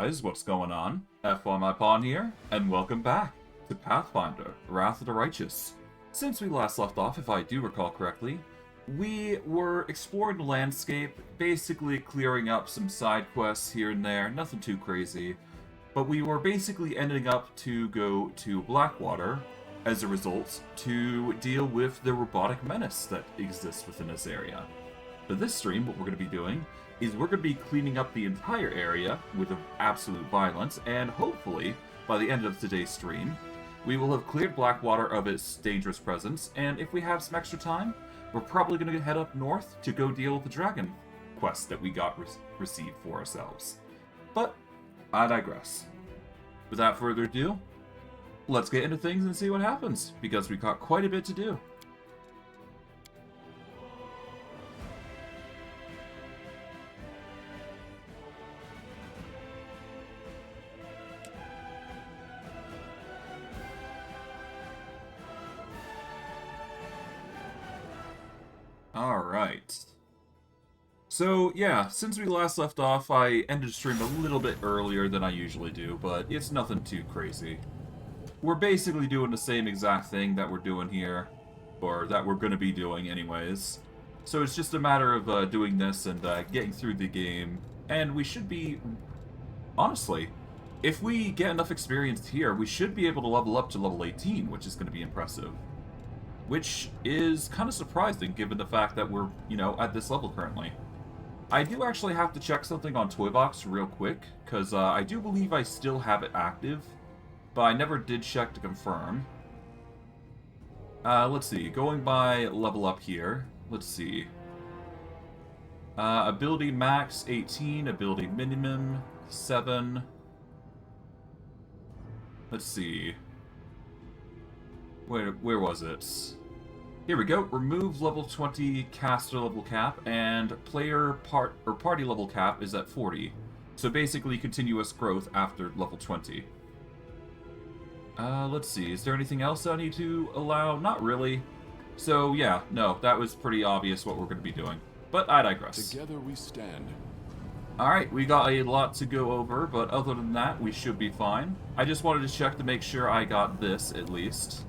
guys, what's going on? F1MyPawn here, and welcome back to Pathfinder Wrath of the Righteous. Since we last left off, if I do recall correctly, we were exploring the landscape, basically clearing up some side quests here and there, nothing too crazy, but we were basically ending up to go to Blackwater, as a result, to deal with the robotic menace that exists within this area. For this stream, what we're going to be doing is we're going to be cleaning up the entire area with absolute violence, and hopefully, by the end of today's stream, we will have cleared Blackwater of its dangerous presence, and if we have some extra time, we're probably going to head up north to go deal with the dragon quest that we got received for ourselves. But, I digress. Without further ado, let's get into things and see what happens, because we've got quite a bit to do. Alright. So, yeah, since we last left off, I ended the stream a little bit earlier than I usually do, but it's nothing too crazy. We're basically doing the same exact thing that we're doing here, or that we're going to be doing anyways. So it's just a matter of doing this and getting through the game, and we should be, honestly, if we get enough experience here, we should be able to level up to level 18, which is going to be impressive. Which is kind of surprising given the fact that we're, at this level currently. I do actually have to check something on Toybox real quick, because I do believe I still have it active, but I never did check to confirm. Let's see, going by level up here, let's see. Ability max 18, ability minimum 7. Let's see. Where was it? Here we go. Remove level 20 caster level cap, and party level cap is at 40. So basically continuous growth after level 20. Let's see. Is there anything else I need to allow? Not really. So yeah, no, that was pretty obvious what we're going to be doing. But I digress. Together we stand. Alright, we got a lot to go over, but other than that, we should be fine. I just wanted to check to make sure I got this, at least.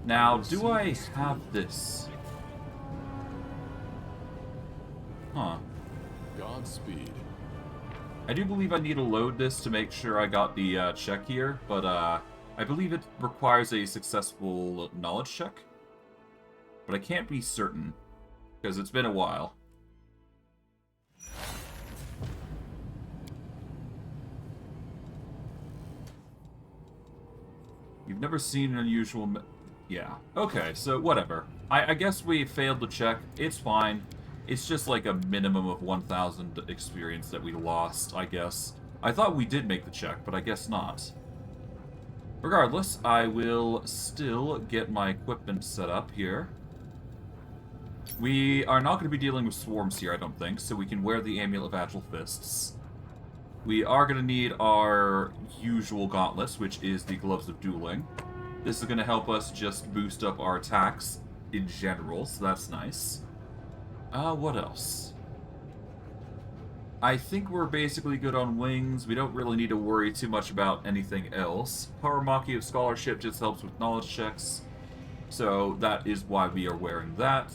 Now, do I have this? Huh. Godspeed. I do believe I need to load this to make sure I got the check here, but I believe it requires a successful knowledge check. But I can't be certain, because it's been a while. You've never seen an unusual... Yeah. Okay, so whatever. I guess we failed to check. It's fine. It's just like a minimum of 1,000 experience that we lost, I guess. I thought we did make the check, but I guess not. Regardless, I will still get my equipment set up here. We are not going to be dealing with swarms here, I don't think, so we can wear the Amulet of Agile Fists. We are going to need our usual gauntlets, which is the Gloves of Dueling. This is going to help us just boost up our attacks in general, so that's nice. What else? I think we're basically good on wings. We don't really need to worry too much about anything else. Paramaki of Scholarship just helps with knowledge checks, so that is why we are wearing that.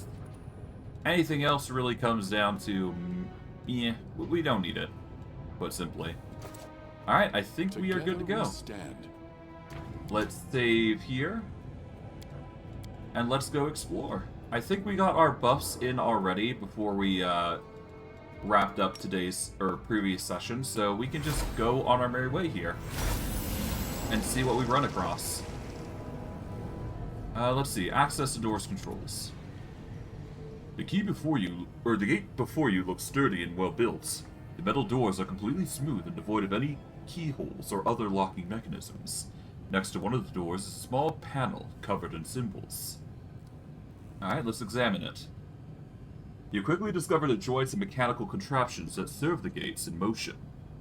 Anything else really comes down to, we don't need it, put simply. Alright, I think we are good to go. Let's save here, and let's go explore. I think we got our buffs in already before we wrapped up today's, or previous session, so we can just go on our merry way here and see what we run across. Let's see, access to doors controls. The key before you, or the gate before you looks sturdy and well built. The metal doors are completely smooth and devoid of any keyholes or other locking mechanisms. Next to one of the doors is a small panel covered in symbols. Alright, let's examine it. You quickly discover the joints and mechanical contraptions that serve the gates in motion.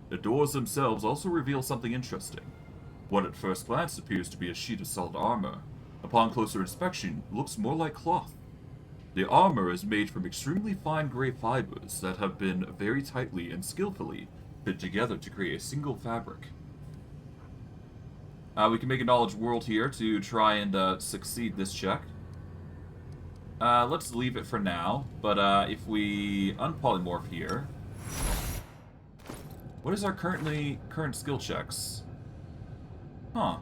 The doors themselves also reveal something interesting. What at first glance appears to be a sheet of solid armor, upon closer inspection looks more like cloth. The armor is made from extremely fine gray fibers that have been very tightly and skillfully fit together to create a single fabric. We can make a knowledge world here to try and succeed this check. Let's leave it for now, but if we unpolymorph here... What is our current skill checks? Huh.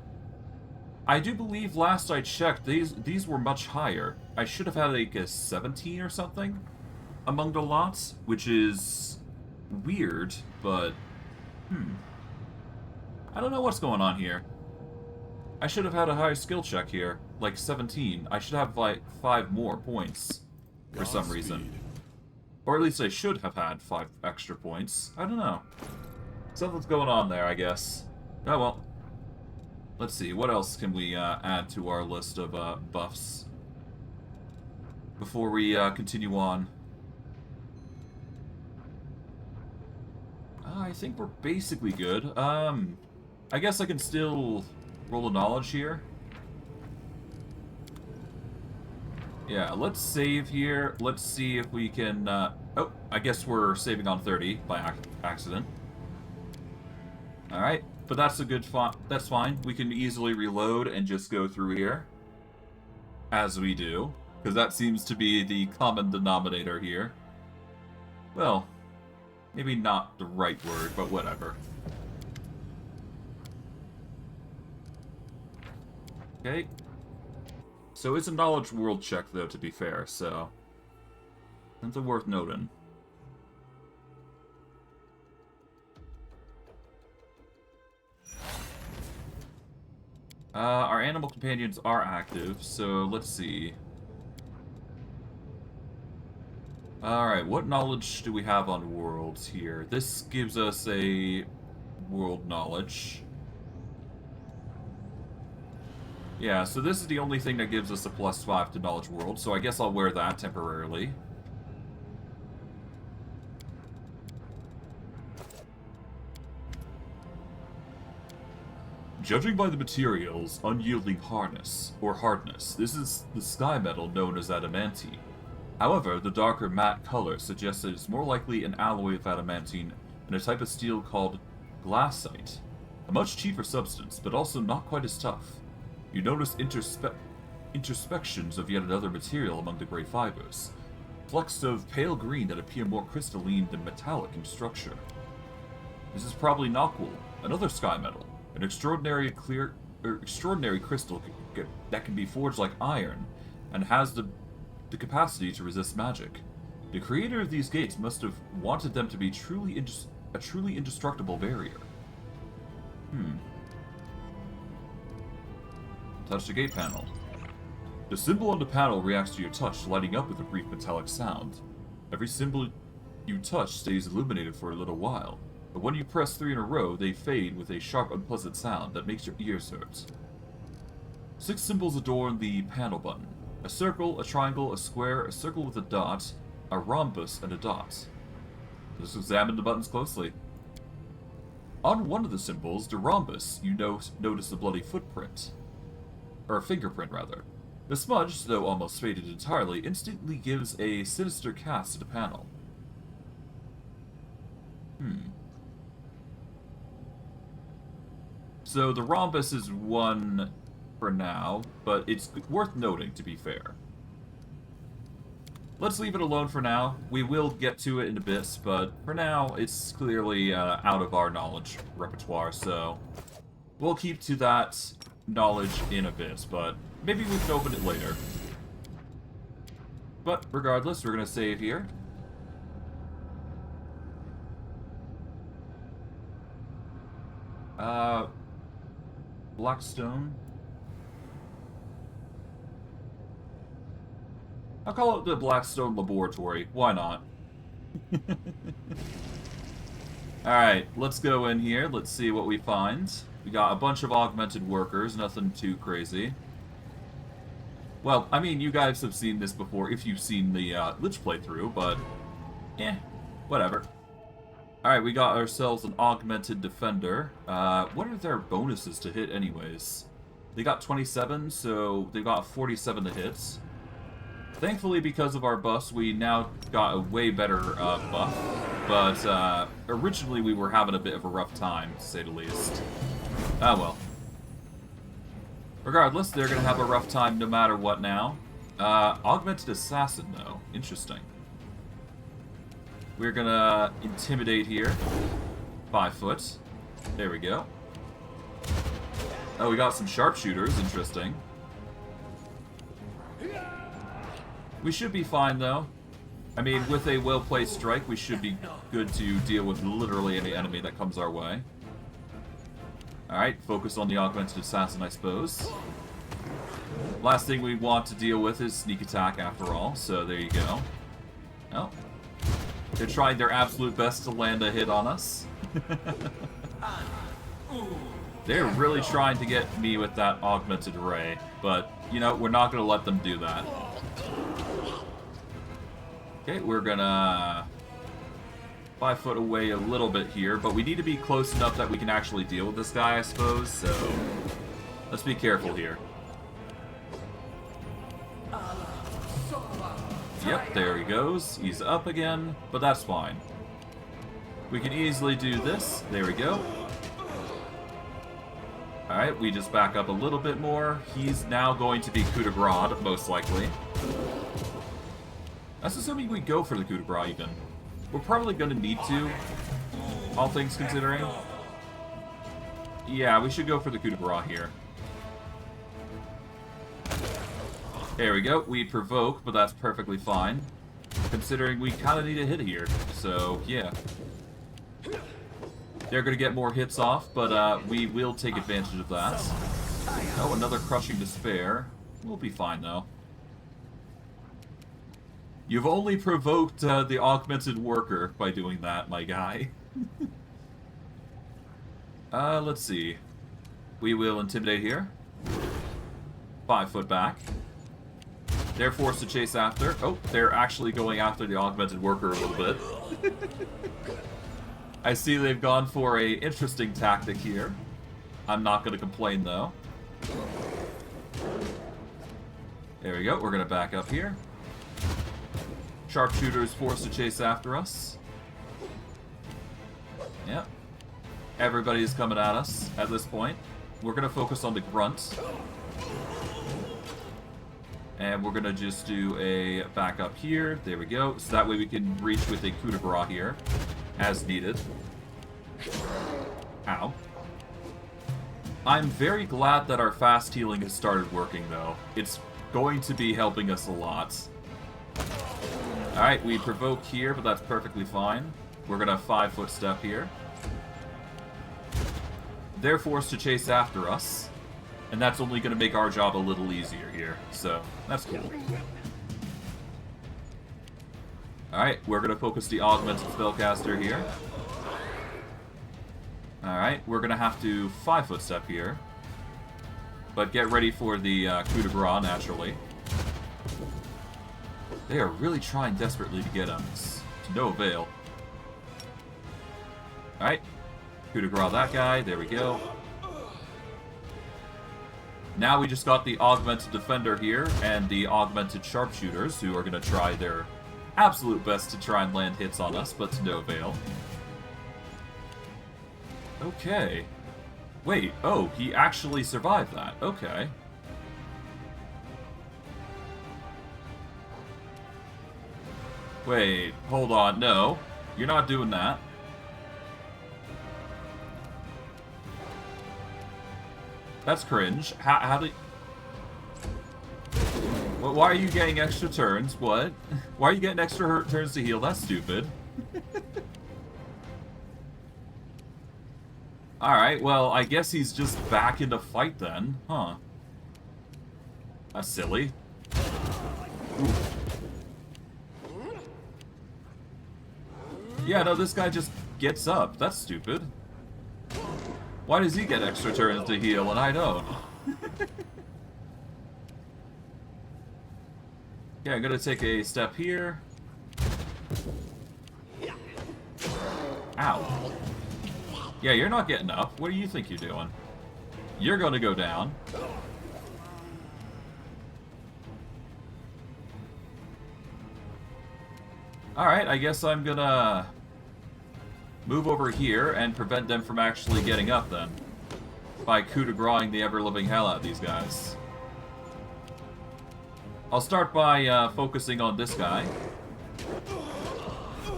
I do believe last I checked, these were much higher. I should have had like a 17 or something among the lots, which is weird, but... I don't know what's going on here. I should have had a higher skill check here, like 17. I should have like 5 more points for some reason. Or at least I should have had 5 extra points. I don't know. Something's going on there, I guess. Oh well. Let's see, what else can we add to our list of buffs before we continue on? I think we're basically good. I guess I can still roll a knowledge here. Yeah, let's save here. Let's see if we can... oh, I guess we're saving on 30 by accident. Alright, but that's a good that's fine. We can easily reload and just go through here. As we do. Because that seems to be the common denominator here. Well, maybe not the right word, but whatever. Okay. So it's a knowledge world check, though, to be fair, so... Something worth noting. Our animal companions are active, so let's see. Alright, what knowledge do we have on worlds here? This gives us a world knowledge. Yeah, so this is the only thing that gives us a +5 to knowledge world, so I guess I'll wear that temporarily. Judging by the material's unyielding hardness, this is the sky metal known as adamantine. However, the darker matte color suggests that it's more likely an alloy of adamantine and a type of steel called glassite. A much cheaper substance, but also not quite as tough. You notice intersections of yet another material among the gray fibers, flecks of pale green that appear more crystalline than metallic in structure. This is probably Knockwool, another sky metal, an extraordinary crystal that can be forged like iron, and has the capacity to resist magic. The creator of these gates must have wanted them to be a truly indestructible barrier. Touch the gate panel. The symbol on the panel reacts to your touch, lighting up with a brief metallic sound. Every symbol you touch stays illuminated for a little while, but when you press 3 in a row, they fade with a sharp, unpleasant sound that makes your ears hurt. 6 symbols adorn the panel button. A circle, a triangle, a square, a circle with a dot, a rhombus, and a dot. Let's examine the buttons closely. On one of the symbols, the rhombus, you notice a bloody footprint. Or a fingerprint, rather. The smudge, though almost faded entirely, instantly gives a sinister cast to the panel. So the rhombus is one for now, but it's worth noting, to be fair. Let's leave it alone for now. We will get to it in a bit, but for now, it's clearly out of our knowledge repertoire, so we'll keep to that knowledge in a bit, but maybe we can open it later. But regardless, we're going to save here. Blackstone. I'll call it the Blackstone Laboratory. Why not? Alright, let's go in here. Let's see what we find. We got a bunch of augmented workers, nothing too crazy. Well, I mean, you guys have seen this before if you've seen the Lich playthrough, but whatever. Alright, we got ourselves an augmented defender. What are their bonuses to hit anyways? They got 27, so they got 47 to hit. Thankfully, because of our buffs, we now got a way better buff. But originally we were having a bit of a rough time, to say the least. Ah well. Regardless, they're going to have a rough time no matter what now. Augmented Assassin, though. Interesting. We're going to Intimidate here. 5 foot. There we go. Oh, we got some sharpshooters. Interesting. We should be fine, though. I mean, with a well-placed strike, we should be good to deal with literally any enemy that comes our way. Alright, focus on the Augmented Assassin, I suppose. Last thing we want to deal with is sneak attack, after all, so there you go. Oh. They're trying their absolute best to land a hit on us. They're really trying to get me with that Augmented Ray, but, you know, we're not going to let them do that. Okay, we're gonna 5 foot away a little bit here, but we need to be close enough that we can actually deal with this guy, I suppose, so let's be careful here. Yep, there he goes. He's up again, but that's fine. We can easily do this. There we go. Alright, we just back up a little bit more. He's now going to be coup de grace, most likely. That's assuming we go for the coup de grace, even. We're probably going to need to, all things considering. Yeah, we should go for the coup de grace here. There we go. We provoke, but that's perfectly fine, considering we kind of need a hit here. So, yeah. They're going to get more hits off, but we will take advantage of that. Oh, another Crushing Despair. We'll be fine, though. You've only provoked the Augmented Worker by doing that, my guy. Let's see. We will Intimidate here. 5 foot back. They're forced to chase after. Oh, they're actually going after the Augmented Worker a little bit. I see they've gone for a interesting tactic here. I'm not going to complain, though. There we go. We're going to back up here. Sharpshooter is forced to chase after us. Yep. Everybody's coming at us at this point. We're going to focus on the grunt. And we're going to just do a back up here. There we go. So that way we can reach with a coup de grace here, as needed. Ow. I'm very glad that our fast healing has started working, though. It's going to be helping us a lot. Alright, we provoke here, but that's perfectly fine. We're going to 5 foot step here. They're forced to chase after us. And that's only going to make our job a little easier here. So, that's cool. Alright, we're going to focus the Augmented Spellcaster here. Alright, we're going to have to 5 foot step here. But get ready for the coup de grace, naturally. They are really trying desperately to get us. To no avail. Alright. Coup de grace that guy. There we go. Now we just got the Augmented Defender here, and the Augmented Sharpshooters, who are going to try their absolute best to try and land hits on us, but to no avail. Okay. Wait, oh, he actually survived that. Okay. Wait, hold on, no. You're not doing that. That's cringe. How did... Well, why are you getting extra turns? What? Why are you getting extra turns to heal? That's stupid. Alright, well, I guess he's just back into fight then. Huh. That's silly. Oof. Yeah, no, this guy just gets up. That's stupid. Why does he get extra turns to heal and I don't? Yeah, I'm gonna take a step here. Ow. Yeah, you're not getting up. What do you think you're doing? You're gonna go down. Alright, I guess I'm gonna move over here and prevent them from actually getting up then. By coup de grace-ing the ever-living hell out of these guys. I'll start by focusing on this guy.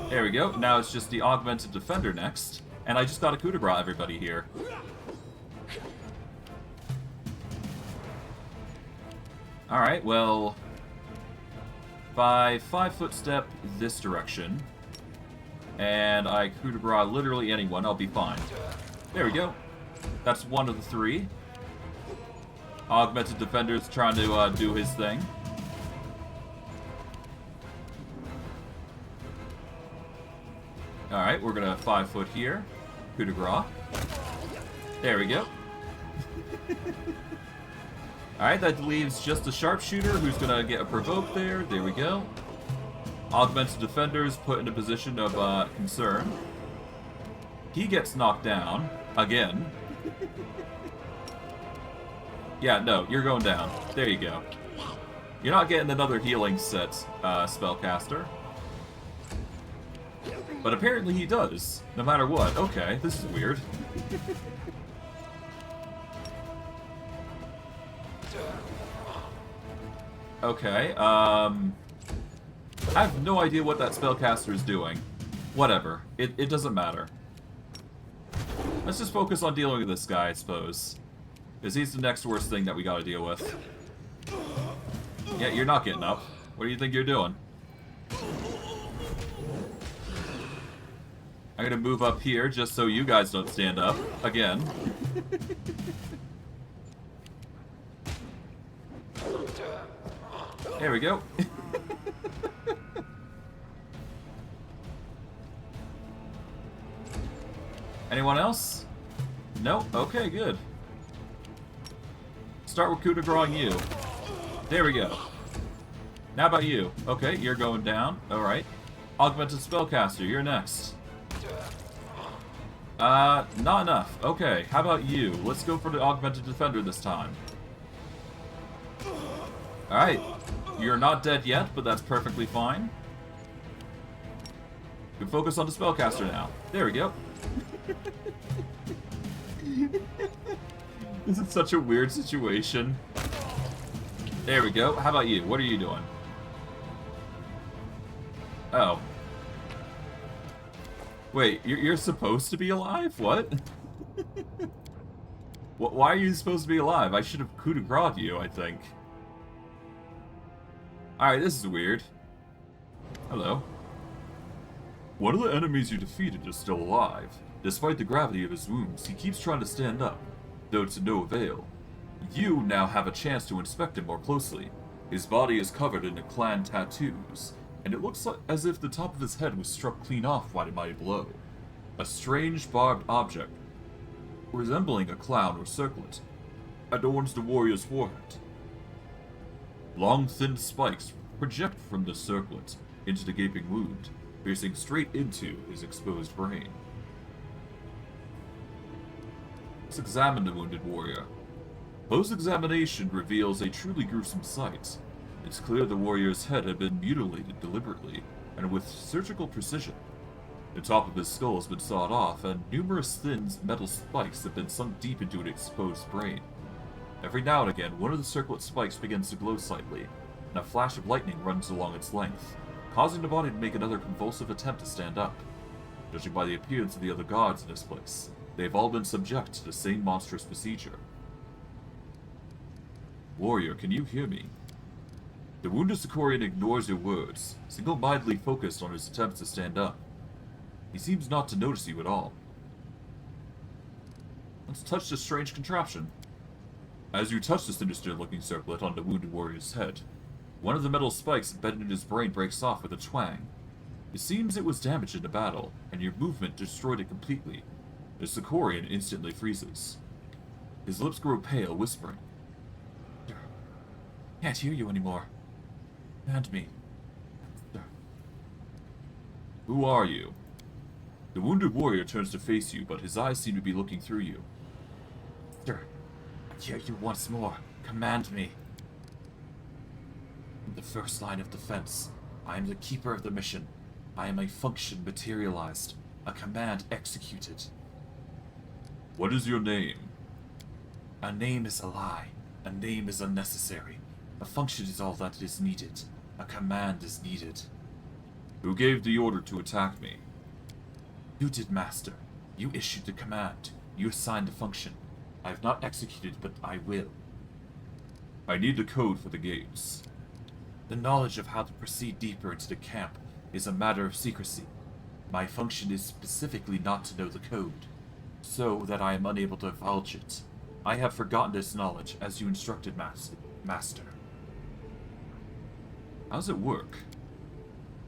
There we go. Now it's just the augmented defender next. And I just got a coup de grace everybody here. Alright, well... if I 5-foot step this direction, and I coup de grace literally anyone, I'll be fine. There we go. That's one of the three. Augmented defender's trying to do his thing. Alright, we're gonna 5-foot here. Coup de grace. There we go. Alright, that leaves just a sharpshooter who's gonna get a provoke there. There we go. Augmented defenders put in a position of concern. He gets knocked down. Again. Yeah, no, you're going down. There you go. You're not getting another healing set, spellcaster. But apparently he does, no matter what. Okay, this is weird. Okay, I have no idea what that spellcaster is doing. Whatever. It doesn't matter. Let's just focus on dealing with this guy, I suppose. Because he's the next worst thing that we gotta deal with. Yeah, you're not getting up. What do you think you're doing? I'm gonna move up here just so you guys don't stand up. Again. There we go. Anyone else? No? Okay, good. Start with coup de grace-ing you. There we go. Now about you. Okay, you're going down. Alright. Augmented spellcaster, you're next. Not enough. Okay, how about you? Let's go for the augmented defender this time. Alright. You're not dead yet, but that's perfectly fine. We can focus on the spellcaster now. There we go. This is such a weird situation. There we go. How about you? What are you doing? Oh. Wait, you're supposed to be alive? What? Why are you supposed to be alive? I should have coup de grace you, I think. Alright, this is weird. Hello. One of the enemies you defeated is still alive. Despite the gravity of his wounds, he keeps trying to stand up, though to no avail. You now have a chance to inspect him more closely. His body is covered in clan tattoos, and it looks as if the top of his head was struck clean off by a mighty blow. A strange barbed object, resembling a clown or circlet, adorns the warrior's forehead. Long, thin spikes project from the circlet into the gaping wound, piercing straight into his exposed brain. Let's examine the wounded warrior. Close examination reveals a truly gruesome sight. It's clear the warrior's head had been mutilated deliberately, and with surgical precision. The top of his skull has been sawed off, and numerous thin metal spikes have been sunk deep into an exposed brain. Every now and again, one of the circlet spikes begins to glow slightly, and a flash of lightning runs along its length, causing the body to make another convulsive attempt to stand up. Judging by the appearance of the other guards in this place, they've all been subject to the same monstrous procedure. Warrior, can you hear me? The wounded Sikorian ignores your words, single-mindedly focused on his attempts to stand up. He seems not to notice you at all. Let's touch this strange contraption. As you touch the sinister-looking circlet on the wounded warrior's head, one of the metal spikes embedded in his brain breaks off with a twang. It seems it was damaged in the battle, and your movement destroyed it completely. The Sikorian instantly freezes. His lips grow pale, whispering, "Can't hear you anymore. Command me." Who are you? The wounded warrior turns to face you, but his eyes seem to be looking through you. Sir, I hear you once more. Command me. The first line of defense. I am the keeper of the mission. I am a function materialized. A command executed. What is your name? A name is a lie. A name is unnecessary. A function is all that is needed. A command is needed. Who gave the order to attack me? You did, Master. You issued the command. You assigned the function. I have not executed, but I will. I need the code for the gates. The knowledge of how to proceed deeper into the camp is a matter of secrecy. My function is specifically not to know the code, so that I am unable to divulge it. I have forgotten this knowledge, as you instructed, Master. How does it work?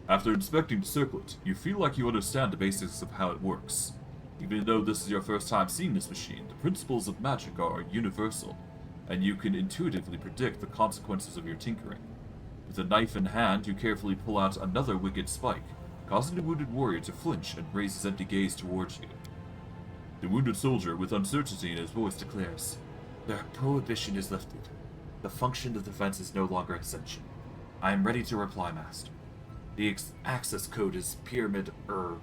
After inspecting the circlet, you feel like you understand the basics of how it works. Even though this is your first time seeing this machine, the principles of magic are universal, and you can intuitively predict the consequences of your tinkering. With a knife in hand, you carefully pull out another wicked spike, causing the wounded warrior to flinch and raise his empty gaze towards you. The wounded soldier, with uncertainty in his voice, declares, "The prohibition is lifted. The function of defense is no longer essential. I am ready to reply, Master. The access code is Pyramid R.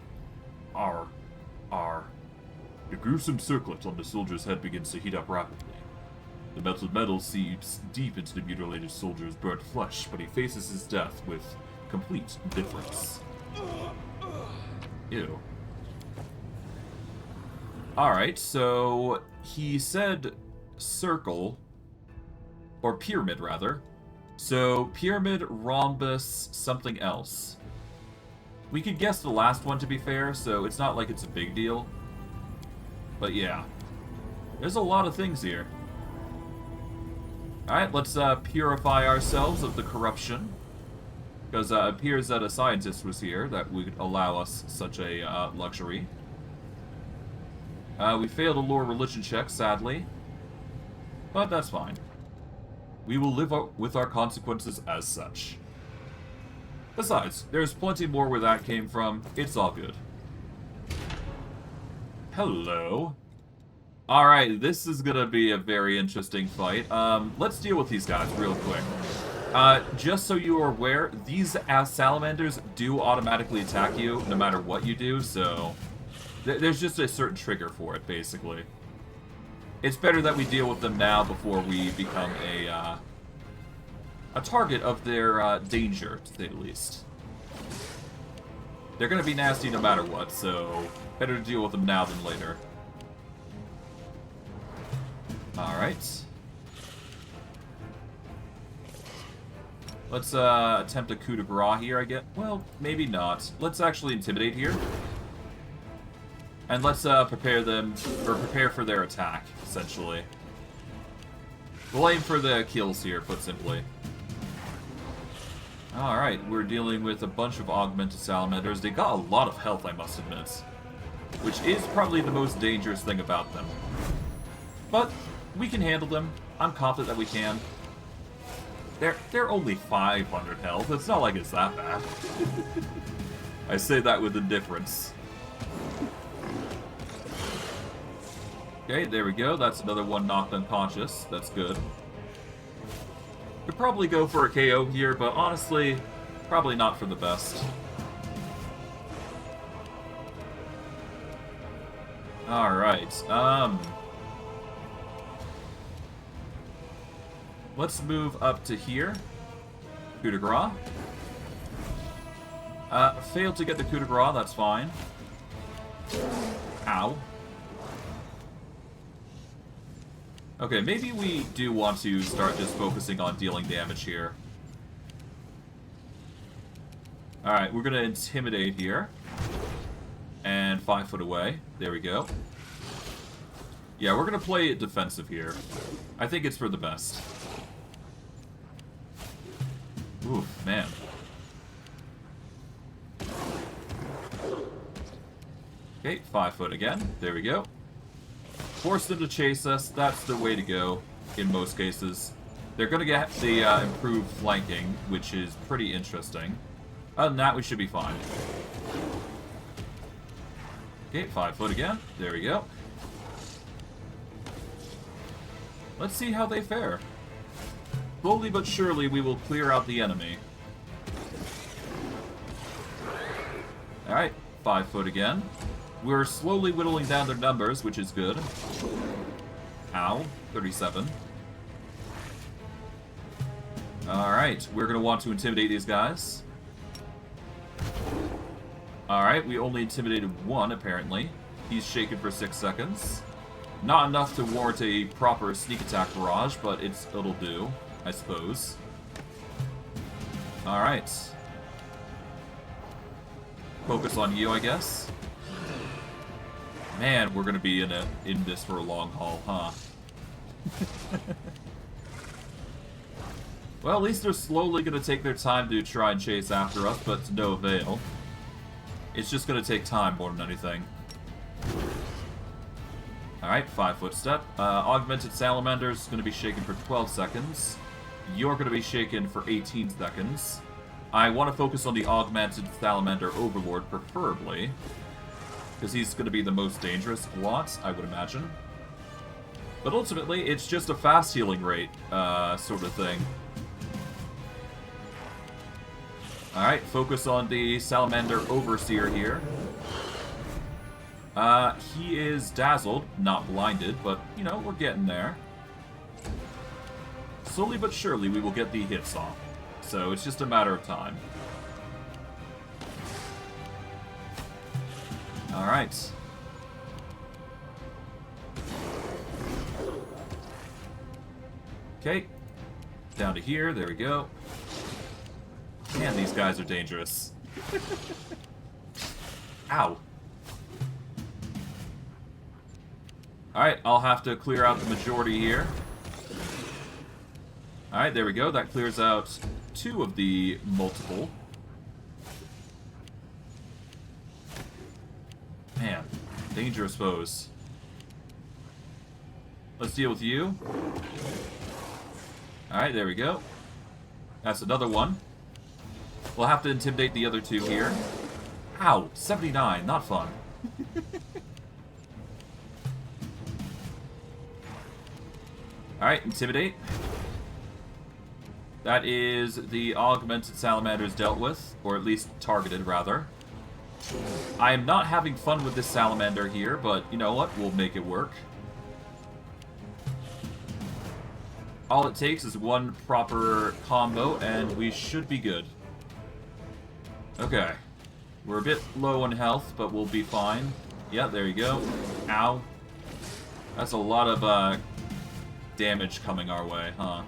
The gruesome circlet on the soldier's head begins to heat up rapidly. The melted metal seeps deep into the mutilated soldier's burnt flesh, but he faces his death with complete indifference. Ew. Alright, so he said circle, or pyramid rather. So pyramid, rhombus, something else. We could guess the last one to be fair, so it's not like it's a big deal. But yeah, there's a lot of things here. Alright, let's purify ourselves of the corruption. Because it appears that a scientist was here that would allow us such a luxury. We failed a lore religion check, sadly. But that's fine. We will live with our consequences as such. Besides, there's plenty more where that came from. It's all good. Hello. Alright, this is gonna be a very interesting fight. Let's deal with these guys real quick. Just so you are aware, these salamanders do automatically attack you no matter what you do, so there's just a certain trigger for it, basically. It's better that we deal with them now before we become a target of their danger, to say the least. They're gonna be nasty no matter what, so better to deal with them now than later. Alright. Let's attempt a coup de grace here, I guess. Well, maybe not. Let's actually intimidate here. And let's prepare for their attack, essentially. We'll aim for the kills here, put simply. Alright, we're dealing with a bunch of augmented salamanders. They got a lot of health, I must admit. Which is probably the most dangerous thing about them. But we can handle them. I'm confident that we can. They're only 500 health. It's not like it's that bad. I say that with indifference. Okay, there we go. That's another one knocked unconscious. That's good. Could probably go for a KO here, but honestly, probably not for the best. Alright, let's move up to here. Coup de grace. Failed to get the coup de grace, that's fine. Ow. Okay, maybe we do want to start just focusing on dealing damage here. Alright, we're gonna intimidate here. And 5 foot away. There we go. Yeah, we're gonna play it defensive here. I think it's for the best. Oof, man. Okay, 5 foot again. There we go. Force them to chase us. That's the way to go in most cases. They're going to get the improved flanking, which is pretty interesting. Other than that, we should be fine. Okay, 5 foot again. There we go. Let's see how they fare. Slowly but surely, we will clear out the enemy. Alright, 5 foot again. We're slowly whittling down their numbers, which is good. Ow. 37. Alright, we're going to want to intimidate these guys. Alright, we only intimidated one, apparently. He's shaken for 6 seconds. Not enough to warrant a proper sneak attack barrage, but it'll do, I suppose. Alright. Focus on you, I guess. Man, we're gonna be in this for a long haul, huh? Well, at least they're slowly gonna take their time to try and chase after us, but to no avail. It's just gonna take time more than anything. Alright, 5-foot step. Augmented Salamander's gonna be shaken for 12 seconds. You're gonna be shaken for 18 seconds. I want to focus on the Augmented Salamander Overlord, preferably. Because he's gonna be the most dangerous lot, I would imagine. But ultimately, it's just a fast healing rate, sort of thing. Alright, focus on the Salamander Overseer here. He is dazzled, not blinded, but, you know, we're getting there. Slowly but surely, we will get the hits off. So, it's just a matter of time. Alright. Okay. Down to here, there we go. Man, these guys are dangerous. Ow. Alright, I'll have to clear out the majority here. Alright, there we go. That clears out 2 of the multiple. Man, dangerous foes. Let's deal with you. Alright, there we go. That's another one. We'll have to intimidate the other 2 here. Ow, 79, not fun. Alright, intimidate. That is the augmented salamanders dealt with, or at least targeted, rather. I am not having fun with this salamander here, but you know what? We'll make it work. All it takes is one proper combo, and we should be good. Okay. We're a bit low on health, but we'll be fine. Yeah, there you go. Ow. That's a lot of damage coming our way, huh?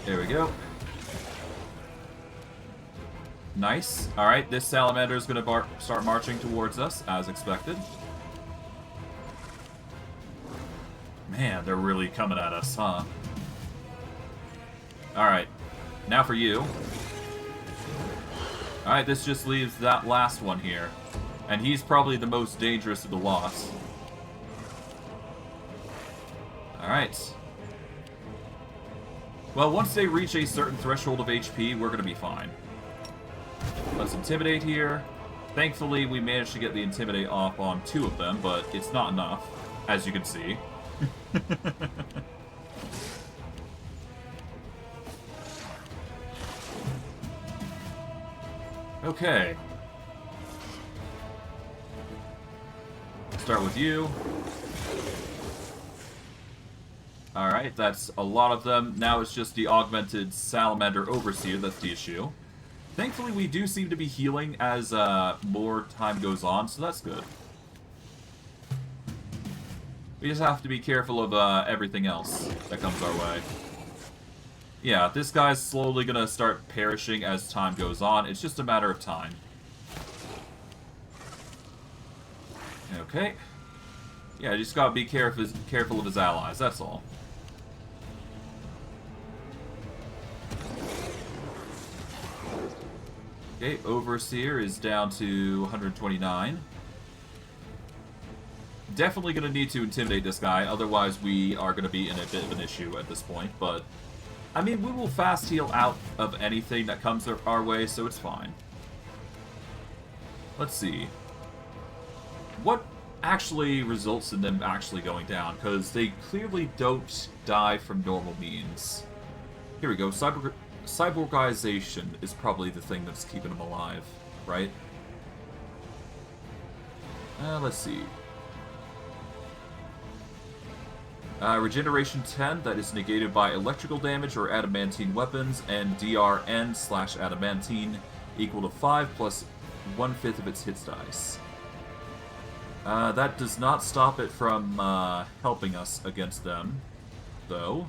There we go. Nice. Alright, this salamander is going to start marching towards us, as expected. Man, they're really coming at us, huh? Alright. Now for you. Alright, this just leaves that last one here. And he's probably the most dangerous of the lot. Alright. Well, once they reach a certain threshold of HP, we're going to be fine. Let's intimidate here. Thankfully, we managed to get the intimidate off on 2 of them, but it's not enough, as you can see. Okay. Start with you. Alright, that's a lot of them. Now it's just the augmented salamander overseer that's the issue. Thankfully, we do seem to be healing as more time goes on, so that's good. We just have to be careful of everything else that comes our way. Yeah, this guy's slowly going to start perishing as time goes on. It's just a matter of time. Okay. Yeah, just gotta be careful of his allies, that's all. Okay, Overseer is down to 129. Definitely going to need to intimidate this guy, otherwise we are going to be in a bit of an issue at this point, but... I mean, we will fast heal out of anything that comes our way, so it's fine. Let's see. What actually results in them actually going down? Because they clearly don't die from normal means. Here we go. Cyborgization is probably the thing that's keeping them alive, right? Let's see. Regeneration 10, that is negated by electrical damage or adamantine weapons, and DRN/adamantine equal to 5 plus 1/5 of its hits dice. That does not stop it from helping us against them, though.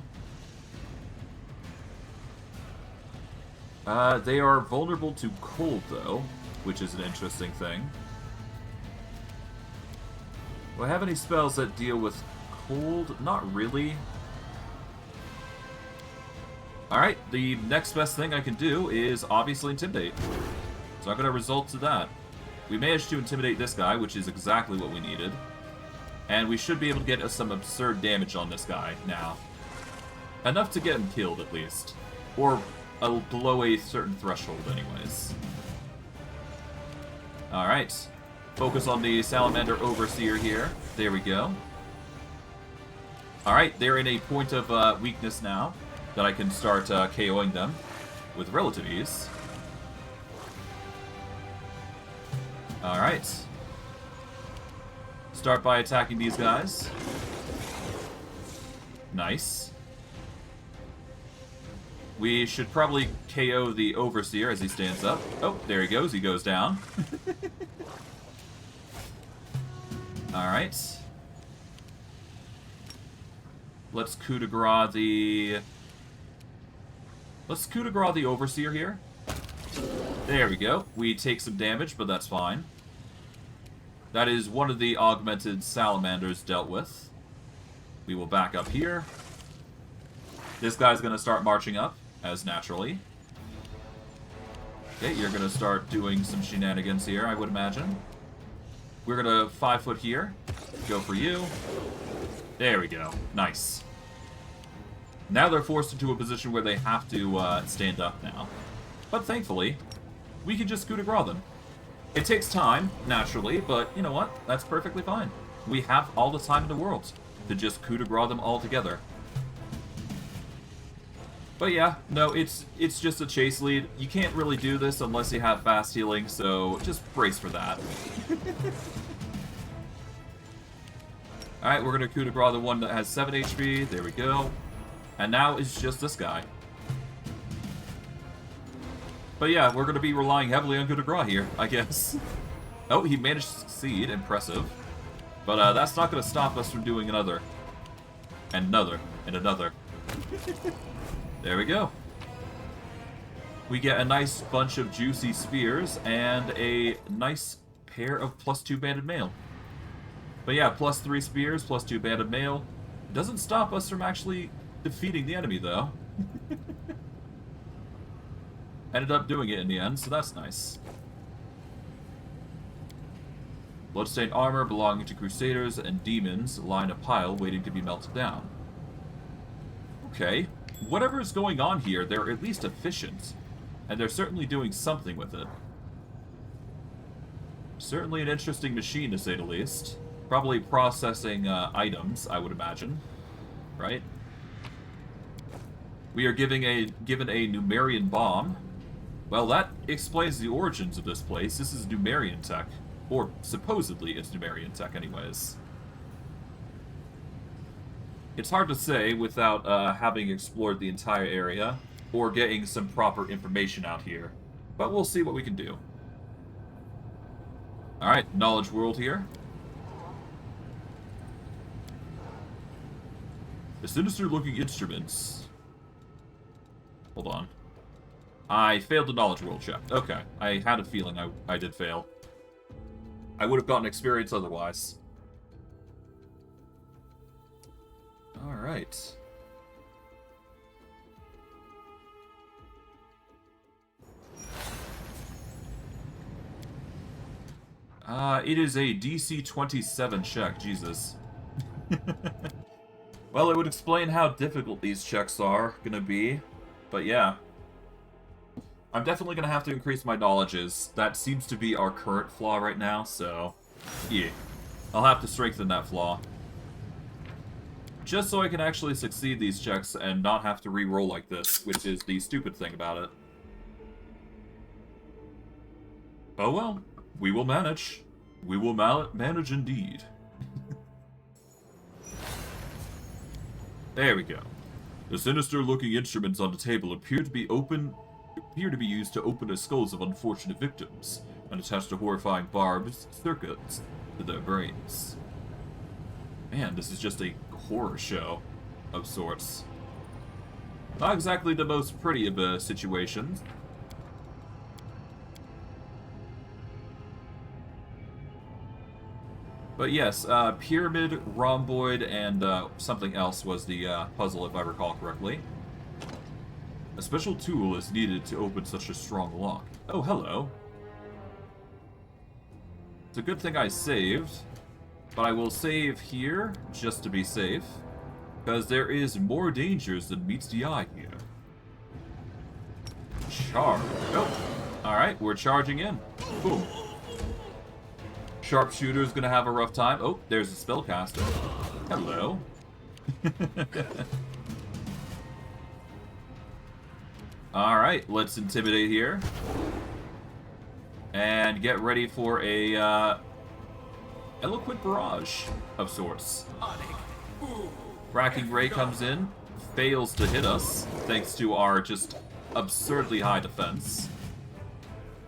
They are vulnerable to cold, though, which is an interesting thing. Do I have any spells that deal with cold? Not really. Alright, the next best thing I can do is obviously Intimidate. So I'm going to result to that. We managed to intimidate this guy, which is exactly what we needed. And we should be able to get us some absurd damage on this guy now. Enough to get him killed, at least. Or below a certain threshold, anyways. Alright. Focus on the Salamander Overseer here. There we go. Alright, they're in a point of weakness now that I can start KOing them with relative ease. Alright. Start by attacking these guys. Nice. We should probably KO the Overseer as he stands up. Oh, there he goes. He goes down. Alright. Let's coup de grace the... Let's coup de grace the Overseer here. There we go. We take some damage, but that's fine. That is one of the augmented salamanders dealt with. We will back up here. This guy's going to start marching up, as naturally. Okay, you're going to start doing some shenanigans here, I would imagine. We're going to 5 foot here. Go for you. There we go. Nice. Now they're forced into a position where they have to stand up now. But thankfully, we can just coup de grace them. It takes time, naturally, but you know what? That's perfectly fine. We have all the time in the world to just coup de grace them all together. But yeah, no, it's just a chase lead. You can't really do this unless you have fast healing, so just brace for that. Alright, we're going to coup de grace the one that has 7 HP. There we go. And now it's just this guy. But yeah, we're going to be relying heavily on coup de grace here, I guess. Oh, he managed to succeed. Impressive. But that's not going to stop us from doing another. And another. And another. There we go. We get a nice bunch of juicy spears and a nice pair of +2 banded mail. But yeah, +3 spears, +2 banded mail. Doesn't stop us from actually defeating the enemy, though. Ended up doing it in the end, so that's nice. Bloodstained armor belonging to crusaders and demons line a pile waiting to be melted down. Okay. Whatever is going on here, they're at least efficient. And they're certainly doing something with it. Certainly an interesting machine, to say the least. Probably processing items, I would imagine. Right? We are given a Numerian bomb. Well, that explains the origins of this place. This is Numerian tech. Or, supposedly, it's Numerian tech anyways. It's hard to say without having explored the entire area, or getting some proper information out here. But we'll see what we can do. Alright, Knowledge World here. The sinister-looking instruments. Hold on. I failed the Knowledge World check. Okay, I had a feeling I did fail. I would have gotten experience otherwise. Alright. It is a DC 27 check, Jesus. Well, it would explain how difficult these checks are gonna be, but yeah. I'm definitely gonna have to increase my knowledges. That seems to be our current flaw right now, so yeah. I'll have to strengthen that flaw. Just so I can actually succeed these checks and not have to re-roll like this, which is the stupid thing about it. Oh well, we will manage. We will manage indeed. There we go. The sinister-looking instruments on the table appear to be used to open the skulls of unfortunate victims and attach the horrifying barbed circuits to their brains. Man, this is just a horror show of sorts. Not exactly the most pretty of situations. But yes, pyramid, rhomboid, and something else was the puzzle, if I recall correctly. A special tool is needed to open such a strong lock. Oh, hello. It's a good thing I saved, but I will save here, just to be safe, because there is more dangers than meets the eye here. Charge. Oh, alright, we're charging in. Boom. Sharpshooter's gonna have a rough time. Oh, there's a spellcaster. Hello. Alright, let's intimidate here. And get ready for a eloquent barrage of sorts. Racking Ray comes in, fails to hit us, thanks to our just absurdly high defense.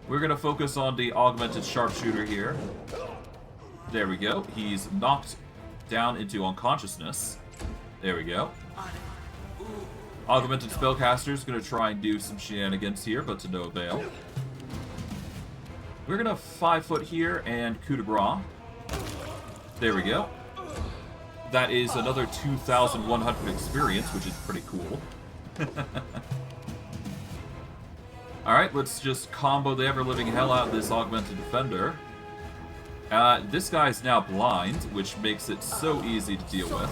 We're gonna focus on the augmented sharpshooter here. There we go. He's knocked down into unconsciousness. There we go. Augmented spellcaster's gonna try and do some shenanigans here, but to no avail. We're gonna 5-foot here and coup de grace. There we go. That is another 2,100 experience, which is pretty cool. Alright, let's just combo the ever-living hell out of this augmented defender. This guy's now blind, which makes it so easy to deal with.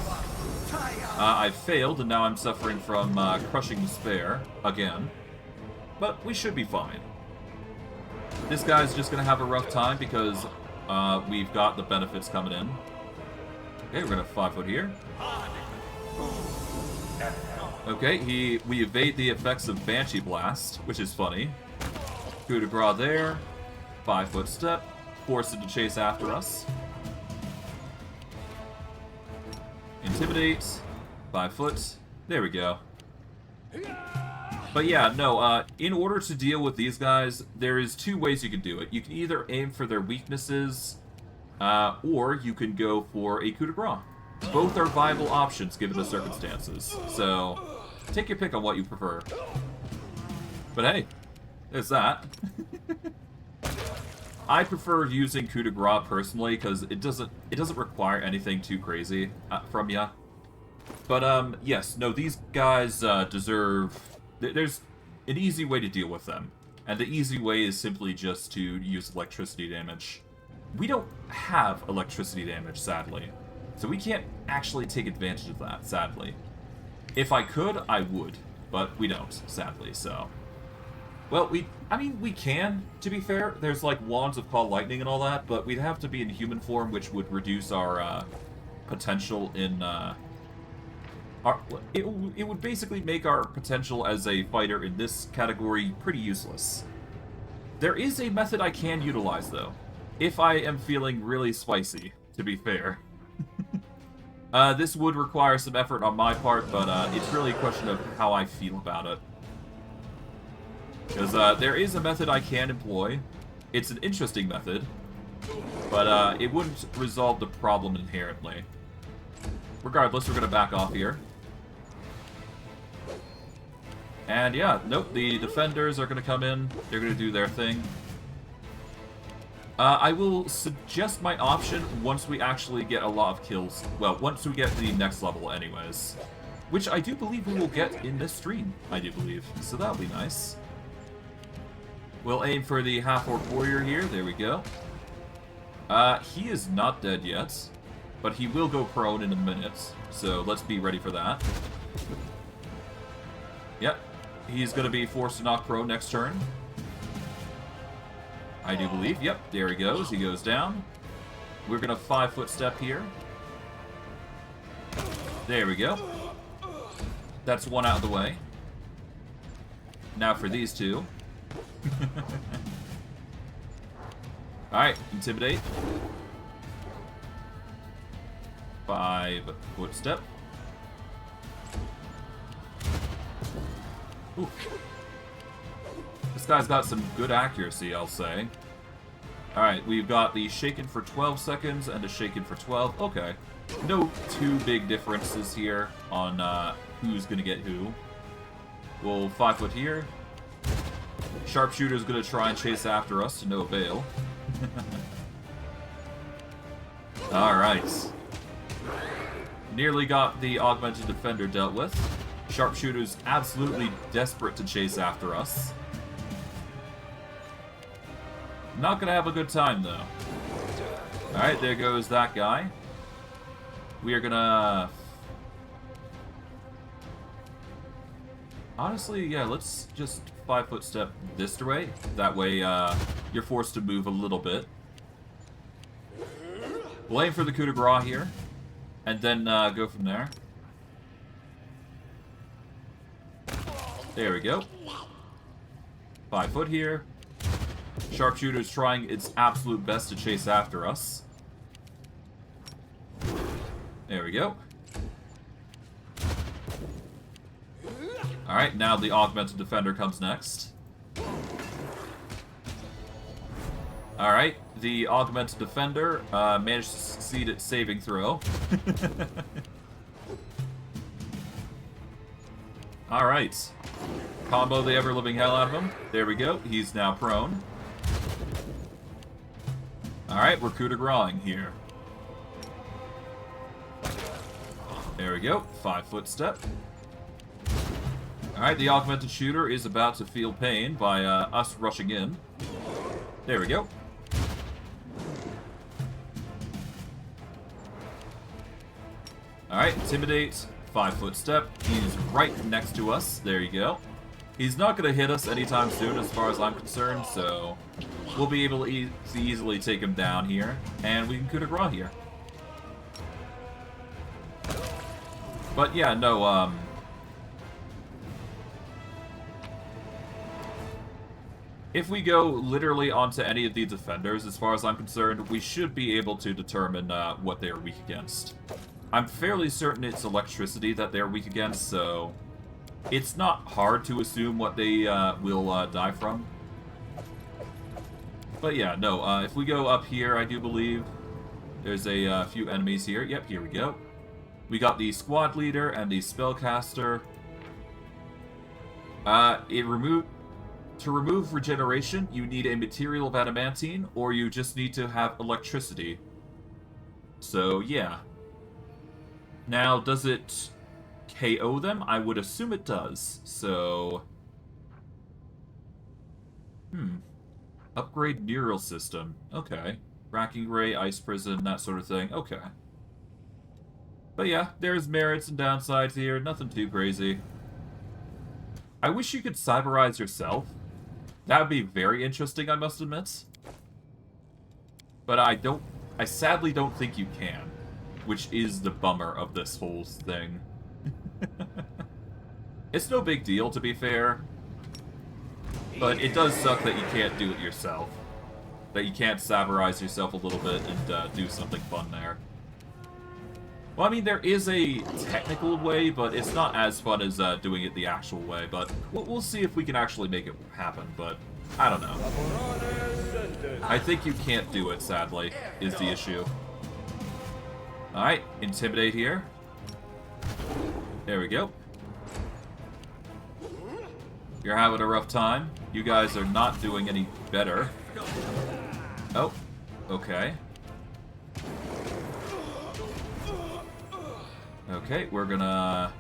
I failed, and now I'm suffering from crushing despair, again. But we should be fine. This guy's just going to have a rough time because we've got the benefits coming in. Okay, we're going to 5-foot here. Okay, we evade the effects of Banshee Blast, which is funny. Coup de grace there. 5-foot step. Force it to chase after us. Intimidate. 5-foot. There we go. But yeah, no, in order to deal with these guys, there is 2 ways you can do it. You can either aim for their weaknesses, or you can go for a coup de grace. Both are viable options given the circumstances, so take your pick on what you prefer. But hey, there's that. I prefer using coup de grace personally because it doesn't require anything too crazy from ya. But yes, no, these guys deserve. There's an easy way to deal with them, and the easy way is simply just to use electricity damage. We don't have electricity damage, sadly, so we can't actually take advantage of that, sadly. If I could, I would, but we don't, sadly, so. Well, I mean, we can, to be fair. There's, like, wands of Call Lightning and all that, but we'd have to be in human form, which would reduce our, potential in, it would basically make our potential as a fighter in this category pretty useless. There is a method I can utilize, though, if I am feeling really spicy, to be fair. This would require some effort on my part, but it's really a question of how I feel about it. Because there is a method I can employ. It's an interesting method, but it wouldn't resolve the problem inherently. Regardless, we're going to back off here. And yeah, nope, the defenders are going to come in. They're going to do their thing. I will suggest my option once we actually get a lot of kills. Well, once we get to the next level anyways. Which I do believe we will get in this stream, I do believe. So that'll be nice. We'll aim for the half-orc warrior here. There we go. He is not dead yet, but he will go prone in a minute. So let's be ready for that. Yep. He's going to be forced to knock prone next turn. I do believe. Yep, there he goes. He goes down. We're going to 5-foot step here. There we go. That's one out of the way. Now for these two. Alright, intimidate. 5-foot step. Ooh. This guy's got some good accuracy, I'll say. Alright, we've got the shaken for 12 seconds and a shaken for 12. Okay. No too big differences here on who's gonna get who. We'll 5-foot here. Sharpshooter's gonna try and chase after us to no avail. Alright. Nearly got the augmented defender dealt with. Sharpshooter's absolutely desperate to chase after us. Not gonna have a good time, though. Alright, there goes that guy. We are gonna... Honestly, yeah, let's just 5-foot step this way. That way, you're forced to move a little bit. We'll aim for the coup de grace here. And then, go from there. There we go. 5-foot here. Sharpshooter's trying its absolute best to chase after us. There we go. Alright, now the augmented defender comes next. Alright, the augmented defender managed to succeed at saving throw. Alright. Combo the ever-living hell out of him. There we go. He's now prone. Alright, we're coup de grace-ing here. There we go. 5-foot step. Alright, the augmented shooter is about to feel pain by us rushing in. There we go. Alright, intimidate. 5-foot step. He's right next to us. There you go. He's not going to hit us anytime soon as far as I'm concerned, so we'll be able to easily take him down here, and we can coup de grace here. But yeah, no, if we go literally onto any of these defenders, as far as I'm concerned, we should be able to determine what they are weak against. I'm fairly certain it's electricity that they're weak against, so it's not hard to assume what they will die from. But yeah, no, if we go up here, I do believe there's a few enemies here. Yep, here we go. We got the squad leader and the spellcaster. To remove regeneration, you need a material of adamantine, or you just need to have electricity. So, yeah. Now, does it KO them? I would assume it does. So... Upgrade neural system. Okay. Racking ray, ice prison, that sort of thing. Okay. But yeah, there's merits and downsides here. Nothing too crazy. I wish you could cyberize yourself. That would be very interesting, I must admit. But I sadly don't think you can. Which is the bummer of this whole thing. It's no big deal, to be fair. But it does suck that you can't do it yourself. That you can't cyberize yourself a little bit and do something fun there. Well, I mean, there is a technical way, but it's not as fun as doing it the actual way. But we'll see if we can actually make it happen, but I don't know. I think you can't do it, sadly, is the issue. Alright, intimidate here. There we go. You're having a rough time. You guys are not doing any better. Oh, okay. Okay, we're gonna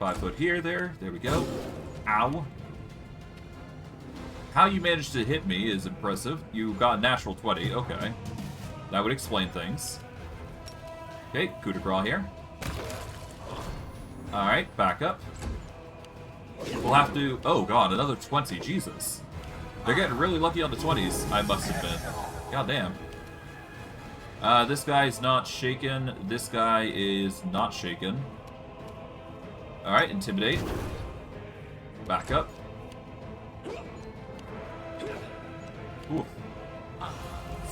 5-foot here, there we go. Ow. How you managed to hit me is impressive. You got a natural 20, okay. That would explain things. Okay, coup de grace here. Alright, back up. We'll have to... Oh god, another 20, Jesus. They're getting really lucky on the 20s, I must admit. God damn. This guy is not shaken. This guy is not shaken. Alright, intimidate. Back up. Ooh.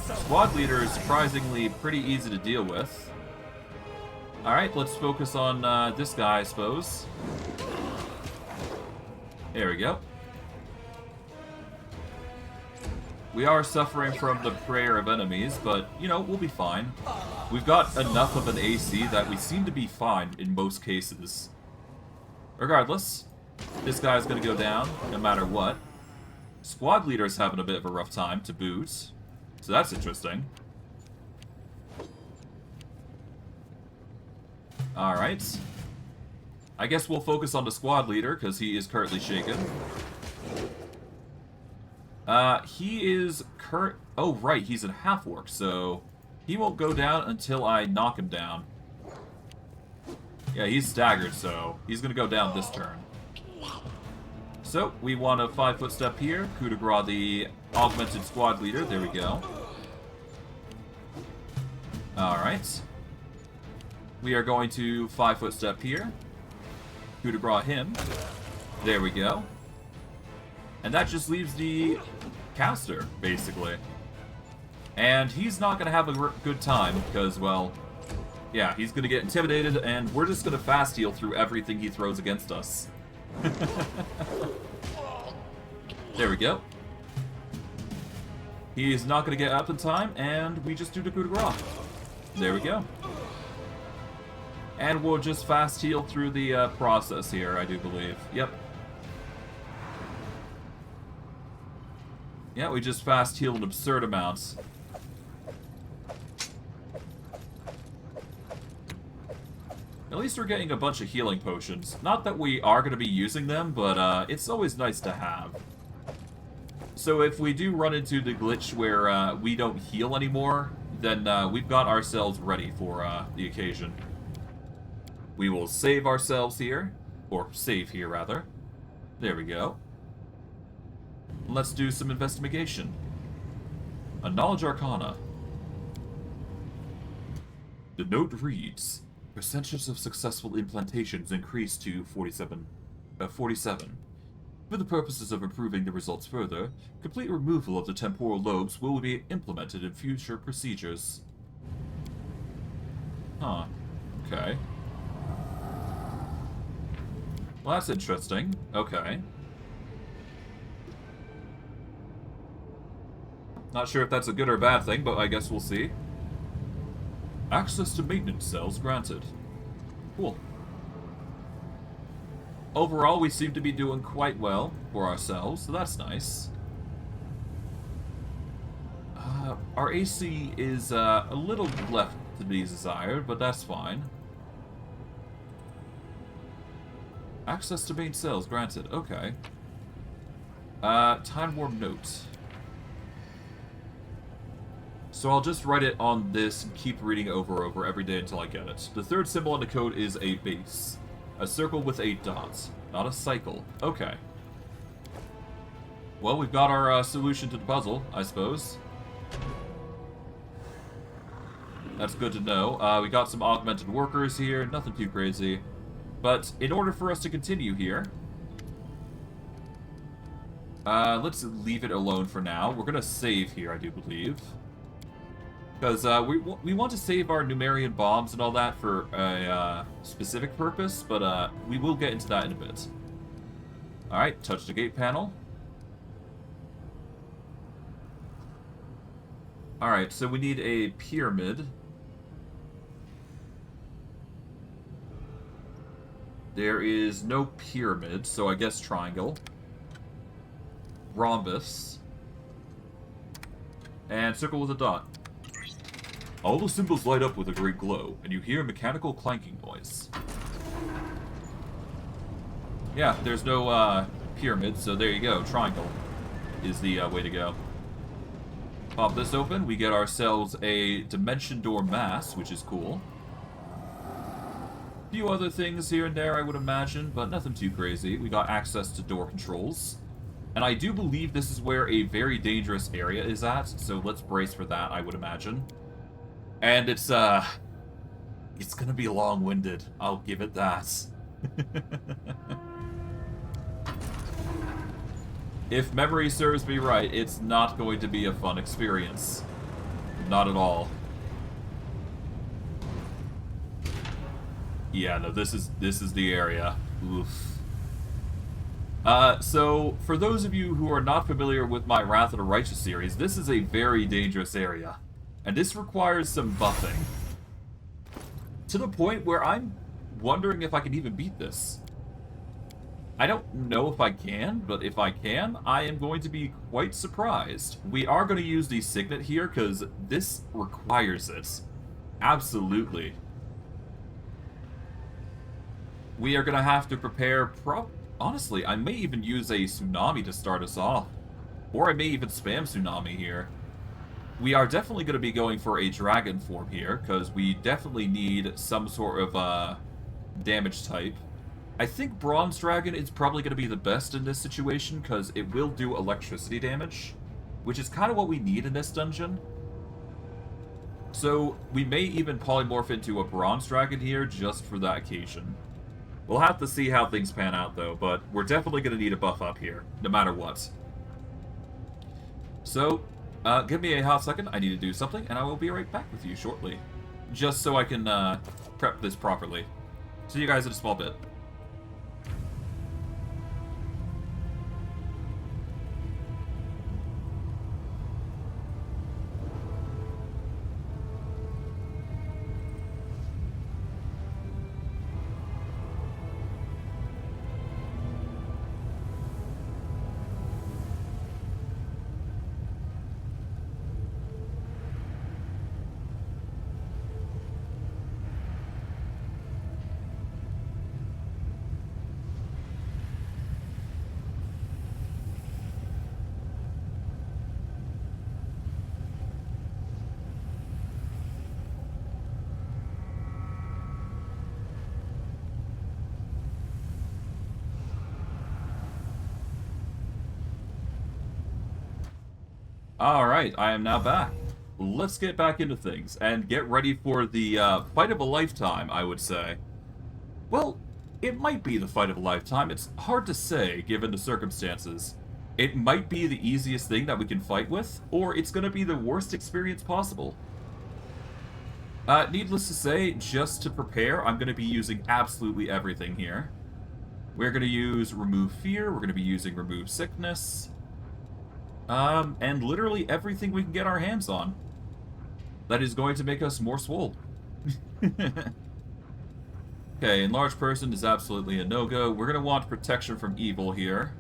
Squad leader is surprisingly pretty easy to deal with. Alright, let's focus on this guy, I suppose. There we go. We are suffering from the prayer of enemies, but, you know, we'll be fine. We've got enough of an AC that we seem to be fine in most cases. Regardless, this guy's gonna go down, no matter what. Squad leader's having a bit of a rough time to boot, so that's interesting. Alright. I guess we'll focus on the squad leader, because he is currently shaken. He is oh, right, he's a half-orc, so he won't go down until I knock him down. Yeah, he's staggered, so he's gonna go down this turn. So, we want a 5-foot step here. Coup de grace the augmented squad leader. There we go. Alright. We are going to 5-foot step here. Coup de grace him. There we go. And that just leaves the caster, basically. And he's not going to have a good time, because, well, yeah, he's going to get intimidated, and we're just going to fast heal through everything he throws against us. There we go. He's not going to get up in time, and we just do the coup de grace. There we go. And we'll just fast heal through the process here, I do believe. Yep. Yeah, we just fast heal an absurd amount. At least we're getting a bunch of healing potions. Not that we are going to be using them, but it's always nice to have. So if we do run into the glitch where we don't heal anymore, then we've got ourselves ready for the occasion. We will save ourselves here, or save here rather. There we go. Let's do some investigation. A knowledge arcana. The note reads, percentage of successful implantations increased to 47. For the purposes of improving the results further, complete removal of the temporal lobes will be implemented in future procedures. Huh. Okay. Well, that's interesting. Okay. Not sure if that's a good or bad thing, but I guess we'll see. Access to maintenance cells granted. Cool. Overall, we seem to be doing quite well for ourselves, so that's nice. Our AC is a little left to be desired, but that's fine. Access to main cells granted. Okay. Time warp note. So I'll just write it on this and keep reading it over every day until I get it. The third symbol in the code is a base. A circle with 8 dots. Not a cycle. Okay. Well, we've got our solution to the puzzle, I suppose. That's good to know. We got some augmented workers here. Nothing too crazy. But in order for us to continue here... let's leave it alone for now. We're going to save here, I do believe. Because we want to save our Numerian bombs and all that for a specific purpose, but we will get into that in a bit. Alright, touch the gate panel. Alright, so we need a pyramid. There is no pyramid, so I guess triangle. Rhombus. And circle with a dot. All the symbols light up with a great glow, and you hear a mechanical clanking noise. Yeah, there's no pyramid, so there you go. Triangle is the way to go. Pop this open, we get ourselves a dimension door mass, which is cool. A few other things here and there, I would imagine, but nothing too crazy. We got access to door controls. And I do believe this is where a very dangerous area is at, so let's brace for that, I would imagine. And it's gonna be long-winded. I'll give it that. If memory serves me right, it's not going to be a fun experience. Not at all. Yeah, no, this is the area. Oof. So, for those of you who are not familiar with my Wrath of the Righteous series, this is a very dangerous area. And this requires some buffing. To the point where I'm wondering if I can even beat this. I don't know if I can, but if I can, I am going to be quite surprised. We are going to use the Signet here, because this requires it. Absolutely. We are going to have to prepare honestly, I may even use a Tsunami to start us off. Or I may even spam Tsunami here. We are definitely going to be going for a Dragon form here, because we definitely need some sort of damage type. I think Bronze Dragon is probably going to be the best in this situation, because it will do electricity damage, which is kind of what we need in this dungeon. So we may even polymorph into a Bronze Dragon here, just for that occasion. We'll have to see how things pan out, though, but we're definitely going to need a buff up here, no matter what. So, give me a hot second, I need to do something, and I will be right back with you shortly. Just so I can prep this properly. See you guys in a small bit. Alright, I am now back. Let's get back into things, and get ready for the fight of a lifetime, I would say. Well, it might be the fight of a lifetime. It's hard to say, given the circumstances. It might be the easiest thing that we can fight with, or it's going to be the worst experience possible. Needless to say, just to prepare, I'm going to be using absolutely everything here. We're going to use Remove Fear, we're going to be using Remove Sickness, and literally everything we can get our hands on. That is going to make us more swole. Okay, Enlarged Person is absolutely a no-go. We're going to want Protection from Evil here.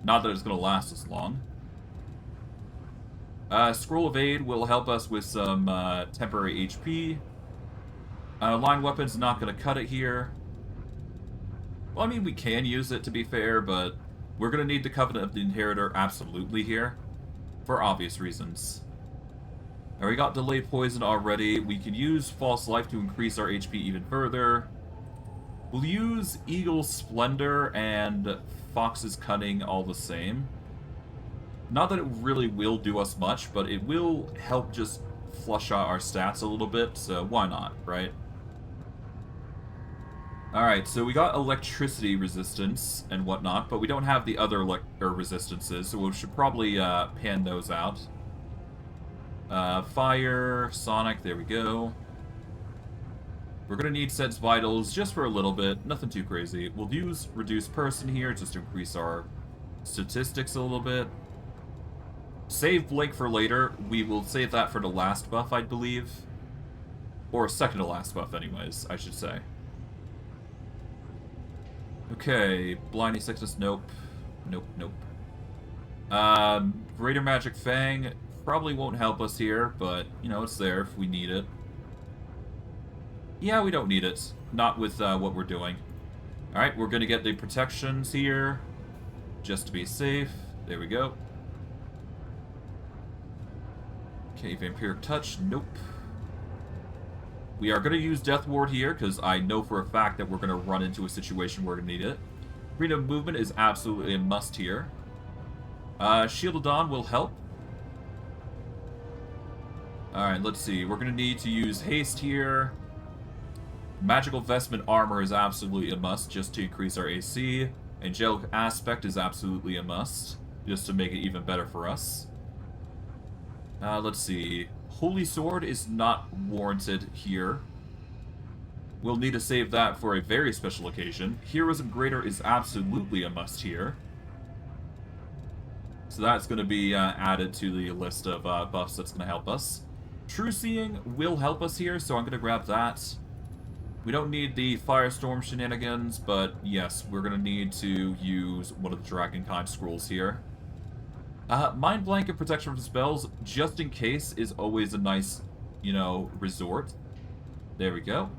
Not that it's going to last as long. Scroll of Aid will help us with some temporary HP. Line Weapon's not going to cut it here. Well, I mean, we can use it, to be fair, but we're going to need the Covenant of the Inheritor absolutely here, for obvious reasons. Now, we got Delay Poison already. We can use False Life to increase our HP even further. We'll use Eagle's Splendor and Fox's Cunning all the same. Not that it really will do us much, but it will help just flush out our stats a little bit, so why not, right? Alright, so we got electricity resistance and whatnot, but we don't have the other resistances, so we should probably pan those out. Fire, Sonic, there we go. We're going to need Sense Vitals just for a little bit, nothing too crazy. We'll use Reduce Person here just to increase our statistics a little bit. Save Blink for later. We will save that for the last buff, I believe. Or second to last buff anyways, I should say. Okay, Blinding Sickness, nope. Nope, nope. Greater Magic Fang probably won't help us here, but, you know, it's there if we need it. Yeah, we don't need it. Not with what we're doing. Alright, we're gonna get the protections here, just to be safe. There we go. Okay, Vampiric Touch, nope. We are going to use Death Ward here, because I know for a fact that we're going to run into a situation where we need it. Freedom of Movement is absolutely a must here. Shield of Dawn will help. Alright, let's see. We're going to need to use Haste here. Magical Vestment Armor is absolutely a must, just to increase our AC. Angelic Aspect is absolutely a must. just to make it even better for us. Let's see. Holy Sword is not warranted here. We'll need to save that for a very special occasion. Heroism Greater is absolutely a must here. So that's going to be added to the list of buffs that's going to help us. True Seeing will help us here, so I'm going to grab that. We don't need the Firestorm shenanigans, but yes, we're going to need to use one of the Dragonkind scrolls here. Mind Blank and Protection from Spells, just in case, is always a nice, you know, resort. There we go.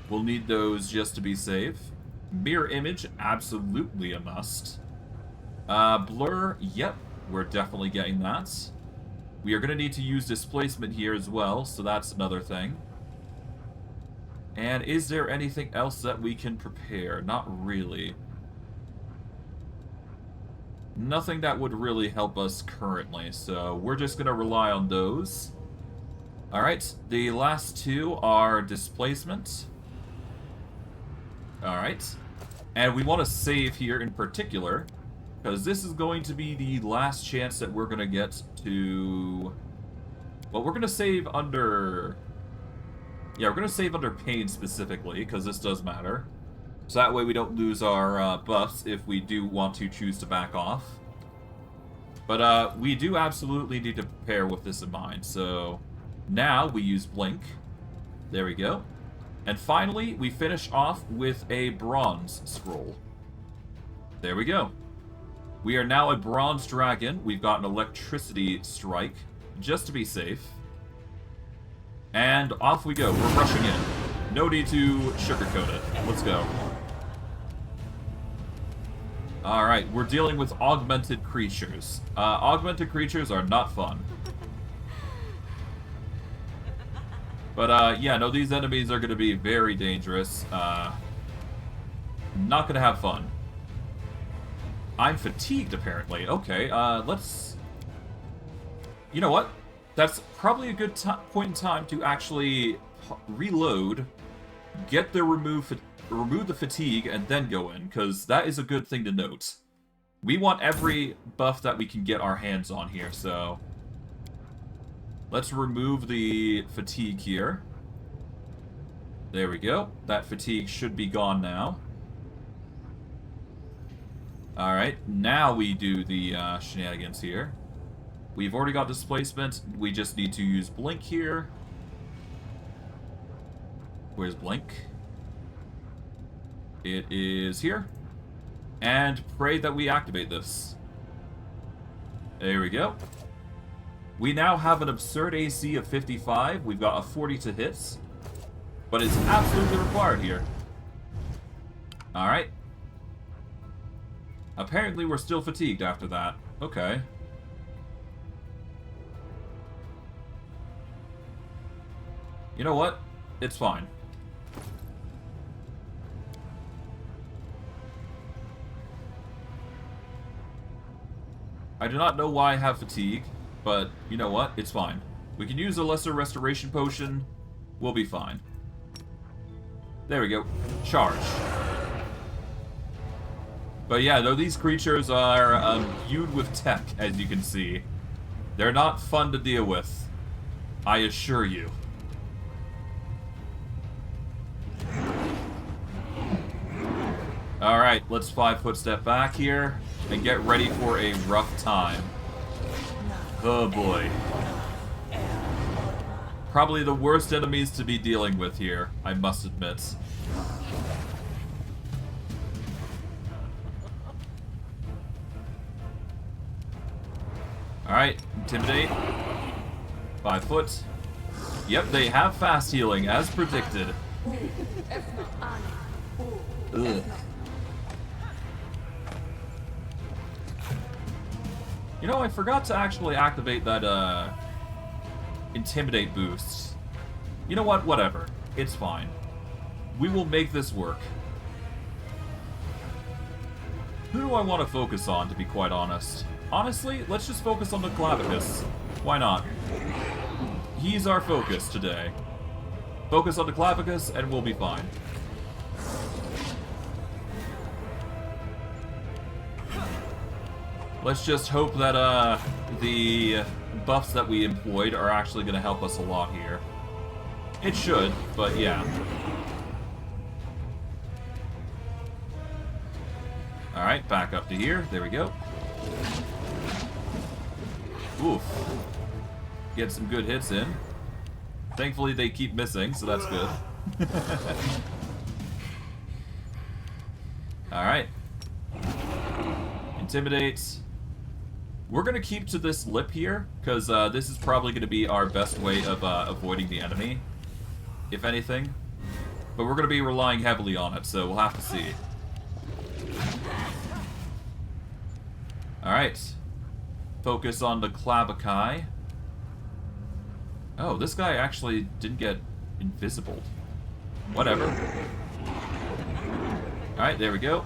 We'll need those just to be safe. Mirror Image, absolutely a must. Blur, yep, we're definitely getting that. We are going to need to use Displacement here as well, so that's another thing. And is there anything else that we can prepare? Not really. Nothing that would really help us currently, so we're just going to rely on those. Alright, the last two are Displacement. Alright. And we want to save here in particular, because this is going to be the last chance that we're going to get to... Well, we're going to save under... Yeah, we're going to save under Pain specifically, because this does matter. So that way we don't lose our buffs if we do want to choose to back off. But we do absolutely need to prepare with this in mind. So now we use Blink. There we go. And finally, we finish off with a Bronze Scroll. There we go. We are now a Bronze Dragon. We've got an Electricity Strike, just to be safe. And off we go. We're rushing in. No need to sugarcoat it. Let's go. Alright, we're dealing with augmented creatures. Augmented creatures are not fun. But, yeah, no, these enemies are going to be very dangerous. Not going to have fun. I'm fatigued, apparently. Okay, let's... You know what? That's probably a good point in time to actually reload, get the remove the fatigue, and then go in, because that is a good thing to note. We want every buff that we can get our hands on here, so... Let's remove the fatigue here. There we go. That fatigue should be gone now. Alright, now we do the shenanigans here. We've already got Displacement. We just need to use Blink here. Where's Blink? It is here. And pray that we activate this. There we go. We now have an absurd AC of 55. We've got a 40 to hit. But it's absolutely required here. Alright. Apparently we're still fatigued after that. Okay. You know what? It's fine. I do not know why I have fatigue, but you know what? It's fine. We can use a lesser restoration potion. We'll be fine. There we go. Charge. But yeah, though these creatures are imbued with tech, as you can see. They're not fun to deal with. I assure you. Alright, let's 5-foot step back here and get ready for a rough time. Oh boy. Probably the worst enemies to be dealing with here, I must admit. Alright, Intimidate. 5 foot. Yep, they have fast healing, as predicted. Ugh. You know, I forgot to actually activate that, Intimidate boost. You know what? Whatever. It's fine. We will make this work. Who do I want to focus on, to be quite honest? Honestly, let's just focus on the Clavicus. Why not? He's our focus today. Focus on the Clavicus, and we'll be fine. Let's just hope that the buffs that we employed are actually going to help us a lot here. It should, but yeah. Alright, back up to here. There we go. Oof. Get some good hits in. Thankfully, they keep missing, so that's good. Alright. Intimidate. We're going to keep to this lip here, because this is probably going to be our best way of avoiding the enemy, if anything. But we're going to be relying heavily on it, so we'll have to see. Alright. Focus on the Clavakai. Oh, this guy actually didn't get invisible. Whatever. Alright, there we go.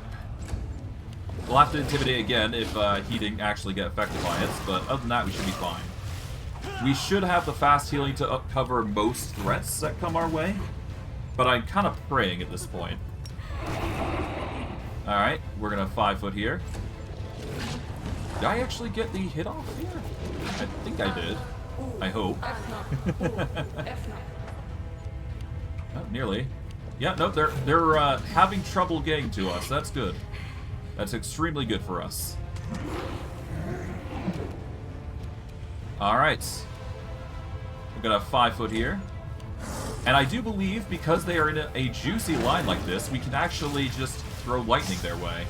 We'll have to intimidate again if he didn't actually get affected by it, but other than that, we should be fine. We should have the fast healing to cover most threats that come our way, but I'm kind of praying at this point. Alright, we're gonna 5 foot here. Did I actually get the hit off here? I think I did. I hope. Oh, nearly. Yeah, no, they're having trouble getting to us. That's good. That's extremely good for us. Alright. We're gonna 5 foot here. And I do believe, because they are in a juicy line like this, we can actually just throw lightning their way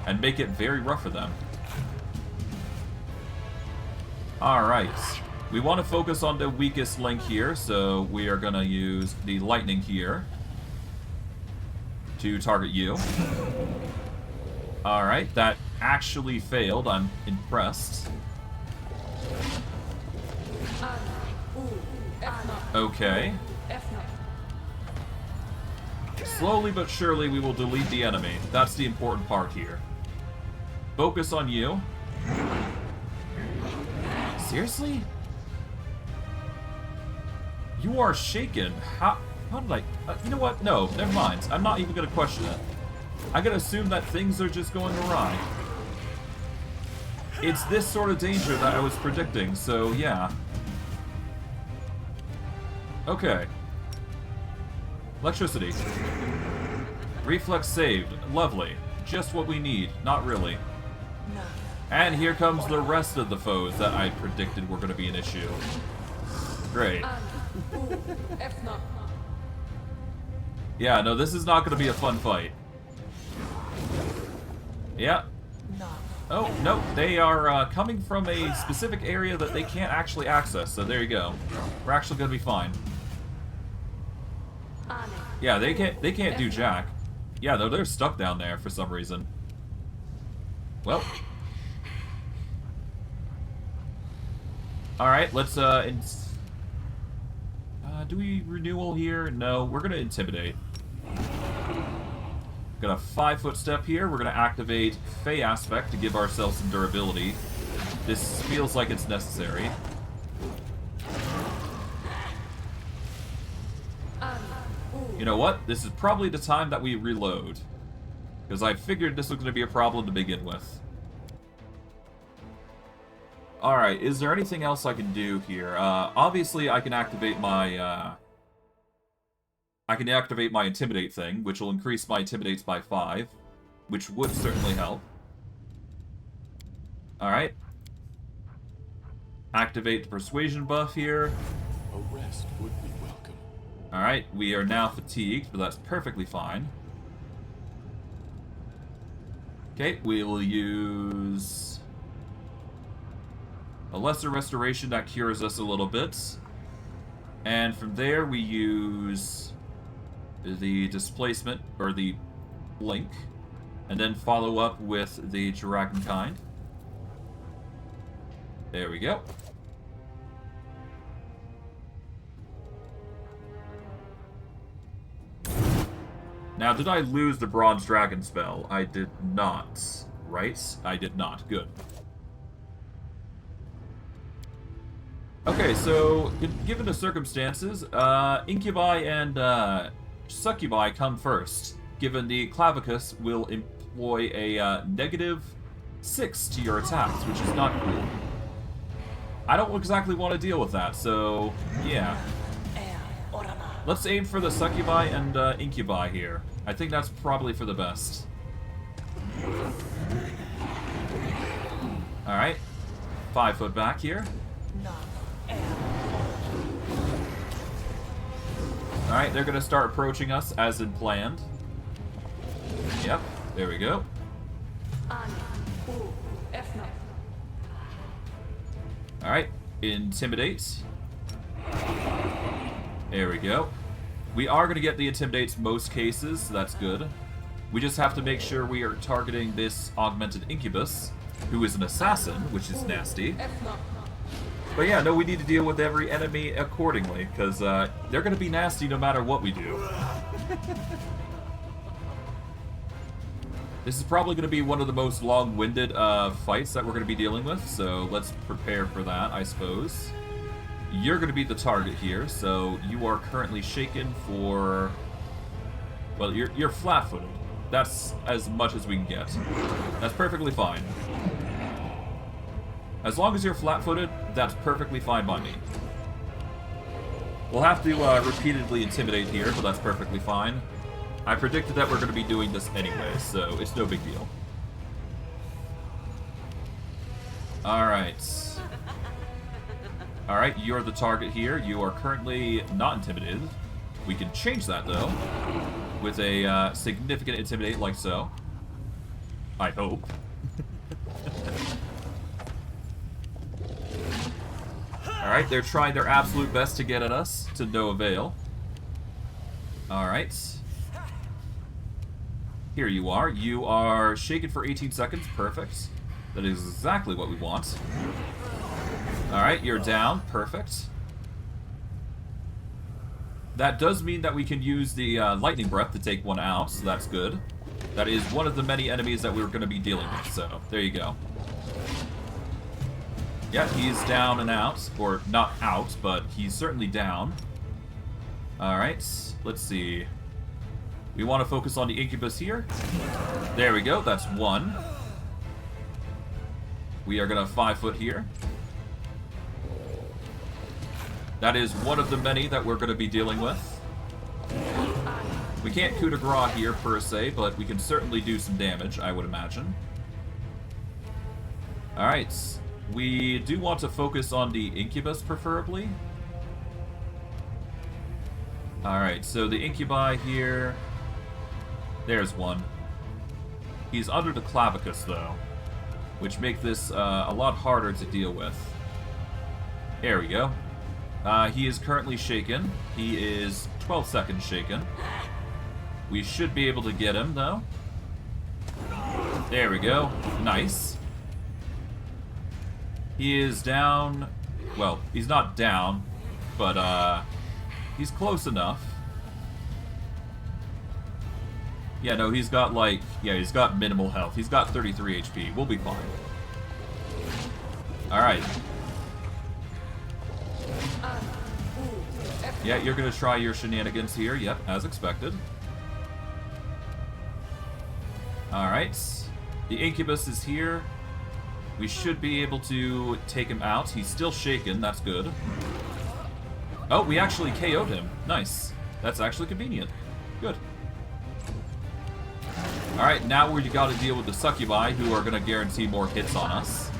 and make it very rough for them. Alright. We want to focus on the weakest link here, so we are going to use the lightning here to target you. Alright, that actually failed. I'm impressed. Okay. Slowly but surely we will delete the enemy. That's the important part here. Focus on you. Seriously? You are shaken. How did I... you know what? No, never mind. I'm not even going to question it. I'm going to assume that things are just going awry. It's this sort of danger that I was predicting, so yeah. Okay. Electricity. Reflex saved. Lovely. Just what we need. Not really. And here comes the rest of the foes that I predicted were going to be an issue. Great. Yeah, no, this is not going to be a fun fight. Yeah. Oh, no, they are coming from a specific area that they can't actually access, so there you go. We're actually going to be fine. Yeah, they can't do jack. Yeah, though they're stuck down there for some reason. Well. Alright, let's, do we renewal here? No, we're gonna intimidate. Got a 5 foot step here. We're gonna activate Fey Aspect to give ourselves some durability. This feels like it's necessary. You know what? This is probably the time that we reload. Because I figured this was gonna be a problem to begin with. Alright, is there anything else I can do here? Obviously, I can activate my, Intimidate thing, which will increase my Intimidates by 5, which would certainly help. Alright. Activate the Persuasion buff here. A rest would be welcome. Alright, we are now fatigued, but that's perfectly fine. Okay, we will use a lesser restoration that cures us a little bit. And from there we use the displacement, or the blink, and then follow up with the Dragonkind. There we go. Now, did I lose the Bronze Dragon spell? I did not, right? I did not. Good. Okay, so, given the circumstances, Incubi and Succubi come first. Given the Clavicus will employ a negative 6 to your attacks, which is not cool. I don't exactly want to deal with that, so yeah. Let's aim for the succubi and incubi here. I think that's probably for the best. Alright. 5 foot back here. Alright, they're going to start approaching us as in planned. Yep, there we go. Alright, intimidate. There we go. We are going to get the intimidates most cases, so that's good. We just have to make sure we are targeting this augmented incubus, who is an assassin, which is nasty. But yeah, no, we need to deal with every enemy accordingly, because they're going to be nasty no matter what we do. This is probably going to be one of the most long-winded fights that we're going to be dealing with, so let's prepare for that, I suppose. You're going to be the target here, so you are currently shaken for... Well, you're flat-footed. That's as much as we can get. That's perfectly fine. As long as you're flat-footed, that's perfectly fine by me. We'll have to repeatedly intimidate here, but that's perfectly fine. I predicted that we're going to be doing this anyway, so it's no big deal. Alright. Alright, you're the target here. You are currently not intimidated. We can change that, though, with a significant intimidate like so. I hope. Alright, they're trying their absolute best to get at us, to no avail. Alright. Here you are. You are shaken for 18 seconds. Perfect. That is exactly what we want. Alright, you're down. Perfect. That does mean that we can use the lightning breath to take one out, so that's good. That is one of the many enemies that we're going to be dealing with, so there you go. Yeah, he's down and out. Or, not out, but he's certainly down. Alright, let's see. We want to focus on the incubus here. There we go, that's one. We are going to 5 foot here. That is one of the many that we're going to be dealing with. We can't coup de grace here, per se, but we can certainly do some damage, I would imagine. Alright. We do want to focus on the incubus, preferably. Alright, so the incubi here... There's one. He's under the clavicus, though, which makes this a lot harder to deal with. There we go. He is currently shaken. He is 12 seconds shaken. We should be able to get him, though. There we go. Nice. He is down... Well, he's not down, but he's close enough. Yeah, no, he's got, like... Yeah, he's got minimal health. He's got 33 HP. We'll be fine. Alright. Yeah, you're gonna try your shenanigans here. Yep, as expected. Alright. The incubus is here. We should be able to take him out. He's still shaken. That's good. Oh, we actually KO'd him. Nice. That's actually convenient. Good. Alright, now we gotta deal with the succubi, who are gonna guarantee more hits on us.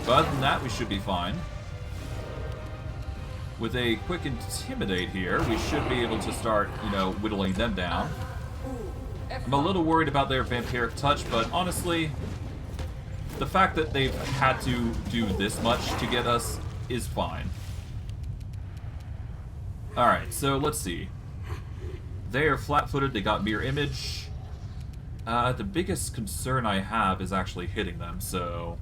But other than that, we should be fine. With a quick intimidate here, we should be able to start, you know, whittling them down. I'm a little worried about their vampiric touch, but honestly, the fact that they've had to do this much to get us is fine. Alright, so let's see. They are flat-footed, they got mirror image. The biggest concern I have is actually hitting them, so...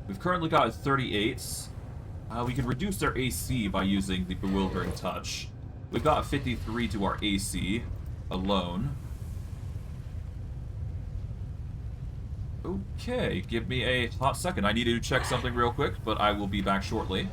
We've currently got 38. We can reduce their AC by using the Bewildering Touch. We've got 53 to our AC alone. Okay, give me a hot second. I need to check something real quick, but I will be back shortly.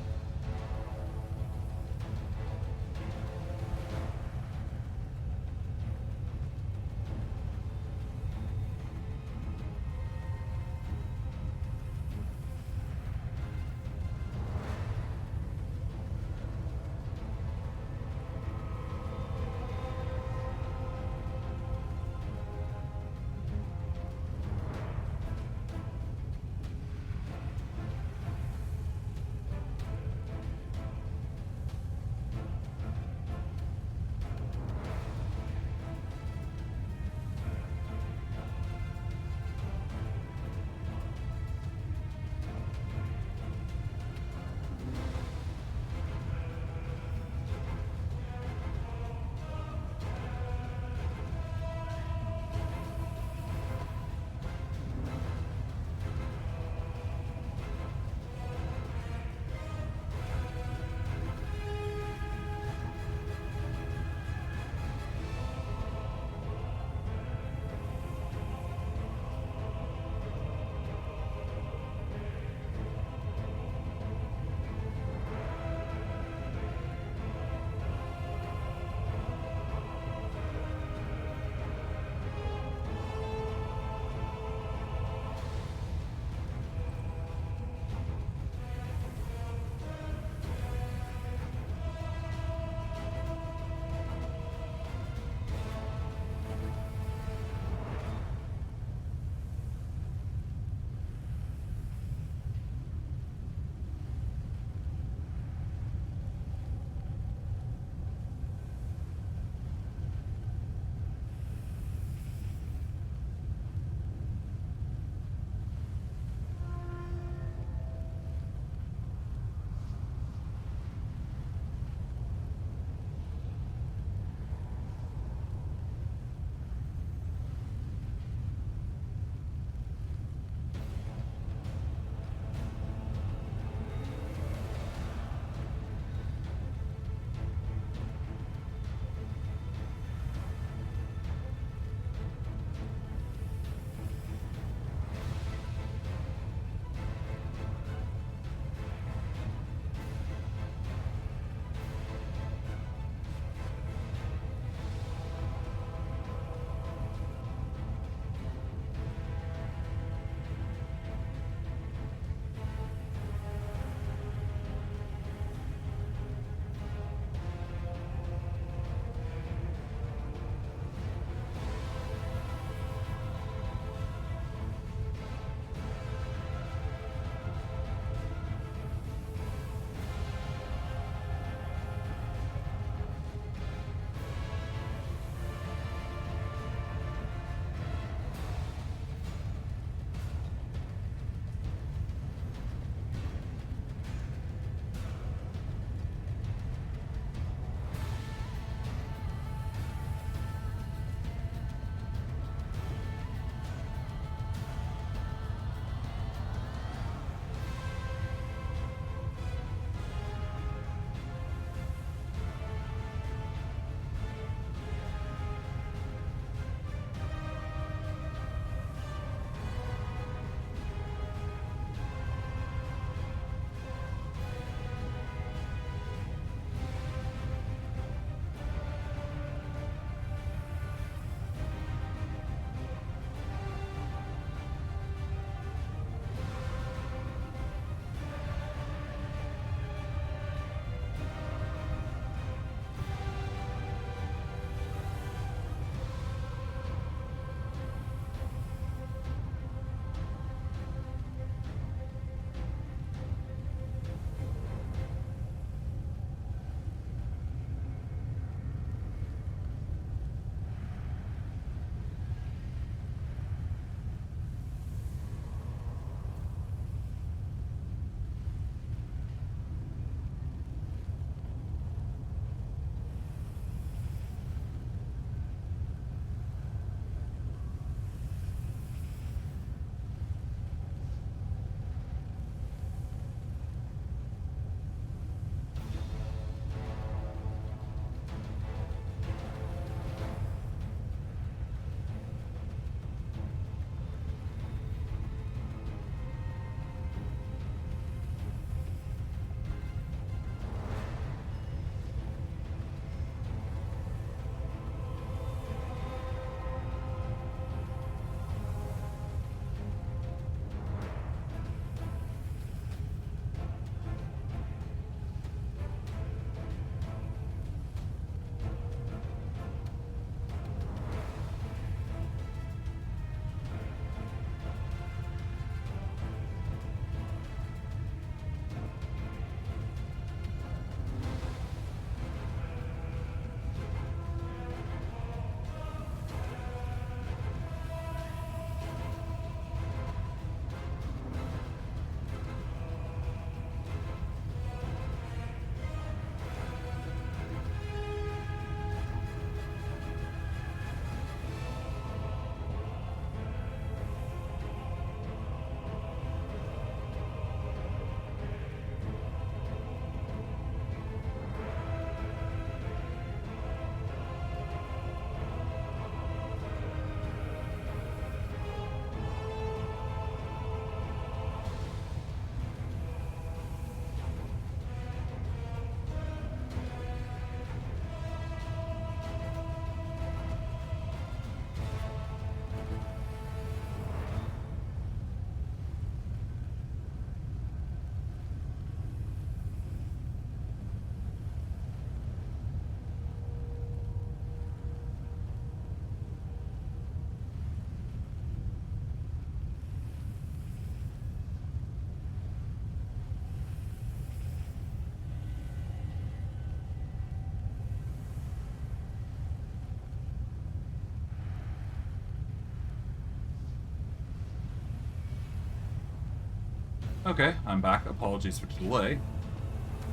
Okay, I'm back. Apologies for the delay.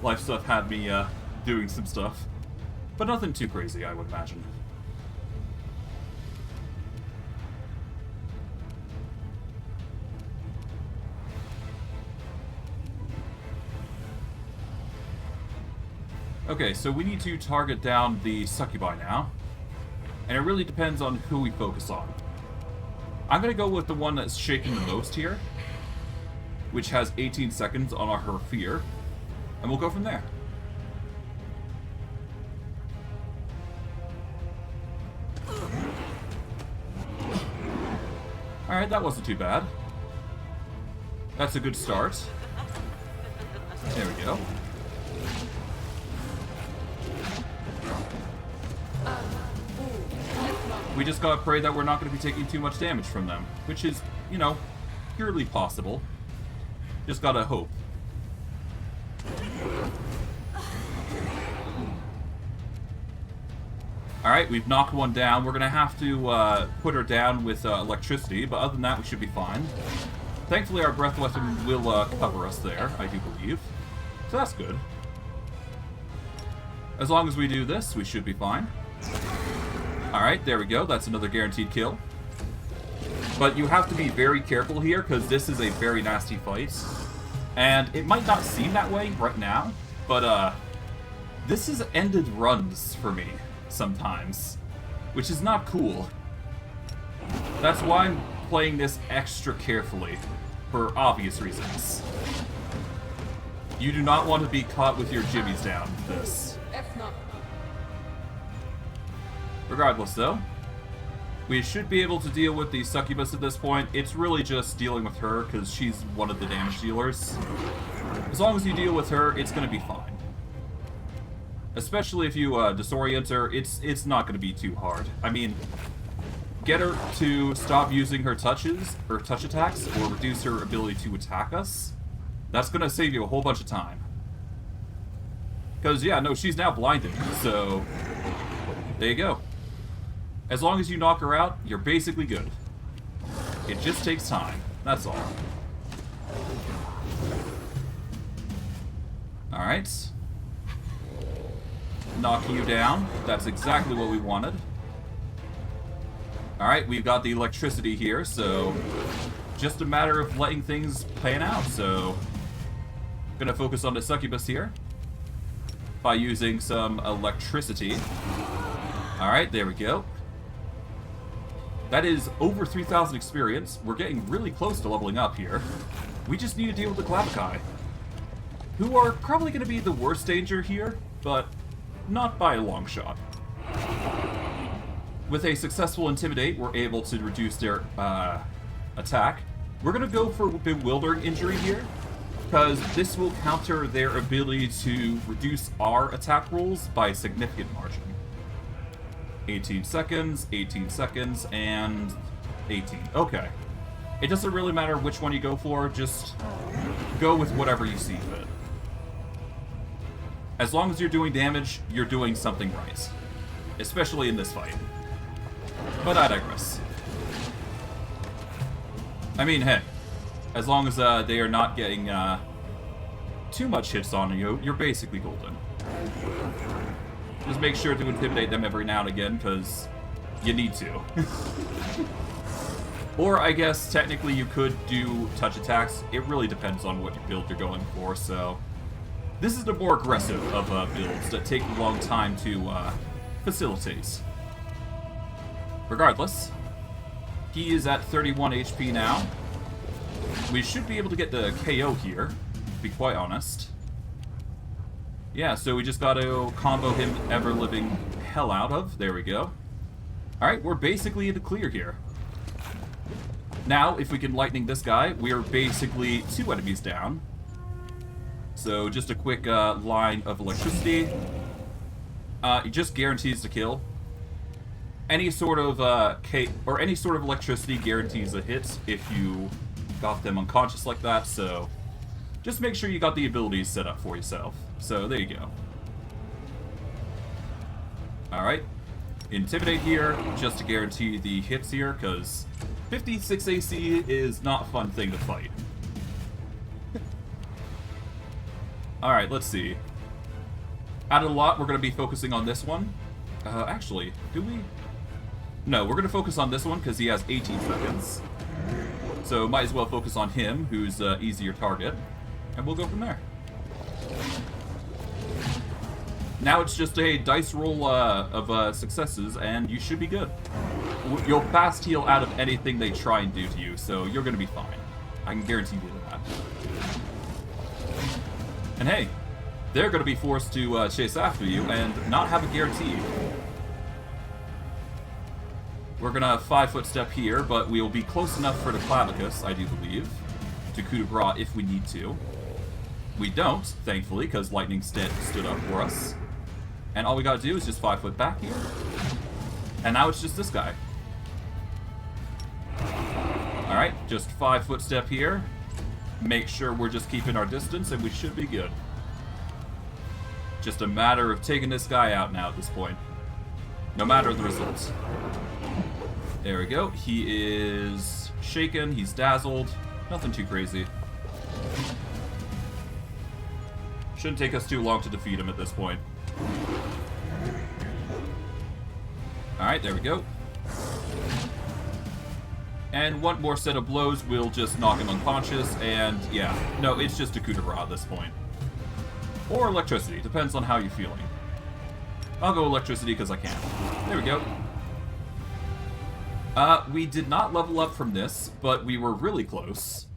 Life stuff had me doing some stuff. But nothing too crazy, I would imagine. Okay, so we need to target down the succubi now. And it really depends on who we focus on. I'm going to go with the one that's shaking the most here, which has 18 seconds on her fear. And we'll go from there. Alright, that wasn't too bad. That's a good start. There we go. We just gotta pray that we're not gonna be taking too much damage from them, which is, you know, purely possible. Just gotta hope. Alright, we've knocked one down. We're gonna have to put her down with electricity, but other than that, we should be fine. Thankfully, our breath weapon will cover us there, I do believe. So that's good. As long as we do this, we should be fine. Alright, there we go. That's another guaranteed kill. But you have to be very careful here, because this is a very nasty fight. And it might not seem that way right now, but this has ended runs for me sometimes, which is not cool. That's why I'm playing this extra carefully, for obvious reasons. You do not want to be caught with your jimmies down with this. Regardless, though, we should be able to deal with the succubus at this point. It's really just dealing with her, because she's one of the damage dealers. As long as you deal with her, it's going to be fine. Especially if you disorient her, it's not going to be too hard. I mean, get her to stop using her touches, or touch attacks, or reduce her ability to attack us. That's going to save you a whole bunch of time. Because, yeah, no, she's now blinded, so there you go. As long as you knock her out, you're basically good. It just takes time. That's all. Alright. Knocking you down. That's exactly what we wanted. Alright, we've got the electricity here, so just a matter of letting things pan out. So, gonna focus on the succubus here by using some electricity. Alright, there we go. That is over 3,000 experience. We're getting really close to leveling up here. We just need to deal with the Clavici, who are probably going to be the worst danger here, but not by a long shot. With a successful Intimidate, we're able to reduce their attack. We're going to go for Bewildering Injury here, because this will counter their ability to reduce our attack rolls by a significant margin. 18 seconds, and 18. Okay. It doesn't really matter which one you go for, just go with whatever you see fit. As long as you're doing damage, you're doing something right. Especially in this fight. But I digress. I mean, hey, as long as they are not getting too much hits on you, you're basically golden. Just make sure to intimidate them every now and again, because you need to. Or, I guess, technically you could do touch attacks. It really depends on what build you're going for, so... This is the more aggressive of builds that take a long time to facilitate. Regardless, he is at 31 HP now. We should be able to get the KO here, to be quite honest. Yeah, so we just gotta combo him ever-living hell out of. There we go. Alright, we're basically in the clear here. Now, if we can lightning this guy, we are basically 2 enemies down. So just a quick line of electricity. It just guarantees the kill. Any sort of any sort of electricity guarantees a hit if you got them unconscious like that, so just make sure you got the abilities set up for yourself. So there you go. Alright. Intimidate here, just to guarantee the hits here, because 56 AC is not a fun thing to fight. Alright, let's see. Out of the lot, we're going to be focusing on this one. Actually, do we? No, we're going to focus on this one because he has 18 seconds. So might as well focus on him, who's easier target. And we'll go from there. Now it's just a dice roll of successes, and you should be good. You'll fast heal out of anything they try and do to you, so you're going to be fine. I can guarantee you that. And hey, they're going to be forced to chase after you and not have a guarantee. We're going to 5-foot step here, but we'll be close enough for the clavicus, I do believe, to coup de grace if we need to. We don't, thankfully, because lightning stood up for us. And all we got to do is just 5 foot back here. And now it's just this guy. Alright, just 5-foot step here. Make sure we're just keeping our distance, and we should be good. Just a matter of taking this guy out now at this point. No matter the results. There we go. He is shaken, he's dazzled. Nothing too crazy. Shouldn't take us too long to defeat him at this point. Alright, there we go. And one more set of blows will just knock him unconscious, and yeah, no, it's just a coup de grace at this point. Or electricity, depends on how you're feeling. I'll go electricity because I can. There we go. We did not level up from this, but we were really close.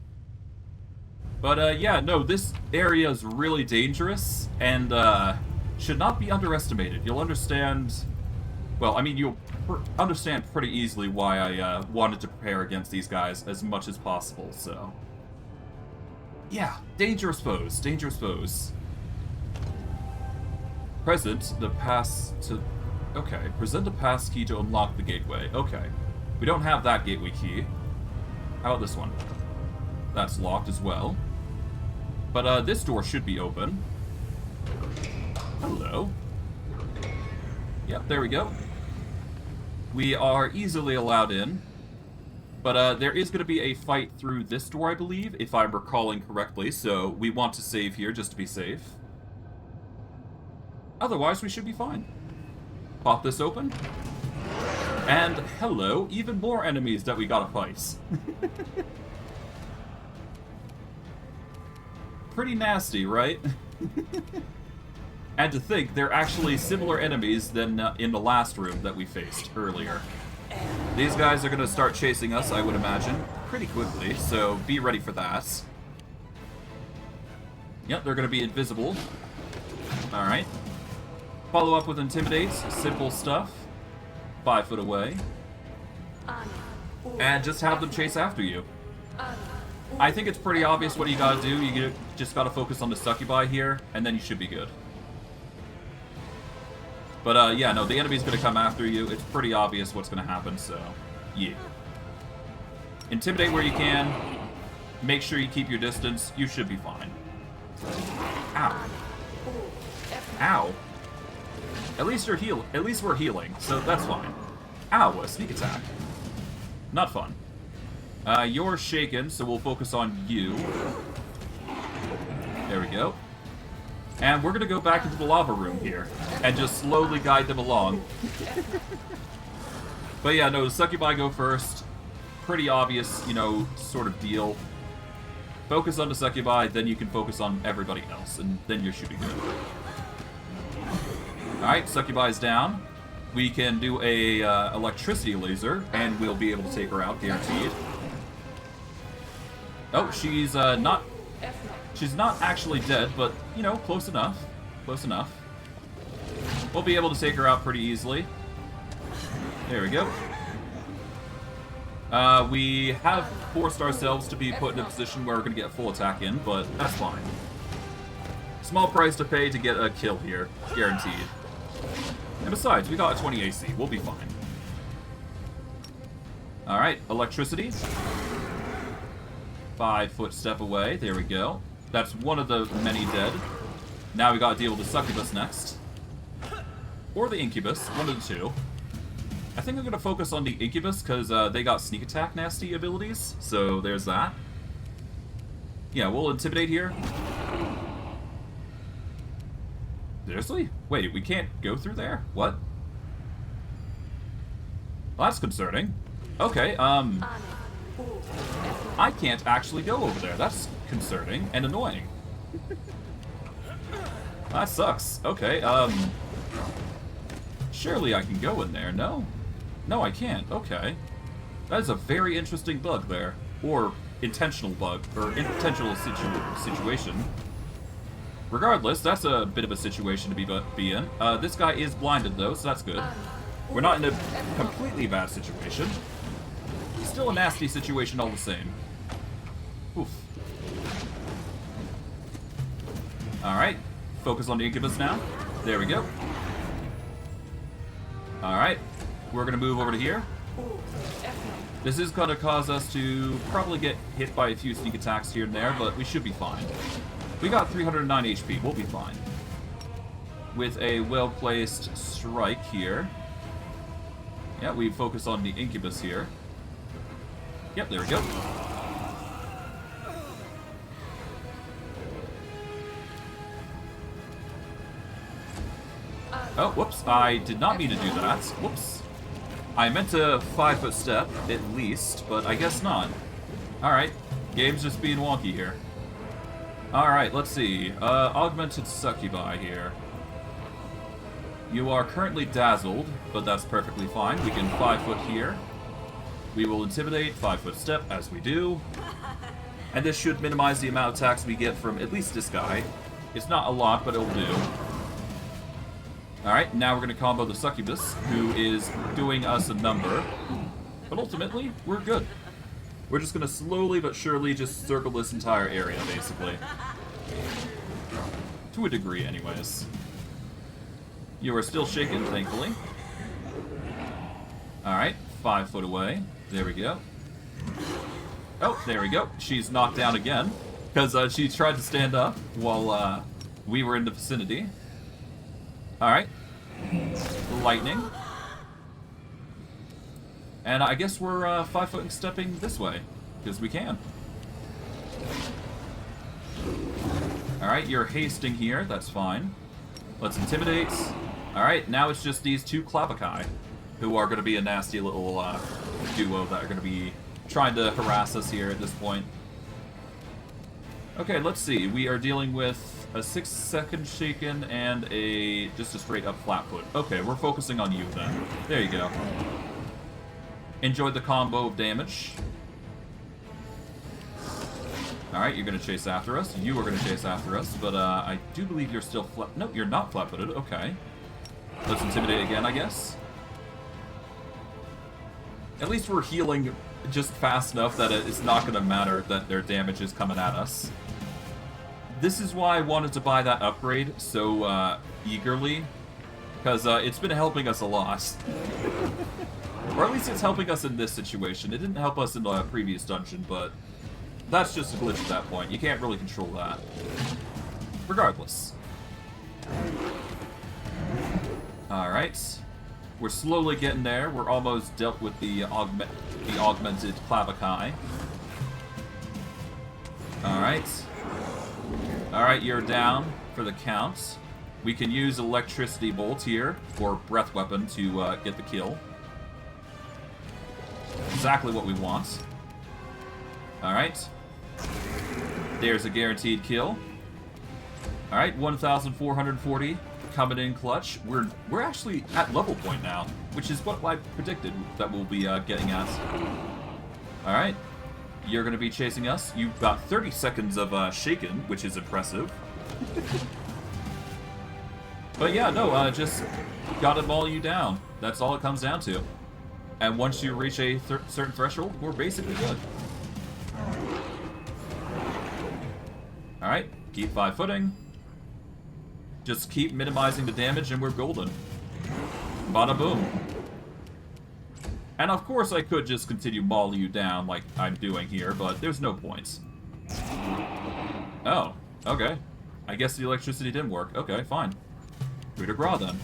But yeah, no, this area is really dangerous, and should not be underestimated. You'll understand... Well, I mean, you'll understand pretty easily why I wanted to prepare against these guys as much as possible, so... Yeah, dangerous foes, dangerous foes. Present the pass to... Okay, present a pass key to unlock the gateway. Okay. We don't have that gateway key. How about this one? That's locked as well. But this door should be open. Hello. Yep, there we go. We are easily allowed in. But there is going to be a fight through this door, I believe, if I'm recalling correctly, so we want to save here just to be safe. Otherwise, we should be fine. Pop this open. And hello, even more enemies that we gotta fight. Pretty nasty, right? And to think, they're actually similar enemies than in the last room that we faced earlier. These guys are gonna start chasing us, I would imagine, pretty quickly, so be ready for that. Yep, they're gonna be invisible. Alright. Follow up with Intimidate, simple stuff. 5 foot away. And just have them chase after you. I think it's pretty obvious what you gotta do. You just gotta focus on the succubi here, and then you should be good. But yeah, no, the enemy's gonna come after you. It's pretty obvious what's gonna happen, so yeah. Intimidate where you can. Make sure you keep your distance. You should be fine. Ow. Ow. At least we're healing, so that's fine. Ow, a sneak attack. Not fun. You're shaken, so we'll focus on you. There we go. And we're gonna go back into the lava room here, and just slowly guide them along. But yeah, no, the succubi go first. Pretty obvious, you know, sort of deal. Focus on the succubi, then you can focus on everybody else, and then you should be good. Alright, succubi's down. We can do a electricity laser, and we'll be able to take her out, guaranteed. Oh, she's not actually dead, but, you know, close enough. Close enough. We'll be able to take her out pretty easily. There we go. We have forced ourselves to be put in a position where we're going to get full attack in, but that's fine. Small price to pay to get a kill here, guaranteed. And besides, we got a 20 AC. We'll be fine. Alright, electricity. 5 foot step away. There we go. That's one of the many dead. Now we gotta deal with the succubus next. Or the incubus. One of the two. I think I'm gonna focus on the incubus because they got sneak attack nasty abilities. So there's that. Yeah, we'll intimidate here. Seriously? Wait, we can't go through there? What? Well, that's concerning. Okay, I can't actually go over there. That's concerning and annoying. That sucks. Okay, surely I can go in there, no? No, I can't. Okay. That is a very interesting bug there. Or intentional bug, or intentional situation. Regardless, that's a bit of a situation to be in. This guy is blinded, though, so that's good. We're not in a completely bad situation. Still a nasty situation all the same. Oof. Alright. Focus on the incubus now. There we go. Alright. We're going to move over to here. This is going to cause us to probably get hit by a few sneak attacks here and there, but we should be fine. We got 309 HP. We'll be fine. With a well-placed strike here. Yeah, we focus on the incubus here. Yep, there we go. Oh, whoops. I did not mean to do that. Whoops. I meant a 5-foot step, at least, but I guess not. Alright. Game's just being wonky here. Alright, let's see. Augmented succubi here. You are currently dazzled, but that's perfectly fine. We can 5-foot here. We will intimidate, 5-foot step, as we do. And this should minimize the amount of attacks we get from at least this guy. It's not a lot, but it'll do. Alright, now we're going to combo the succubus, who is doing us a number. But ultimately, we're good. We're just going to slowly but surely just circle this entire area, basically. To a degree, anyways. You are still shaken, thankfully. Alright, 5 foot away. There we go. Oh, there we go. She's knocked down again. Because she tried to stand up while we were in the vicinity. Alright. Lightning. And I guess we're 5-foot and stepping this way. Because we can. Alright, you're hasting here. That's fine. Let's intimidate. Alright, now it's just these two Clavakai, who are going to be a nasty little duo that are going to be trying to harass us here at this point. Okay, let's see. We are dealing with a 6-second shaken and just a straight up flat foot. Okay, we're focusing on you then. There you go. Enjoyed the combo of damage. Alright, you're going to chase after us. You are going to chase after us, but I do believe you're still flat... Nope, you're not flat-footed. Okay. Let's intimidate again, I guess. At least we're healing just fast enough that it's not going to matter that their damage is coming at us. This is why I wanted to buy that upgrade so eagerly, because it's been helping us a lot. Or at least it's helping us in this situation. It didn't help us in the previous dungeon, but that's just a glitch at that point. You can't really control that. Regardless. Alright. We're slowly getting there. We're almost dealt with the augmented Clavakai. Alright. Alright, you're down for the count. We can use electricity bolt here, or breath weapon, to get the kill. Exactly what we want. Alright. There's a guaranteed kill. Alright, 1,440 coming in clutch. We're actually at level point now, which is what I predicted that we'll be getting at. Alright. You're going to be chasing us. You've got 30 seconds of shaken, which is impressive. But yeah, no, just gotta maul you down. That's all it comes down to. And once you reach a certain threshold, we're basically good. Alright, keep 5-footing. Just keep minimizing the damage and we're golden. Bada boom. And of course I could just continue mauling you down like I'm doing here, but there's no point. Oh, okay. I guess the electricity didn't work. Okay, fine. Coup de grace then.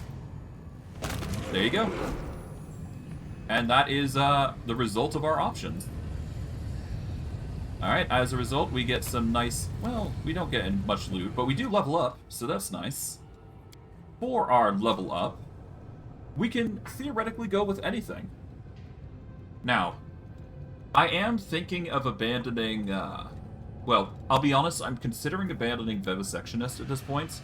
There you go. And that is the result of our options. Alright, as a result, we get some nice... Well, we don't get much loot, but we do level up, so that's nice. for our level up, we can theoretically go with anything. Now, I am thinking of abandoning, well, I'll be honest, I'm considering abandoning Vivisectionist at this point,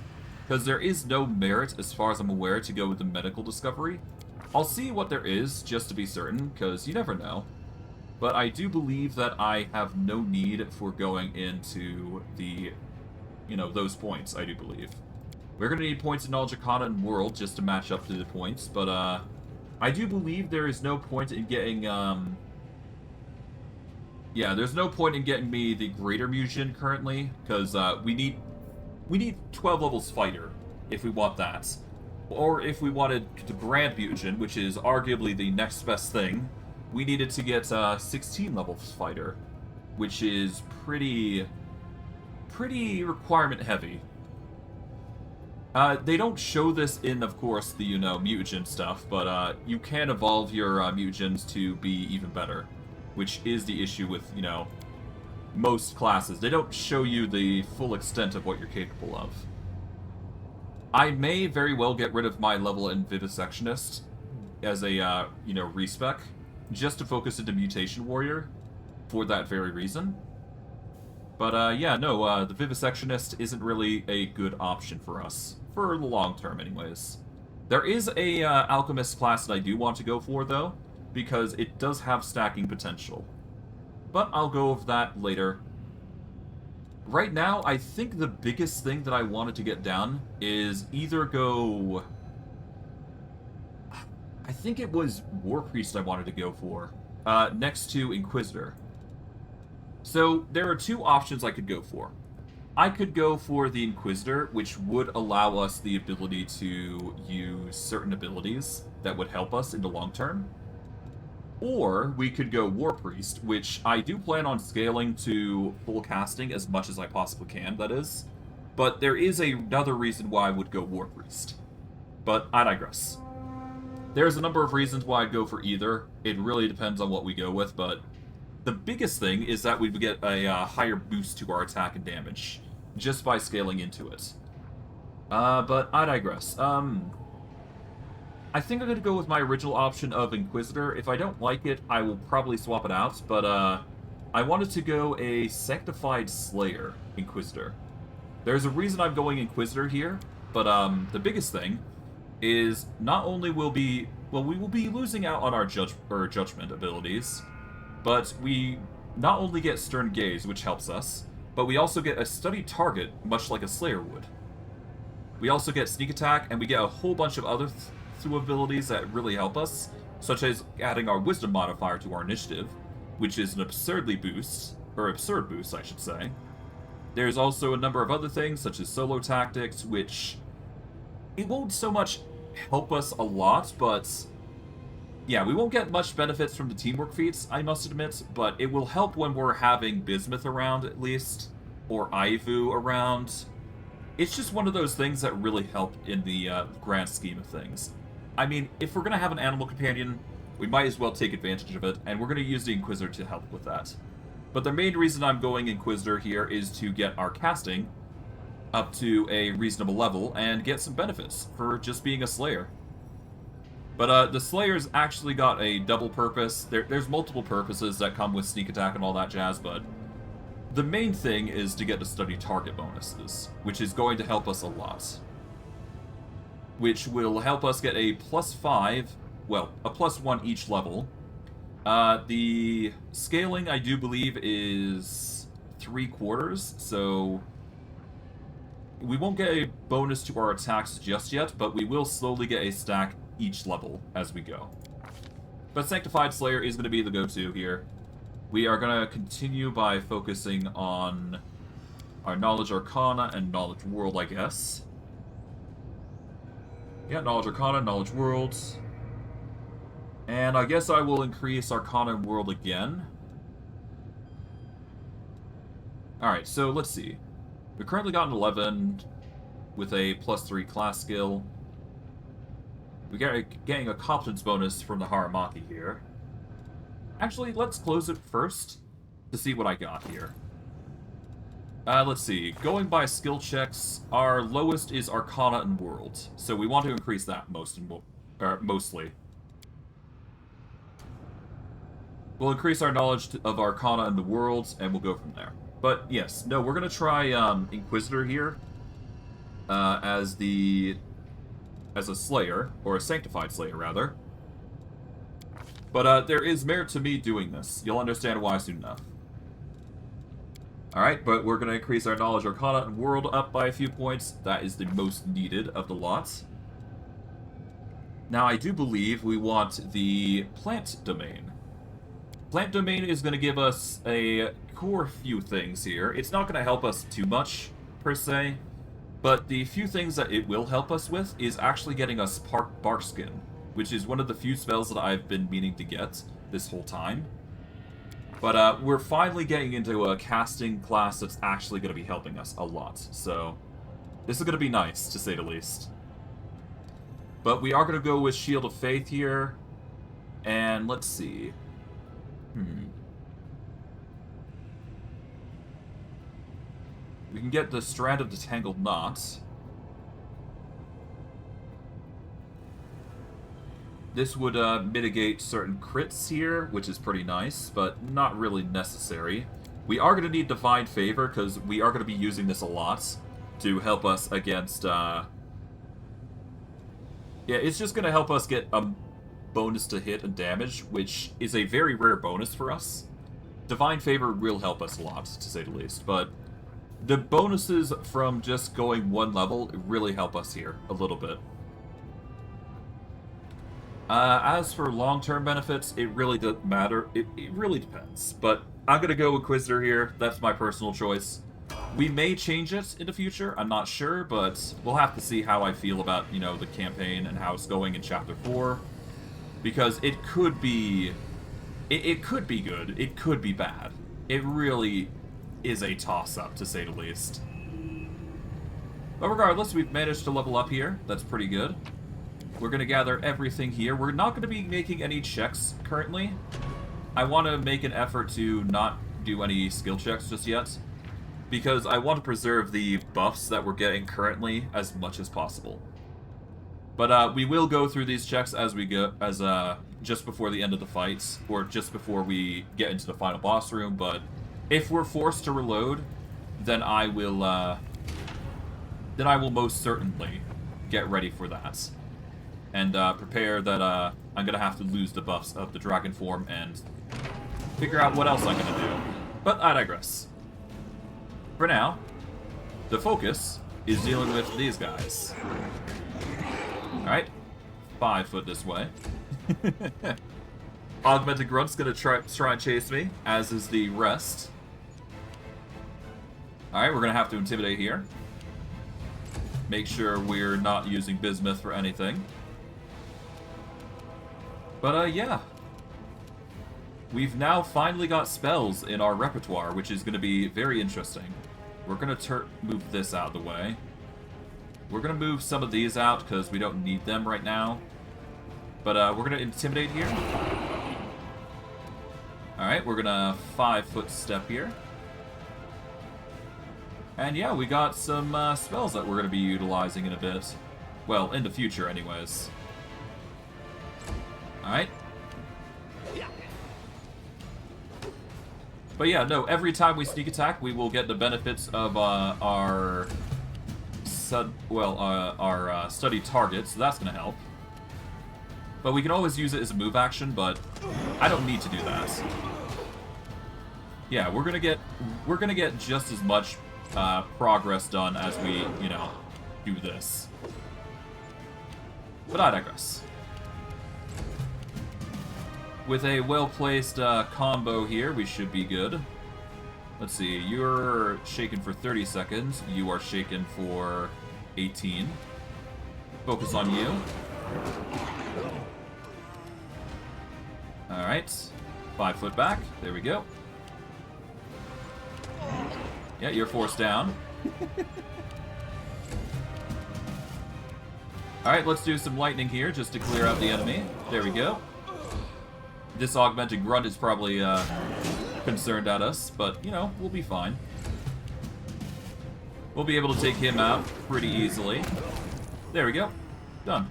because there is no merit, as far as I'm aware, to go with the medical discovery. I'll see what there is, just to be certain, because you never know. But I do believe that I have no need for going into the, those points, I do believe. We're going to need points in Knowledge Arcana and World just to match up to the points, but I do believe there is no point in getting, yeah, there's no point in getting me the Greater Mutagen currently, because we need 12 levels Fighter, if we want that. Or if we wanted the Grand Mutagen, which is arguably the next best thing, we needed to get 16 levels Fighter, which is pretty requirement heavy. They don't show this in, of course, the, mutagen stuff, but you can evolve your mutagens to be even better, which is the issue with, most classes. They don't show you the full extent of what you're capable of. I may very well get rid of my level in Vivisectionist as a, respec, just to focus into Mutation Warrior for that very reason. But, yeah, no, the Vivisectionist isn't really a good option for us. For the long term, anyways. There is a Alchemist class that I do want to go for, though, because it does have stacking potential. But I'll go over that later. Right now, I think the biggest thing that I wanted to get done is either go... I think it was War Priest I wanted to go for, next to Inquisitor. So, there are two options I could go for. I could go for the Inquisitor, which would allow us the ability to use certain abilities that would help us in the long term. Or we could go War Priest, which I do plan on scaling to full casting as much as I possibly can, that is. But there is another reason why I would go War Priest. But I digress. There's a number of reasons why I'd go for either. It really depends on what we go with, but the biggest thing is that we would get a higher boost to our attack and damage, just by scaling into it. But I digress. I think I'm going to go with my original option of Inquisitor. If I don't like it, I will probably swap it out, but I wanted to go a Sanctified Slayer Inquisitor. There's a reason I'm going Inquisitor here, but the biggest thing is not only we will be losing out on our judgment abilities, but we not only get Stern Gaze, which helps us, but we also get a studied target, much like a Slayer would. We also get Sneak Attack, and we get a whole bunch of other abilities that really help us, such as adding our Wisdom modifier to our initiative, which is an absurd boost, I should say. There's also a number of other things, such as Solo Tactics, which it won't so much help us a lot, but yeah, we won't get much benefits from the teamwork feats, I must admit, but it will help when we're having Bismuth around, at least, or Ivu around. It's just one of those things that really help in the grand scheme of things. I mean, if we're going to have an animal companion, we might as well take advantage of it, and we're going to use the Inquisitor to help with that. But the main reason I'm going Inquisitor here is to get our casting up to a reasonable level and get some benefits for just being a Slayer. But the Slayer's actually got a double purpose. There's multiple purposes that come with Sneak Attack and all that jazz, but the main thing is to get the study target bonuses, which is going to help us a lot. Which will help us get a +5, well, a +1 each level. The scaling, I do believe, is 3/4, so we won't get a bonus to our attacks just yet, but we will slowly get a stack each level as we go. But Sanctified Slayer is going to be the go-to here. We are going to continue by focusing on our Knowledge Arcana and Knowledge World, I guess. Yeah, Knowledge Arcana, Knowledge World. And I guess I will increase Arcana and World again. Alright, so let's see. We've currently got an 11 with a +3 class skill. We're getting a competence bonus from the Haramaki here. Actually, let's close it first to see what I got here. Let's see. Going by skill checks, our lowest is Arcana and World, so we want to increase that mostly. We'll increase our knowledge of Arcana and the Worlds, and we'll go from there. But yes, no, we're gonna try Inquisitor here as a Slayer, or a Sanctified Slayer rather. But there is merit to me doing this. You'll understand why soon enough. Alright, but we're going to increase our knowledge Arcana and World up by a few points. That is the most needed of the lot. Now, I do believe we want the Plant Domain. Plant Domain is going to give us a core few things here. It's not going to help us too much, per se. But the few things that it will help us with is actually getting us Barkskin, which is one of the few spells that I've been meaning to get this whole time. But we're finally getting into a casting class that's actually going to be helping us a lot. So this is going to be nice, to say the least. But we are going to go with Shield of Faith here. And let's see. We can get the Strand of the Tangled Knot. This would mitigate certain crits here, which is pretty nice, but not really necessary. We are going to need Divine Favor, because we are going to be using this a lot to help us against... Yeah, it's just going to help us get a bonus to hit and damage, which is a very rare bonus for us. Divine Favor will help us a lot, to say the least, but the bonuses from just going one level really help us here a little bit. As for long-term benefits, it really doesn't matter. It really depends. But I'm going to go Inquisitor here. That's my personal choice. We may change it in the future. I'm not sure, but we'll have to see how I feel about, you know, the campaign and how it's going in Chapter 4. Because it could be... It could be good. It could be bad. It really is a toss-up, to say the least. But regardless, we've managed to level up here. That's pretty good. We're going to gather everything here. We're not going to be making any checks currently. I want to make an effort to not do any skill checks just yet, because I want to preserve the buffs that we're getting currently as much as possible. But we will go through these checks as we go, just before the end of the fight, or just before we get into the final boss room. But if we're forced to reload, then I will most certainly get ready for that. And prepare that I'm going to have to lose the buffs of the dragon form and figure out what else I'm going to do. But I digress. For now, the focus is dealing with these guys. Alright, 5 foot this way. Augmented Grunt's going to try and chase me, as is the rest. Alright, we're going to have to intimidate here. Make sure we're not using bismuth for anything. But, yeah. We've now finally got spells in our repertoire, which is going to be very interesting. We're going to move this out of the way. We're going to move some of these out, because we don't need them right now. But, we're going to intimidate here. Alright, we're going to 5-foot step here. And, yeah, we got some spells that we're going to be utilizing in a bit. Well, in the future, anyways. Alright. But yeah, no, every time we sneak attack, we will get the benefits of our studied target, so that's going to help. But we can always use it as a move action, but I don't need to do that. Yeah, we're gonna get just as much progress done as we, you know, do this. But I digress. With a well-placed combo here, we should be good. Let's see, you're shaken for 30 seconds. You are shaken for 18. Focus on you. Alright. 5 foot back. There we go. Yeah, you're forced down. Alright, let's do some lightning here just to clear out the enemy. There we go. This augmented grunt is probably concerned at us, but, you know, we'll be fine. We'll be able to take him out pretty easily. There we go. Done.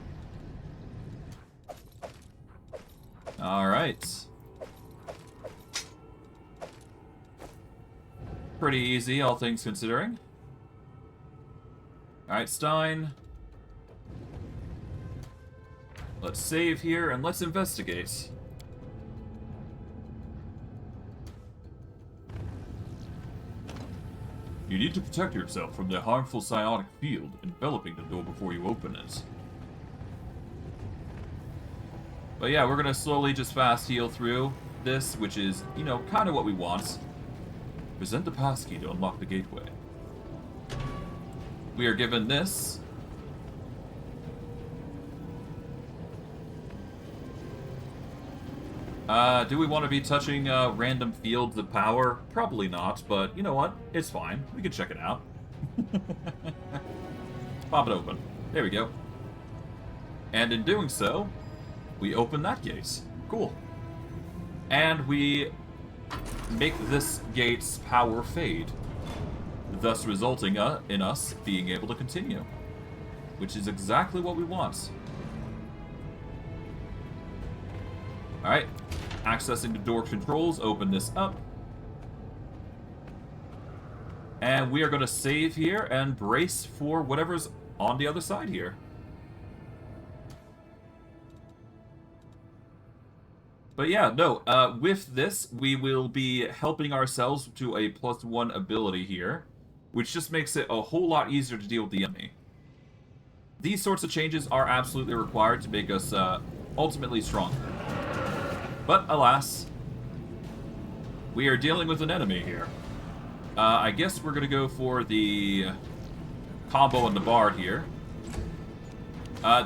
Alright. Pretty easy, all things considering. Alright, Stein. Let's save here and let's investigate. You need to protect yourself from the harmful psionic field enveloping the door before you open it. But yeah, we're gonna slowly just fast heal through this, which is, you know, kind of what we want. Present the passkey to unlock the gateway. We are given this. Do we want to be touching random fields of power? Probably not, but you know what? It's fine. We can check it out. Pop it open. There we go. And in doing so, we open that gate. Cool. And we make this gate's power fade, thus resulting in us being able to continue, which is exactly what we want. Alright, accessing the door controls, open this up. And we are going to save here and brace for whatever's on the other side here. But yeah, no, with this, we will be helping ourselves to a +1 ability here, which just makes it a whole lot easier to deal with the enemy. These sorts of changes are absolutely required to make us ultimately stronger. But alas, we are dealing with an enemy here. I guess we're going to go for the combo on the bard here.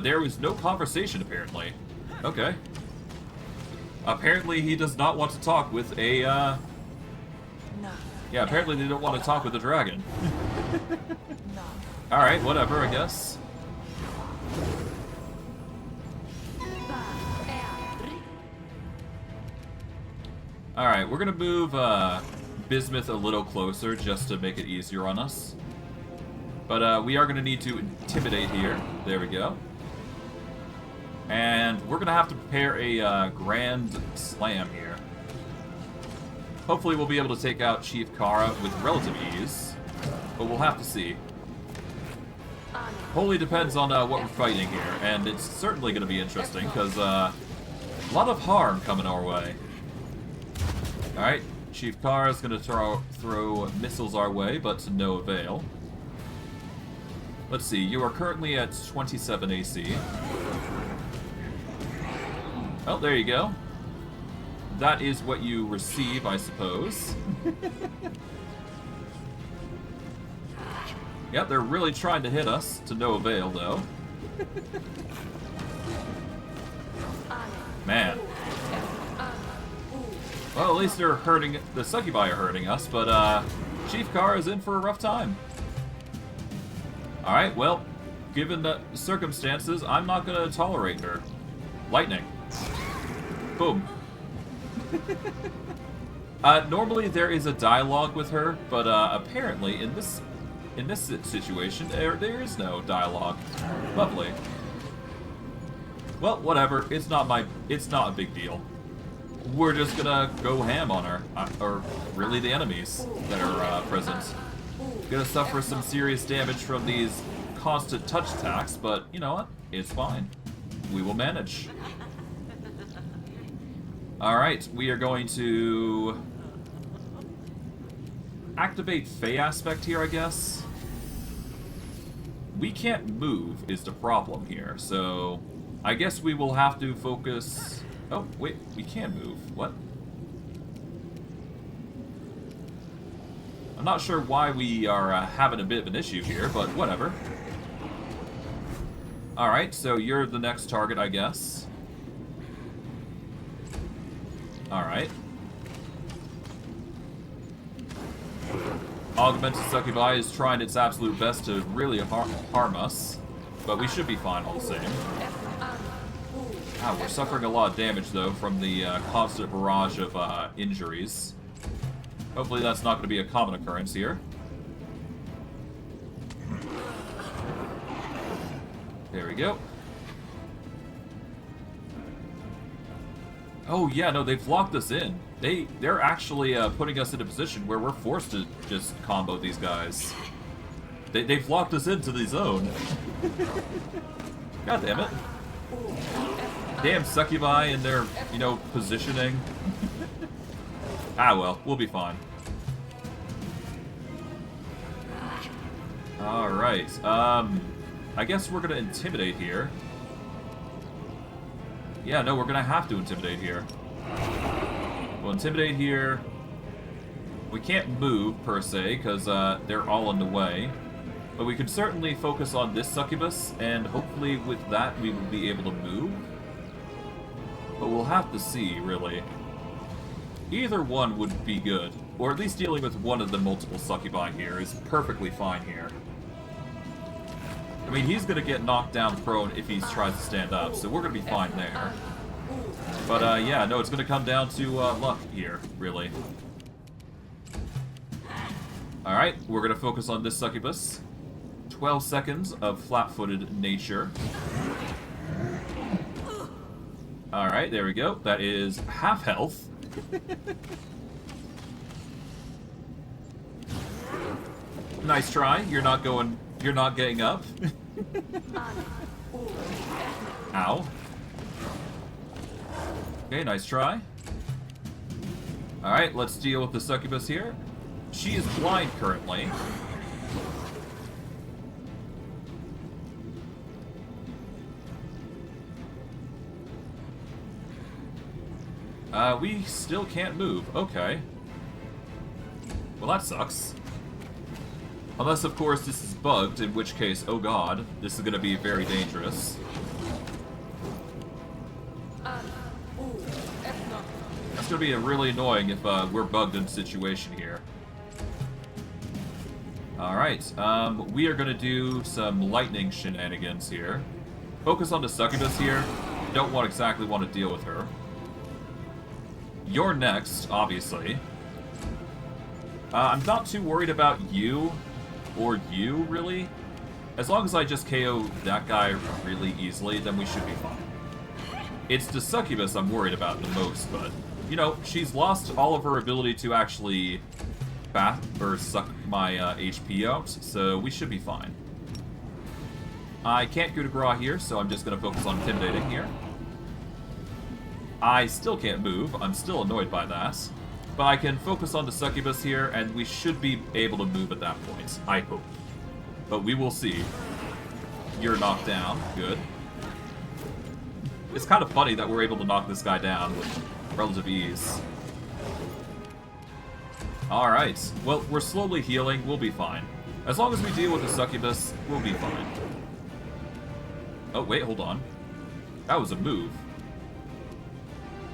There was no conversation, apparently. Okay. Apparently he does not want to talk with a, Yeah, apparently they don't want to talk with a dragon. Alright, whatever, I guess. Alright, we're gonna move Bismuth a little closer just to make it easier on us. But we are gonna need to intimidate here. There we go. And we're gonna have to prepare a grand slam here. Hopefully we'll be able to take out Chief Kara with relative ease, but we'll have to see. Wholly depends on what we're fighting here, and it's certainly gonna be interesting, because a lot of harm coming our way. Alright, Chief Kara's gonna throw missiles our way, but to no avail. Let's see, you are currently at 27 AC. Oh, there you go. That is what you receive, I suppose. Yep, they're really trying to hit us, to no avail, though. Man. Well, at least they're hurting, the succubi are hurting us, but Chief Kara is in for a rough time. Alright, well, given the circumstances, I'm not going to tolerate her. Lightning. Boom. Normally there is a dialogue with her, but apparently in this situation there is no dialogue. Lovely. Well, whatever. It's not a big deal. We're just gonna go ham on her, or really the enemies that are present. Gonna suffer some serious damage from these constant touch attacks, but you know what? It's fine. We will manage. Alright, we are going to activate Fey Aspect here, I guess. We can't move is the problem here, so I guess we will have to focus... Oh, wait, we can move. What? I'm not sure why we are having a bit of an issue here, but whatever. Alright, so you're the next target, I guess. Alright. Augmented Succubi is trying its absolute best to really harm us, but we should be fine all the same. We're suffering a lot of damage, though, from the constant barrage of injuries. Hopefully that's not going to be a common occurrence here. There we go. Oh yeah, no, they've locked us in. They're actually putting us in a position where we're forced to just combo these guys. They've locked us into the zone. God damn it. Damn succubi and their, you know, positioning. Ah well, we'll be fine. Alright, I guess we're gonna intimidate here. Yeah, no, we're gonna have to intimidate here. We'll intimidate here. We can't move, per se, because they're all in the way. But we can certainly focus on this succubus, and hopefully with that we will be able to move. But we'll have to see, really. Either one would be good. Or at least dealing with one of the multiple succubi here is perfectly fine here. I mean, he's going to get knocked down prone if he tries to stand up, so we're going to be fine there. But, yeah, no, it's going to come down to luck here, really. Alright, we're going to focus on this succubus. 12 seconds of flat-footed nature. Alright, there we go. That is half health. Nice try. You're not getting up. Ow. Okay, nice try. Alright, let's deal with the succubus here. She is blind currently. We still can't move. Okay. Well, that sucks. Unless, of course, this is bugged, in which case, oh god, this is going to be very dangerous. That's going to be really annoying if we're bugged in a situation here. Alright, we are going to do some lightning shenanigans here. Focus on the succubus here. Don't exactly want to deal with her. You're next, obviously. I'm not too worried about you, or you, really. As long as I just KO that guy really easily, then we should be fine. It's the succubus I'm worried about the most, but, you know, she's lost all of her ability to actually bath or suck my HP out, so we should be fine. I can't go to Gra here, so I'm just going to focus on intimidating here. I still can't move. I'm still annoyed by that. But I can focus on the succubus here, and we should be able to move at that point. I hope. But we will see. You're knocked down. Good. It's kind of funny that we're able to knock this guy down with relative ease. Alright. Well, we're slowly healing. We'll be fine. As long as we deal with the succubus, we'll be fine. Oh, wait, hold on. That was a move.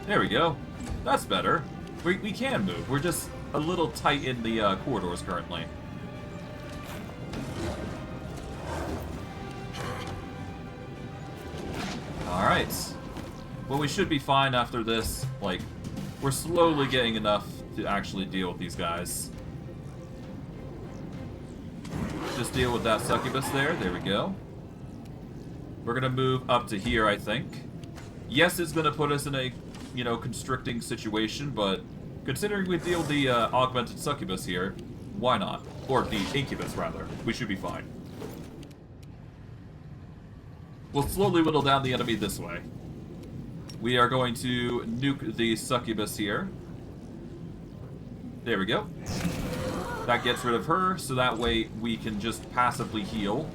There we go. That's better. We can move. We're just a little tight in the corridors currently. Alright. Well, we should be fine after this. Like, we're slowly getting enough to actually deal with these guys. Just deal with that succubus there. There we go. We're gonna move up to here, I think. Yes, it's gonna put us in a, you know, constricting situation, but considering we deal with the augmented succubus here, why not? Or the incubus, rather. We should be fine. We'll slowly whittle down the enemy this way. We are going to nuke the succubus here. There we go. That gets rid of her, so that way we can just passively heal.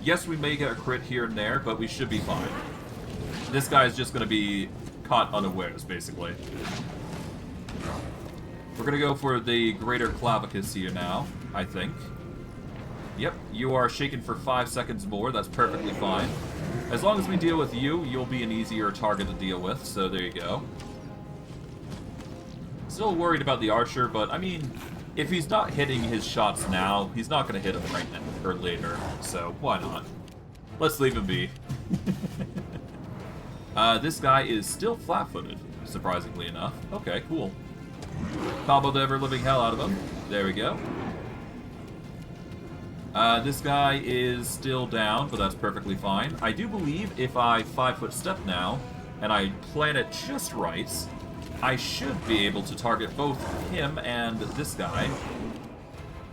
Yes, we may get a crit here and there, but we should be fine. This guy is just going to be caught unawares, basically. We're going to go for the greater clavicus here now, I think. Yep, you are shaken for 5 seconds more. That's perfectly fine. As long as we deal with you, you'll be an easier target to deal with, so there you go. Still worried about the archer, but, I mean, if he's not hitting his shots now, he's not going to hit them right now, or later, so why not? Let's leave him be. This guy is still flat-footed, surprisingly enough. Okay, cool. Combo the ever-living hell out of him. There we go. This guy is still down, but that's perfectly fine. I do believe if I 5-foot step now, and I plan it just right, I should be able to target both him and this guy.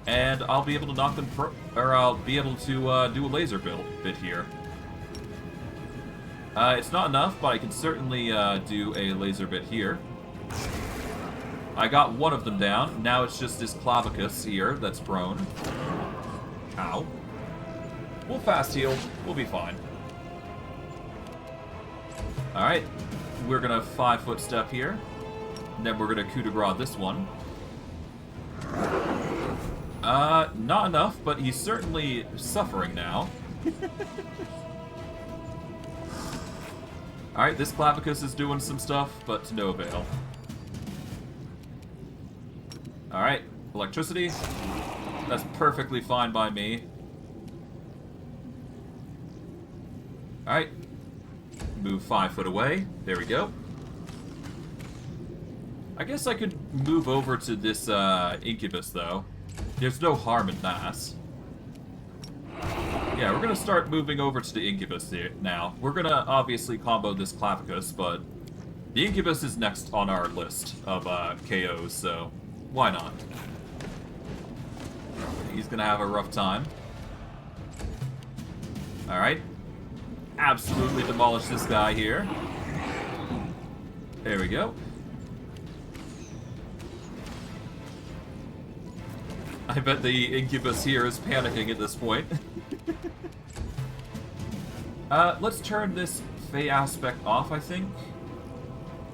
And I'll be able to knock them or I'll be able to do a laser bit here. It's not enough, but I can certainly do a laser bit here. I got one of them down. Now it's just this clavicus here that's prone. Ow. We'll fast heal. We'll be fine. Alright. We're gonna 5-foot step here. And then we're gonna coup de grace this one. Not enough, but he's certainly suffering now. Alright, this clavicus is doing some stuff, but to no avail. Alright, electricity. That's perfectly fine by me. Alright. Move 5 foot away. There we go. I guess I could move over to this incubus, though. There's no harm in that. Yeah, we're gonna start moving over to the incubus here now. We're gonna obviously combo this clavicus, but the incubus is next on our list of KOs, so why not? He's gonna have a rough time. Alright. Absolutely demolish this guy here. There we go. I bet the incubus here is panicking at this point. Let's turn this Fey aspect off, I think.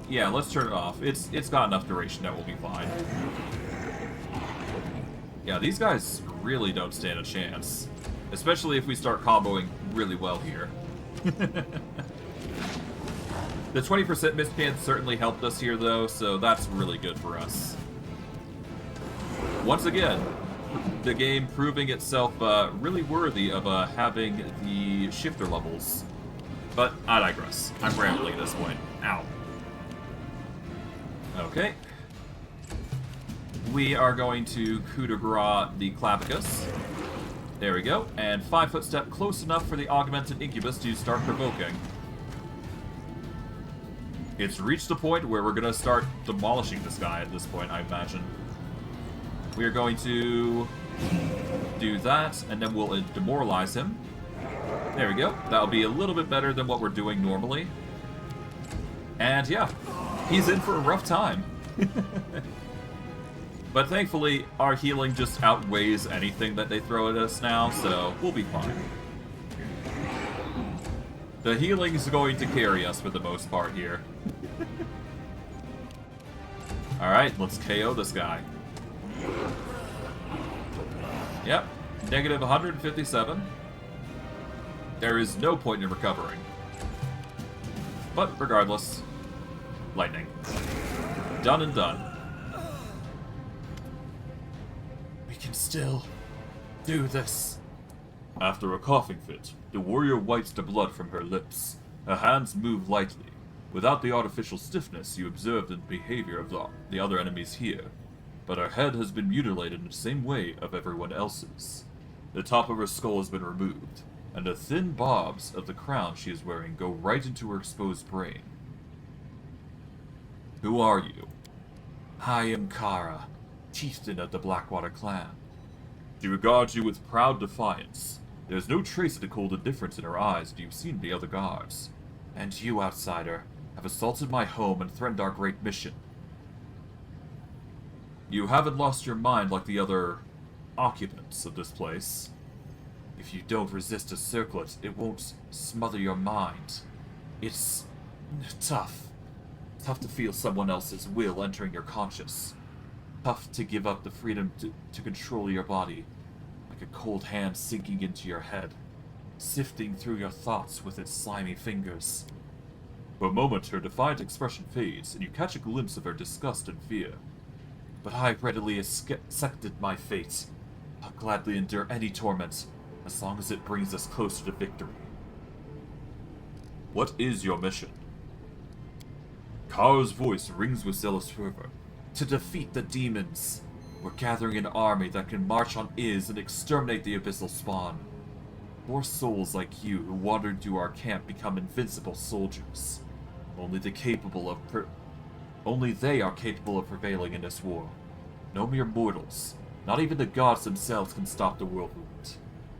Yeah, let's turn it off. It's got enough duration that we'll be fine. Yeah, these guys really don't stand a chance. Especially if we start comboing really well here. The 20% miss chance certainly helped us here, though, so that's really good for us. Once again, the game proving itself really worthy of having the shifter levels. But I digress. I'm rambling at this point. Ow. Okay. We are going to coup de grace the clavicus. There we go. And 5-foot step close enough for the augmented incubus to start provoking. It's reached the point where we're going to start demolishing this guy at this point, I imagine. We are going to do that, and then we'll demoralize him. There we go. That'll be a little bit better than what we're doing normally. And yeah, he's in for a rough time. But thankfully, our healing just outweighs anything that they throw at us now, so we'll be fine. The healing's going to carry us for the most part here. Alright, let's KO this guy. Yep, negative 157. There is no point in recovering. But regardless, lightning. Done and done. We can still do this. After a coughing fit, the warrior wipes the blood from her lips. Her hands move lightly. Without the artificial stiffness you observed in the behavior of the other enemies here. But her head has been mutilated in the same way of everyone else's. The top of her skull has been removed, and the thin bobs of the crown she is wearing go right into her exposed brain. Who are you? I am Kara, chieftain of the Blackwater clan. She regards you with proud defiance. There's no trace of the cold indifference in her eyes that you've seen in the other guards. And you, outsider, have assaulted my home and threatened our great mission. You haven't lost your mind like the other occupants of this place. If you don't resist a circlet, it won't smother your mind. It's tough. Tough to feel someone else's will entering your conscious. Tough to give up the freedom to control your body, like a cold hand sinking into your head, sifting through your thoughts with its slimy fingers. For a moment, her defiant expression fades, and you catch a glimpse of her disgust and fear. But I readily accepted my fate. I'll gladly endure any torment, as long as it brings us closer to victory. What is your mission? Kara's voice rings with zealous fervor. To defeat the demons. We're gathering an army that can march on Iz and exterminate the abyssal spawn. More souls like you who wandered through our camp become invincible soldiers. Only they are capable of prevailing in this war. No mere mortals, not even the gods themselves, can stop the world wound.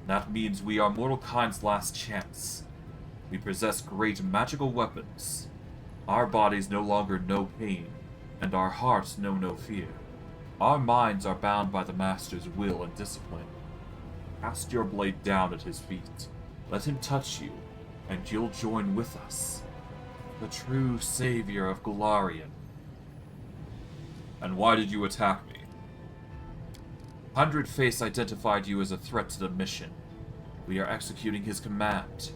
That means we are mortal kind's last chance. We possess great magical weapons. Our bodies no longer know pain, and our hearts know no fear. Our minds are bound by the Master's will and discipline. Cast your blade down at his feet. Let him touch you, and you'll join with us. The true savior of Golarion. And why did you attack me? Hundred Face identified you as a threat to the mission. We are executing his command.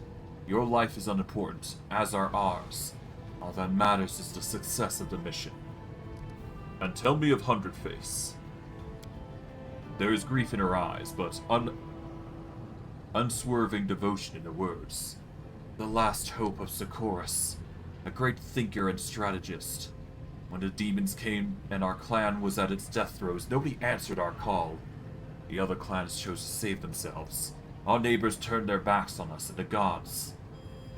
Your life is unimportant, as are ours. All that matters is the success of the mission. And tell me of Hundred Face. There is grief in her eyes, but unswerving devotion in her words. The last hope of Socorus, a great thinker and strategist. When the demons came and our clan was at its death throes, nobody answered our call. The other clans chose to save themselves. Our neighbors turned their backs on us and the gods.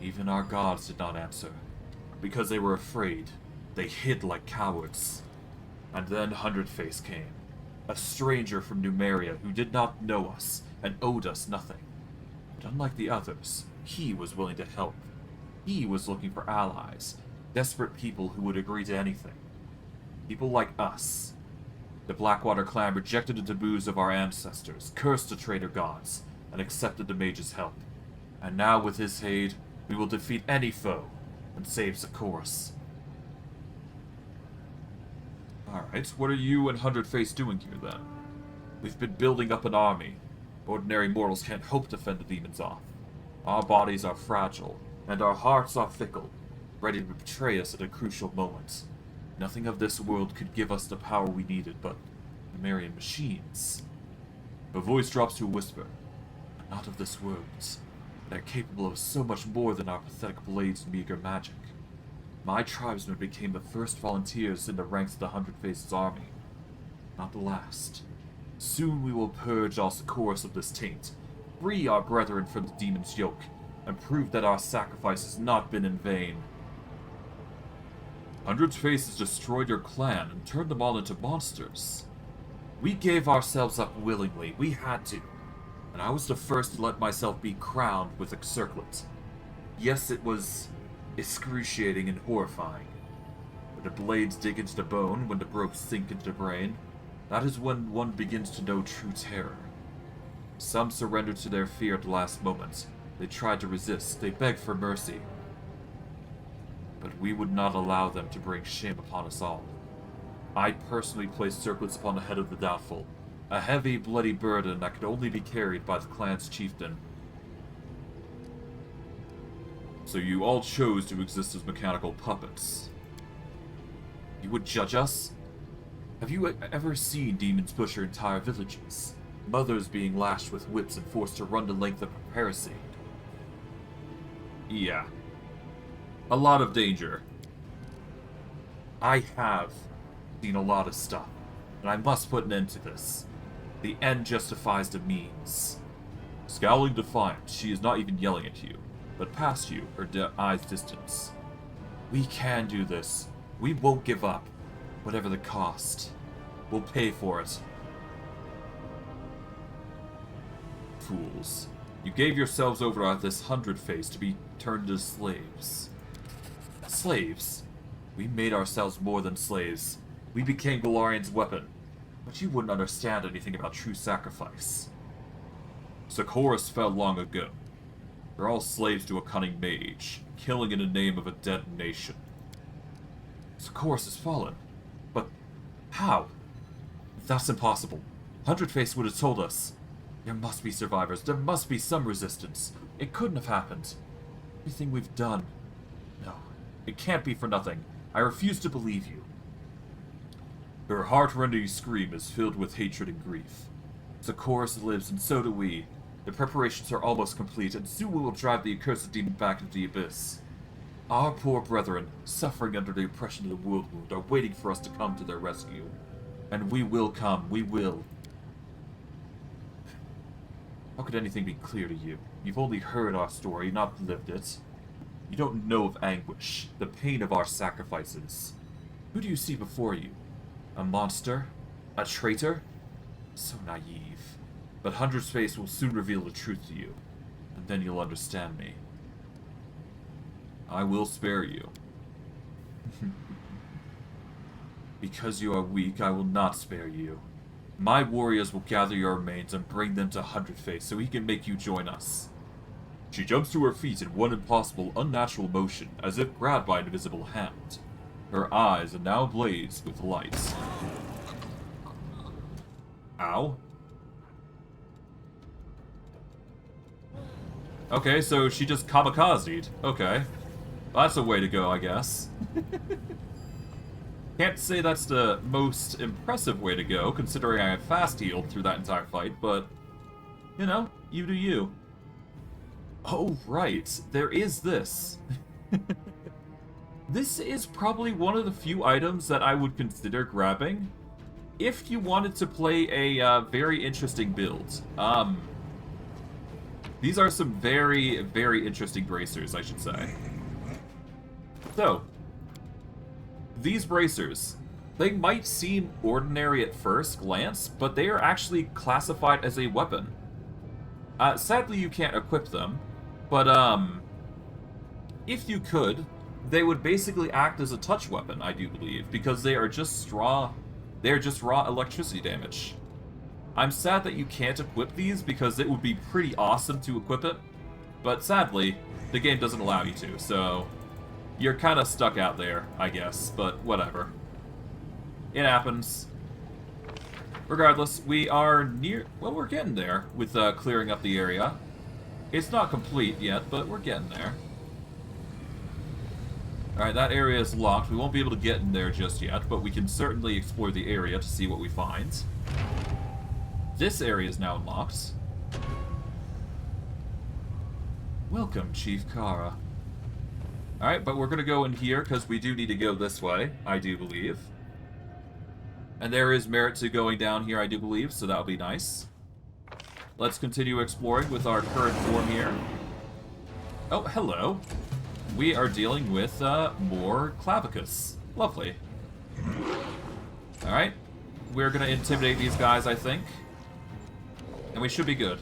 Even our gods did not answer. Because they were afraid, they hid like cowards. And then Hundred Face came. A stranger from Numeria who did not know us and owed us nothing. But unlike the others, he was willing to help. He was looking for allies, desperate people who would agree to anything. People like us. The Blackwater clan rejected the taboos of our ancestors, cursed the traitor gods, and accepted the mage's help. And now, with his aid, we will defeat any foe and save Socorus. Alright, what are you and Hundred Face doing here then? We've been building up an army. Ordinary mortals can't hope to fend the demons off. Our bodies are fragile, and our hearts are fickle, ready to betray us at a crucial moment. Nothing of this world could give us the power we needed but Numerian machines. Her voice drops to a whisper. But not of this world. They're capable of so much more than our pathetic blades and meager magic. My tribesmen became the first volunteers in the ranks of the Hundred Faces army. Not the last. Soon we will purge all Socorus of this taint, free our brethren from the demon's yoke, and prove that our sacrifice has not been in vain. Hundred Faces destroyed your clan and turned them all into monsters. We gave ourselves up willingly, we had to. And I was the first to let myself be crowned with a circlet. Yes, it was excruciating and horrifying. When the blades dig into the bone, when the ropes sink into the brain, that is when one begins to know true terror. Some surrendered to their fear at the last moment. They tried to resist, they begged for mercy. But we would not allow them to bring shame upon us all. I personally placed circlets upon the head of the doubtful, a heavy, bloody burden that could only be carried by the clan's chieftain. So you all chose to exist as mechanical puppets. You would judge us? Have you ever seen demons butcher entire villages? Mothers being lashed with whips and forced to run the length of a parasite? Yeah. A lot of danger. I have seen a lot of stuff, and I must put an end to this. The end justifies the means. Scowling defiant, she is not even yelling at you, but past you, her eyes distance. We can do this. We won't give up, whatever the cost. We'll pay for it. Fools. You gave yourselves over to this Hundred Face to be turned into slaves. Slaves? We made ourselves more than slaves. We became Golarian's weapon. But you wouldn't understand anything about true sacrifice. Socorus fell long ago. You're all slaves to a cunning mage, killing in the name of a dead nation. Socorus has fallen. But how? That's impossible. Hundred Face would have told us. There must be survivors. There must be some resistance. It couldn't have happened. Everything we've done. No, it can't be for nothing. I refuse to believe you. Her heart-rending scream is filled with hatred and grief. Socorus lives, and so do we. The preparations are almost complete, and soon we will drive the accursed demon back into the abyss. Our poor brethren, suffering under the oppression of the world wound, are waiting for us to come to their rescue. And we will come. We will. How could anything be clear to you? You've only heard our story, not lived it. You don't know of anguish, the pain of our sacrifices. Who do you see before you? A monster? A traitor? So naive. But Hundred's face will soon reveal the truth to you, and then you'll understand me. I will spare you. Because you are weak, I will not spare you. My warriors will gather your remains and bring them to Hundred Face so he can make you join us. She jumps to her feet in one impossible, unnatural motion, as if grabbed by an invisible hand. Her eyes are now ablaze with light. Ow. Okay, so she just kamikazed. Okay. That's a way to go, I guess. Can't say that's the most impressive way to go, considering I had fast healed through that entire fight, but, you know, you do you. Oh, right. There is this. This is probably one of the few items that I would consider grabbing if you wanted to play a very interesting build. These are some very, very interesting bracers, I should say. So, these bracers, they might seem ordinary at first glance, but they are actually classified as a weapon. Sadly, you can't equip them, but if you could, they would basically act as a touch weapon, I do believe, because they are just raw electricity damage. I'm sad that you can't equip these because it would be pretty awesome to equip it, but sadly, the game doesn't allow you to, so you're kind of stuck out there, I guess, but whatever. It happens. Regardless, we are near... well, we're getting there with clearing up the area. It's not complete yet, but we're getting there. Alright, that area is locked. We won't be able to get in there just yet, but we can certainly explore the area to see what we find. This area is now unlocked. Welcome, Chief Kara. Alright, but we're going to go in here because we do need to go this way, I do believe. And there is merit to going down here, I do believe, so that'll be nice. Let's continue exploring with our current form here. Oh, hello. We are dealing with more Clavicus. Lovely. Alright. We're going to intimidate these guys, I think. And we should be good.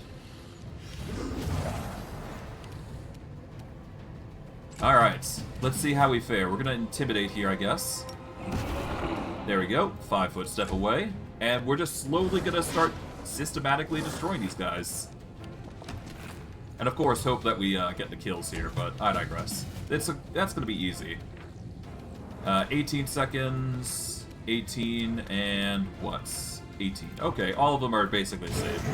Alright, let's see how we fare. We're gonna intimidate here, I guess. There we go, 5 foot step away. And we're just slowly gonna start systematically destroying these guys. And of course, hope that we get the kills here, but I digress. That's gonna be easy. 18 seconds, 18, and what? 18. Okay, all of them are basically safe.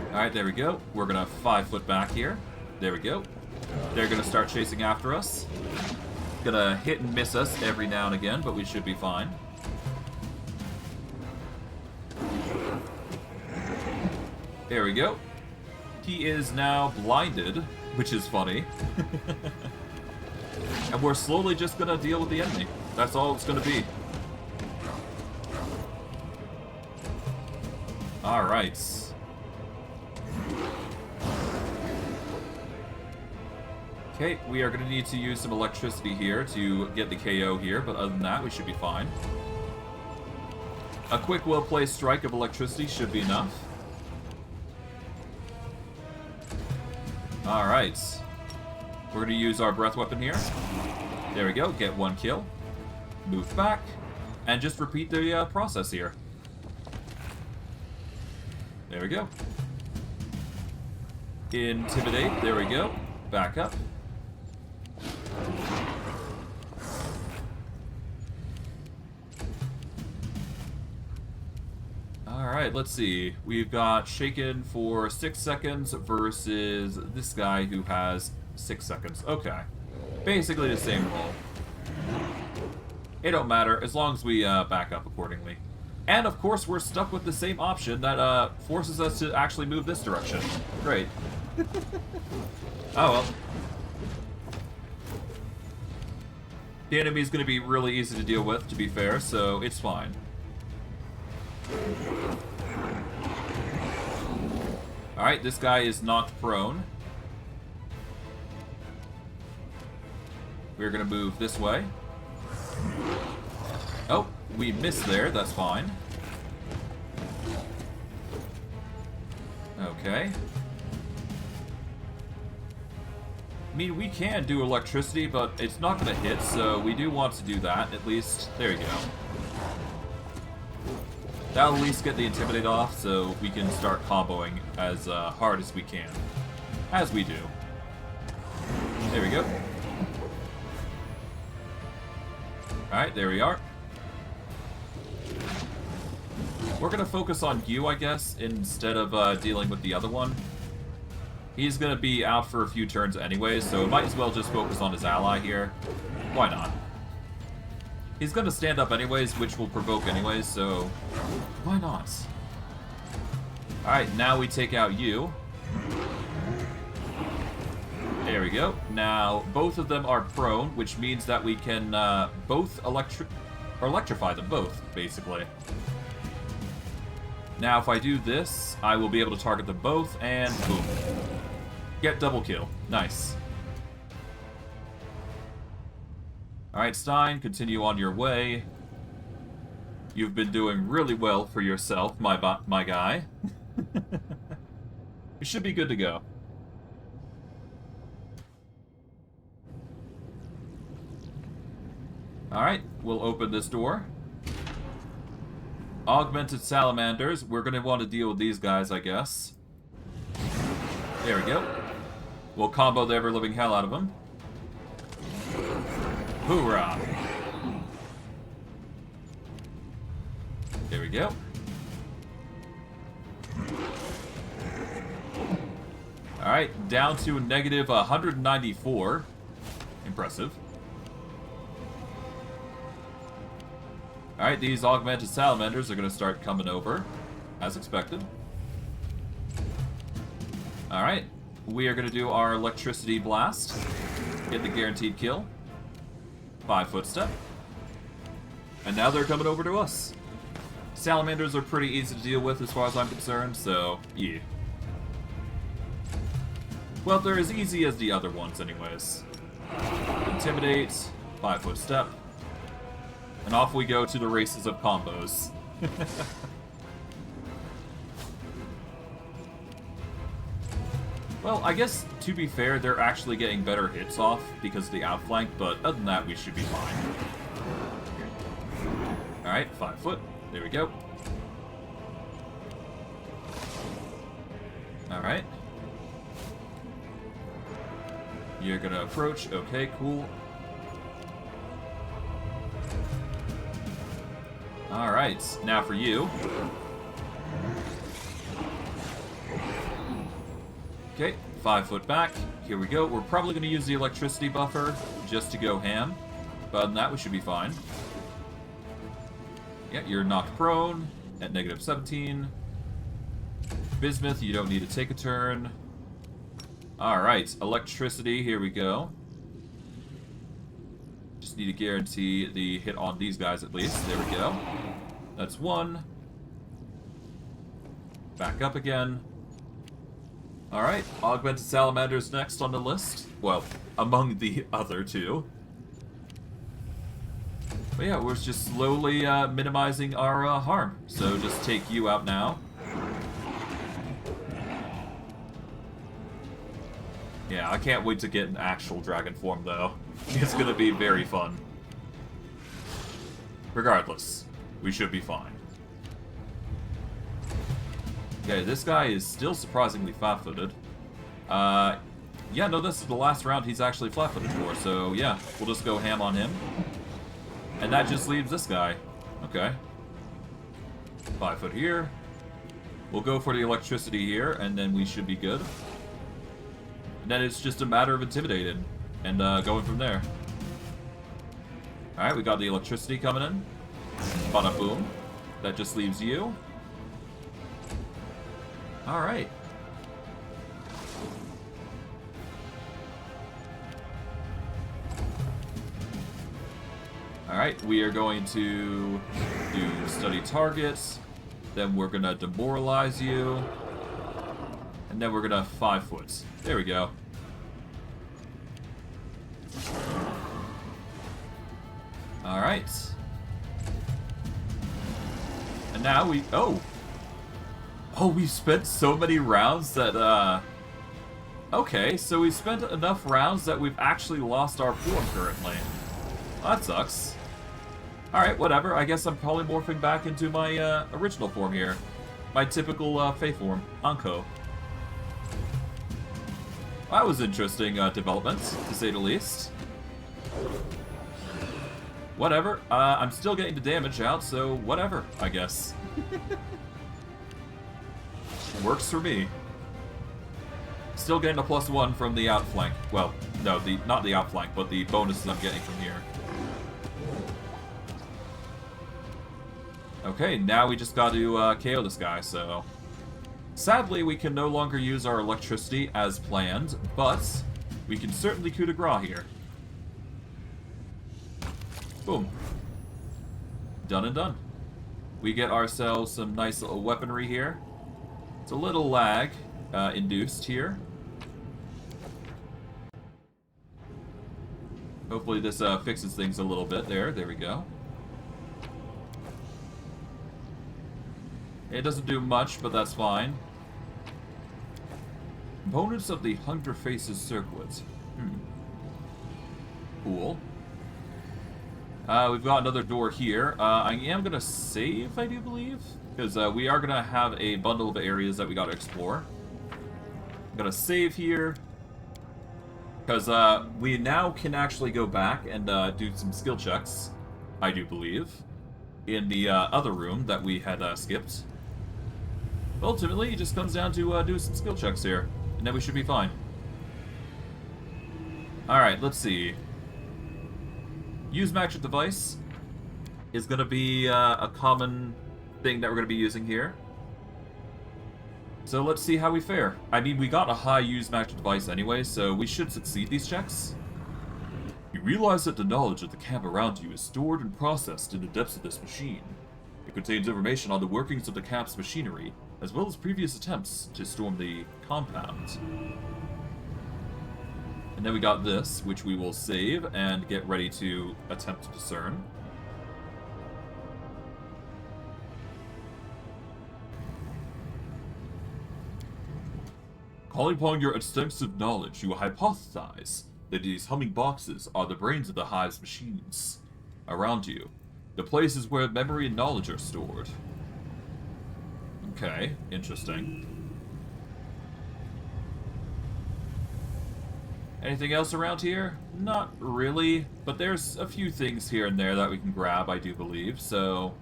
Alright, there we go. We're gonna 5 foot back here. There we go. They're gonna start chasing after us. Gonna hit and miss us every now and again, but we should be fine. There we go. He is now blinded, which is funny. And we're slowly just gonna deal with the enemy. That's all it's gonna be. Alright. Okay, we are going to need to use some electricity here to get the KO here, but other than that, we should be fine. A quick well-placed strike of electricity should be enough. Alright. We're going to use our breath weapon here. There we go, get 1 kill. Move back. And just repeat the process here. There we go. Intimidate, there we go. Back up. Alright, let's see. We've got Shaken for 6 seconds versus this guy who has 6 seconds. Okay. Basically the same role. It don't matter, as long as we back up accordingly. And of course we're stuck with the same option that forces us to actually move this direction. Great. Oh well. The enemy is going to be really easy to deal with, to be fair, so it's fine. Alright, this guy is knocked prone. We're going to move this way. Oh, we missed there, that's fine. Okay. I mean, we can do electricity, but it's not going to hit, so we do want to do that, at least. There you go. That'll at least get the Intimidate off, so we can start comboing as hard as we can. As we do. There we go. Alright, there we are. We're going to focus on you, I guess, instead of dealing with the other one. He's going to be out for a few turns anyways, so might as well just focus on his ally here. Why not? He's going to stand up anyways, which will provoke anyways, so why not? Alright, now we take out you. There we go. Now, both of them are prone, which means that we can both electrify them both, basically. Now, if I do this, I will be able to target them both, and boom. Get double kill. Nice. Alright, Stein, continue on your way. You've been doing really well for yourself, my guy. You should be good to go. Alright, we'll open this door. Augmented salamanders. We're going to want to deal with these guys, I guess. There we go. We'll combo the ever-living hell out of them. Hoorah! There we go. Alright, down to a negative 194. Impressive. Alright, these augmented salamanders are going to start coming over, as expected. Alright, we are going to do our electricity blast. Get the guaranteed kill. 5-foot step. And now they're coming over to us. Salamanders are pretty easy to deal with as far as I'm concerned, so yeah. Well, they're as easy as the other ones anyways. Intimidate, 5-foot step. And off we go to the races of combos. Well, I guess, to be fair, they're actually getting better hits off because of the outflank, but other than that, we should be fine. Alright, 5-foot. There we go. Alright. You're gonna approach. Okay, cool. Alright, now for you. Okay, 5-foot back. Here we go. We're probably going to use the electricity buffer just to go ham. But other than that, we should be fine. Yeah, you're knocked prone at negative 17. Bismuth, you don't need to take a turn. Alright, electricity, here we go. Just need to guarantee the hit on these guys at least. There we go. That's one. Back up again. Alright, augmented salamanders next on the list. Well, among the other two. But yeah, we're just slowly minimizing our harm. So just take you out now. Yeah, I can't wait to get an actual dragon form, though. It's gonna be very fun. Regardless, we should be fine. Okay, this guy is still surprisingly flat-footed. Yeah, no, this is the last round he's actually flat-footed for, so yeah, we'll just go ham on him. And that just leaves this guy. Okay. 5-foot here. We'll go for the electricity here, and then we should be good. And then it's just a matter of intimidating, and going from there. Alright, we got the electricity coming in. Bada boom. That just leaves you. Alright. Alright, we are going to do study targets. Then we're going to demoralize you. And then we're going to 5 foot. There we go. Alright. And now we... Oh! Oh, we've spent so many rounds that, Okay, so we've spent enough rounds that we've actually lost our form currently. Well, that sucks. Alright, whatever. I guess I'm polymorphing back into my, original form here. My typical, Fae form. Anko. That was interesting, development, to say the least. Whatever. I'm still getting the damage out, so whatever, I guess. Works for me. Still getting a +1 from the outflank. Well, no, not the outflank, but the bonuses I'm getting from here. Okay, now we just got to KO this guy, so... Sadly, we can no longer use our electricity as planned, but we can certainly coup de grace here. Boom. Done and done. We get ourselves some nice little weaponry here. It's a little lag induced here. Hopefully this fixes things a little bit there. There we go. It doesn't do much, but that's fine. Components of the Hunger Faces circlet. Cool. We've got another door here. I am going to save, I do believe. Because we are going to have a bundle of areas that we got to explore. I'm going to save here. Because we now can actually go back and do some skill checks, I do believe. In the other room that we had skipped. Ultimately, it just comes down to do some skill checks here. And then we should be fine. Alright, let's see. Use magic device is going to be a common thing that we're going to be using here. So let's see how we fare. I mean, we got a high use magic device anyway, so we should succeed these checks. You realize that the knowledge of the camp around you is stored and processed in the depths of this machine. It contains information on the workings of the camp's machinery, as well as previous attempts to storm the compound. And then we got this, which we will save and get ready to attempt to discern. Calling upon your extensive knowledge, you will hypothesize that these humming boxes are the brains of the hive's machines. Around you, the places where memory and knowledge are stored. Okay, interesting. Anything else around here? Not really, but there's a few things here and there that we can grab, I do believe, so...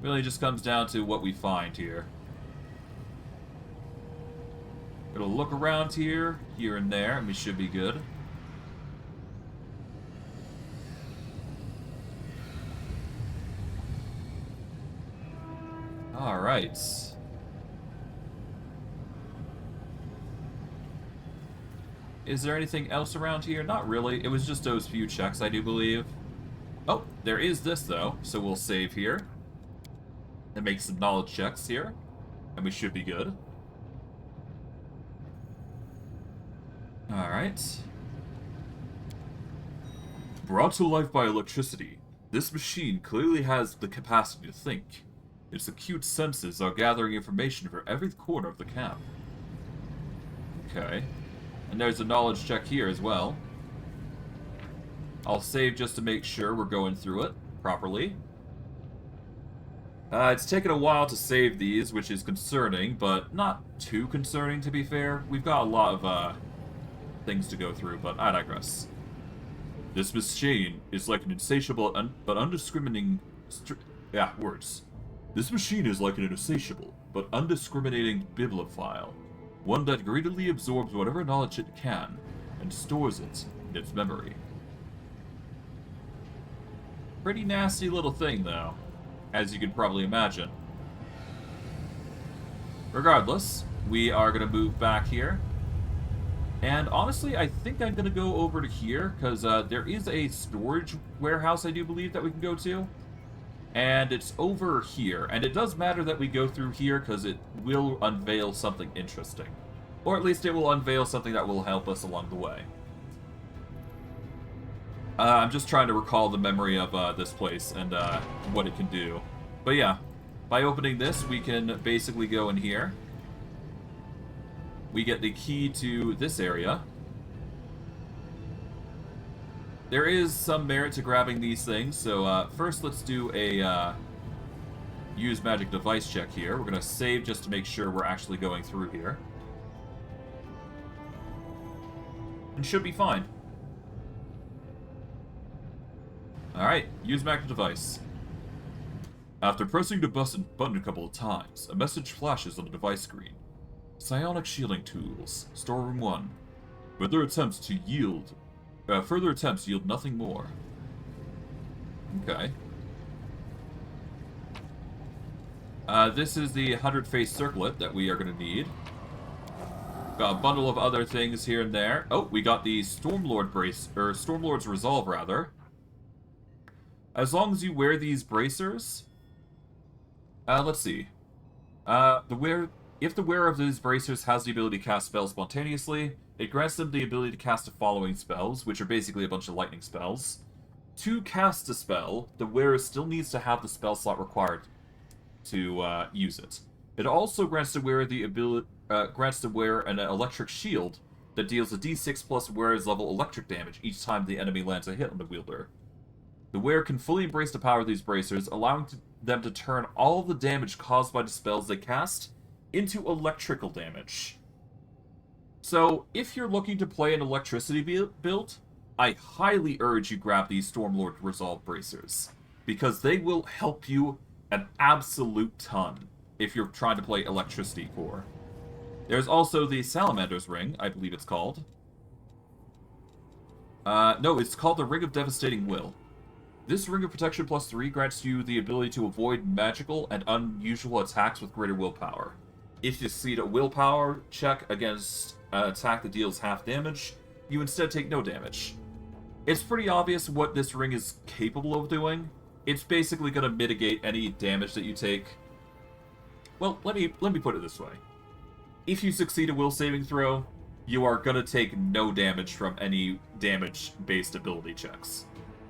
Really just comes down to what we find here. Gonna look around here and there, and we should be good. Alright. Is there anything else around here? Not really. It was just those few checks, I do believe. Oh, there is this, though. So we'll save here. And make some knowledge checks here. And we should be good. Alright. Brought to life by electricity, this machine clearly has the capacity to think. Its acute senses are gathering information for every corner of the camp. Okay. And there's a knowledge check here as well. I'll save just to make sure we're going through it properly. It's taken a while to save these, which is concerning, but not too concerning to be fair. We've got a lot of things to go through, but I digress. This machine is like an insatiable but undiscriminating... words. This machine is like an insatiable but undiscriminating bibliophile. One that greedily absorbs whatever knowledge it can, and stores it in its memory. Pretty nasty little thing, though, as you can probably imagine. Regardless, we are going to move back here. And honestly, I think I'm going to go over to here, because there is a storage warehouse, I do believe, that we can go to. And it's over here. And it does matter that we go through here, because it will unveil something interesting. Or at least it will unveil something that will help us along the way. I'm just trying to recall the memory of this place and what it can do. But yeah, by opening this, we can basically go in here. We get the key to this area. There is some merit to grabbing these things, so first let's do a use magic device check here. We're going to save just to make sure we're actually going through here. And should be fine. Alright, use magic device. After pressing the button a couple of times, a message flashes on the device screen. Psionic shielding tools, storeroom 1. Further attempts yield nothing more. Okay. This is the 100-face circlet that we are going to need. Got a bundle of other things here and there. Oh, we got the Stormlord's Resolve, rather. As long as you wear these bracers... let's see. If the wearer of these bracers has the ability to cast spells spontaneously, it grants them the ability to cast the following spells, which are basically a bunch of lightning spells. To cast a spell, the wearer still needs to have the spell slot required to use it. It also grants the wearer an electric shield that deals a d6 plus wearer's level electric damage each time the enemy lands a hit on the wielder. The wearer can fully embrace the power of these bracers, allowing them to turn all of the damage caused by the spells they cast into electrical damage. So, if you're looking to play an electricity build, I highly urge you grab these Stormlord Resolve bracers, because they will help you an absolute ton if you're trying to play electricity core. There's also the Salamander's Ring, I believe it's called. No, it's called the Ring of Devastating Will. This Ring of Protection plus 3 grants you the ability to avoid magical and unusual attacks with greater willpower. If you succeed a willpower check against an attack that deals half damage, you instead take no damage. It's pretty obvious what this ring is capable of doing. It's basically going to mitigate any damage that you take. Well, let me put it this way. If you succeed a will saving throw, you are going to take no damage from any damage-based ability checks.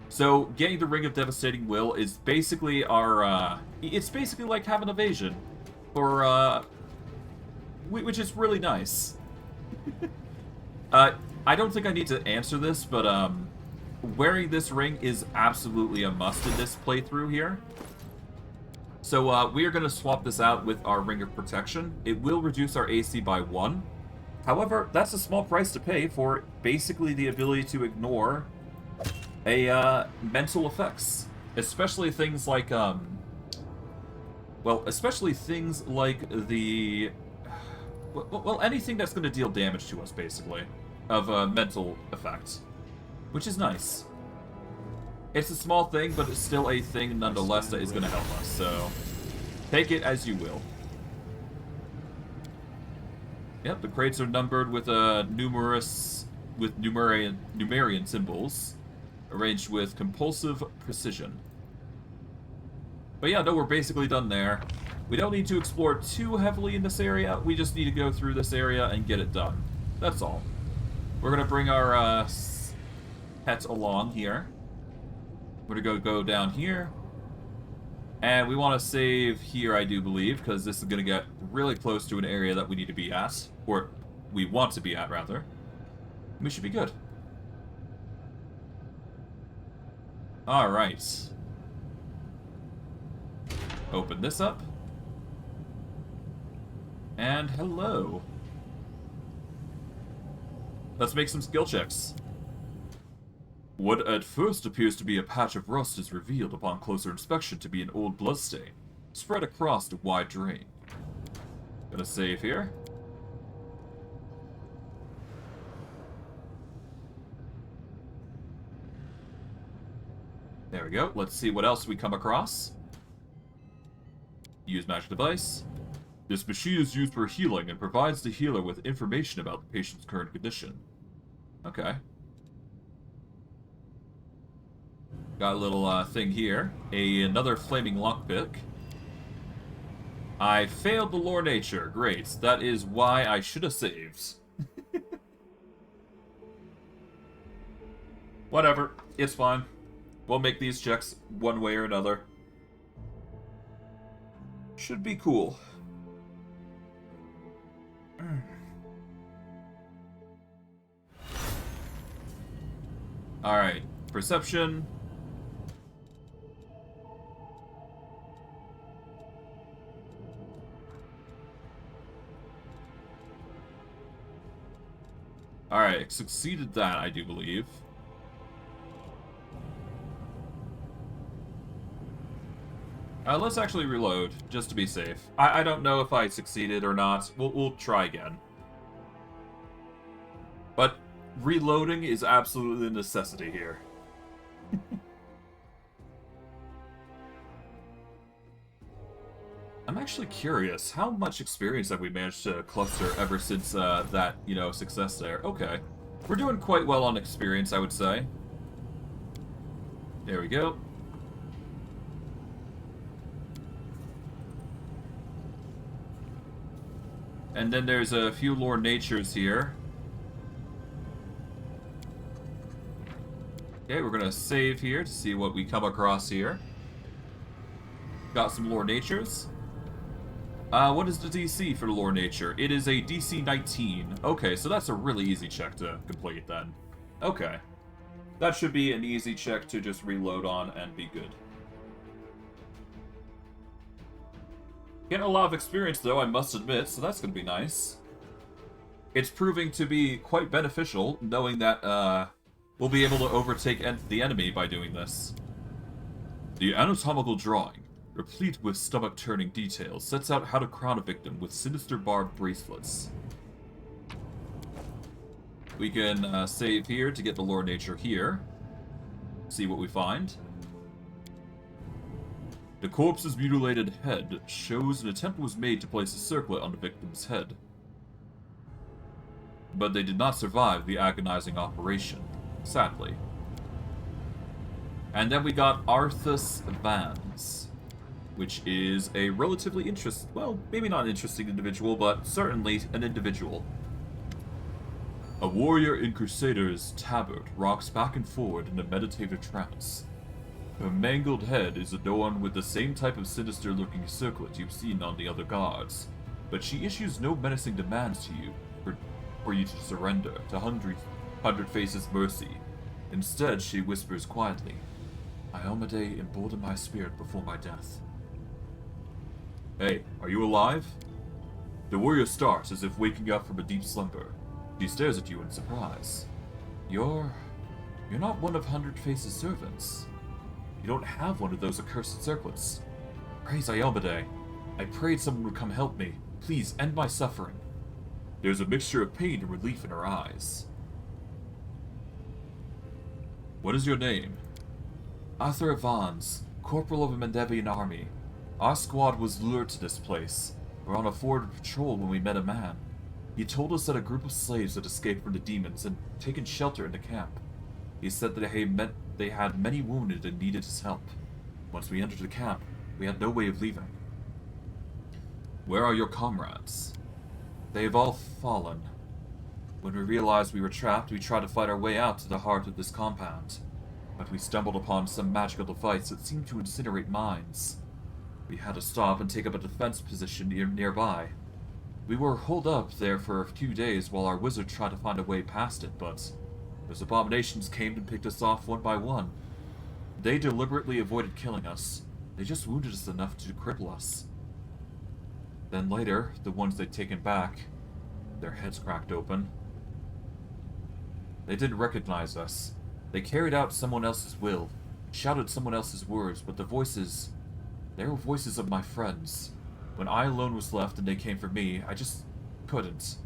So, getting the Ring of Devastating Will is basically our, it's basically like having evasion. Or, which is really nice. I don't think I need to answer this, but, wearing this ring is absolutely a must in this playthrough here. So, we are going to swap this out with our Ring of Protection. It will reduce our AC by 1. However, that's a small price to pay for basically the ability to ignore mental effects. Especially things like, especially things like the... Well, anything that's going to deal damage to us, basically, of a mental effect. Which is nice. It's a small thing, but it's still a thing nonetheless that is going to help us, so take it as you will. Yep, the crates are numbered with Numerian symbols, arranged with compulsive precision. But yeah, no, we're basically done there. We don't need to explore too heavily in this area, we just need to go through this area and get it done. That's all. We're going to bring our pets along here. We're going to go down here. And we want to save here, I do believe, because this is going to get really close to an area that we need to be at. Or, we want to be at, rather. We should be good. Alright. Open this up. And hello. Let's make some skill checks. What at first appears to be a patch of rust is revealed upon closer inspection to be an old bloodstain, spread across a wide drain. Gonna save here. There we go. Let's see what else we come across. Use magic device. This machine is used for healing and provides the healer with information about the patient's current condition. Okay. Got a little thing here. Another flaming lockpick. I failed the lore nature. Great. That is why I should have saved. Whatever. It's fine. We'll make these checks one way or another. Should be cool. Alright. Perception. Alright, succeeded that, I do believe. Let's actually reload, just to be safe. I don't know if I succeeded or not. We'll try again. But reloading is absolutely a necessity here. I'm actually curious, how much experience have we managed to cluster ever since that, success there? Okay. We're doing quite well on experience, I would say. There we go. And then there's a few lore natures here. Okay, we're gonna save here to see what we come across here. Got some lore natures. What is the DC for the lore nature? It is a DC 19. Okay, so that's a really easy check to complete then. Okay. That should be an easy check to just reload on and be good. Getting a lot of experience, though, I must admit, so that's going to be nice. It's proving to be quite beneficial, knowing that we'll be able to overtake the enemy by doing this. The anatomical drawing, replete with stomach-turning details, sets out how to crown a victim with sinister barbed bracelets. We can save here to get the lore nature here. See what we find. The corpse's mutilated head shows an attempt was made to place a circlet on the victim's head. But they did not survive the agonizing operation, sadly. And then we got Arthas Vans, which is a relatively well, maybe not interesting individual, but certainly an individual. A warrior in Crusader's tabard rocks back and forward in a meditative trance. Her mangled head is adorned with the same type of sinister-looking circlet you've seen on the other guards, but she issues no menacing demands to you for you to surrender to Hundred Faces' mercy. Instead, she whispers quietly, "Iomedae embolden my spirit before my death." Hey, are you alive? The warrior starts as if waking up from a deep slumber. She stares at you in surprise. You're not one of Hundred Faces' servants. You don't have one of those accursed circlets. Praise Iomedae. I prayed someone would come help me. Please, end my suffering. There's a mixture of pain and relief in her eyes. What is your name? Arthur Evans, corporal of a Mendevian army. Our squad was lured to this place. We're on a forward patrol when we met a man. He told us that a group of slaves had escaped from the demons and taken shelter in the camp. He said that they had many wounded and needed his help. Once we entered the camp, we had no way of leaving. Where are your comrades? They have all fallen. When we realized we were trapped, we tried to fight our way out to the heart of this compound. But we stumbled upon some magical device that seemed to incinerate minds. We had to stop and take up a defense position nearby. We were holed up there for a few days while our wizard tried to find a way past it, but those abominations came and picked us off one by one. They deliberately avoided killing us. They just wounded us enough to cripple us. Then later, the ones they'd taken back, their heads cracked open. They didn't recognize us. They carried out someone else's will, shouted someone else's words, but the voices, they were voices of my friends. When I alone was left and they came for me, I just couldn't.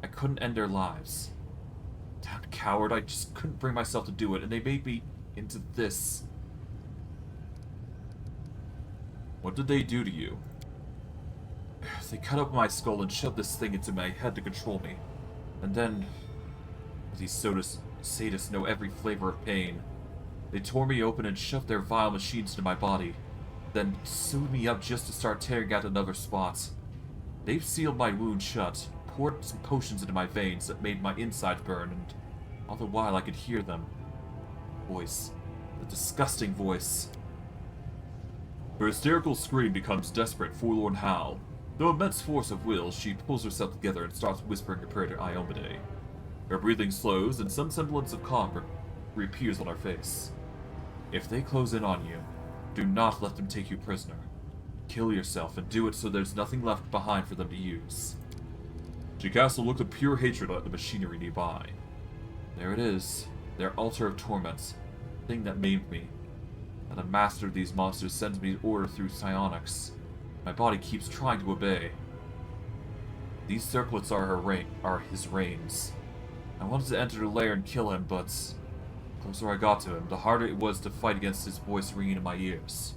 I couldn't end their lives. Damn coward, I just couldn't bring myself to do it, and they made me into this. What did they do to you? They cut up my skull and shoved this thing into my head to control me. And then... These sadists know every flavor of pain. They tore me open and shoved their vile machines into my body. Then sewed me up just to start tearing out another spot. They've sealed my wound shut, poured some potions into my veins that made my insides burn, and all the while I could hear them. Voice. The disgusting voice. Her hysterical scream becomes desperate, forlorn howl. Though immense force of will, she pulls herself together and starts whispering a prayer to Iomedae. Her breathing slows, and some semblance of calm reappears on her face. If they close in on you, do not let them take you prisoner. Kill yourself, and do it so there's nothing left behind for them to use. She casts a look of pure hatred at the machinery nearby. There it is, their altar of torment, the thing that maimed me. And the master of these monsters sends me an order through psionics. My body keeps trying to obey. These circlets are his reins. I wanted to enter the lair and kill him, but the closer I got to him, the harder it was to fight against his voice ringing in my ears.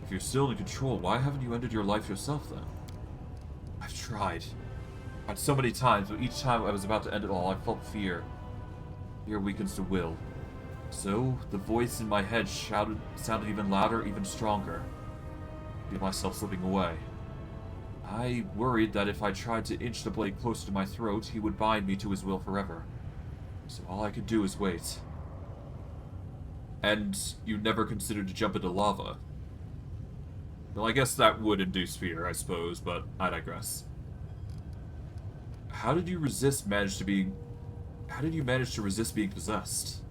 If you're still in control, why haven't you ended your life yourself then? I've tried. So many times, but each time I was about to end it all, I felt fear. Fear weakens the will. So, the voice in my head sounded even louder, even stronger. I feel myself slipping away. I worried that if I tried to inch the blade closer to my throat, he would bind me to his will forever. So all I could do is wait. And you never considered to jump into lava. Well, I guess that would induce fear, I suppose, but I digress. How did you manage to resist being possessed?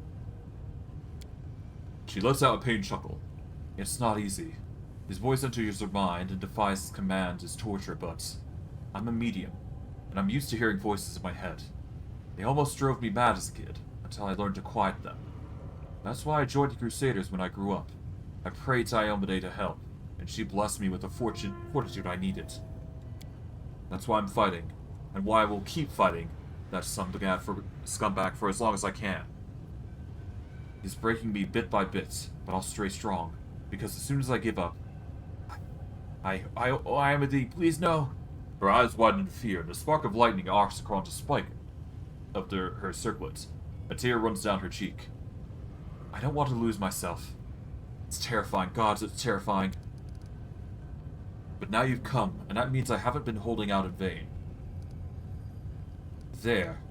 She lets out a pained chuckle. It's not easy. His voice enters your mind and defies his commands as torture, but I'm a medium, and I'm used to hearing voices in my head. They almost drove me mad as a kid, until I learned to quiet them. That's why I joined the Crusaders when I grew up. I prayed to Iomedae to help, and she blessed me with the fortitude I needed. That's why I'm fighting, and why I will keep fighting that scumbag for as long as I can. He's breaking me bit by bit, but I'll stay strong, because as soon as I give up, Iomedae, please no! Her eyes widen in fear, and a spark of lightning arcs across the spike of her circlet. A tear runs down her cheek. I don't want to lose myself. It's terrifying, gods, it's terrifying. But now you've come, and that means I haven't been holding out in vain. There,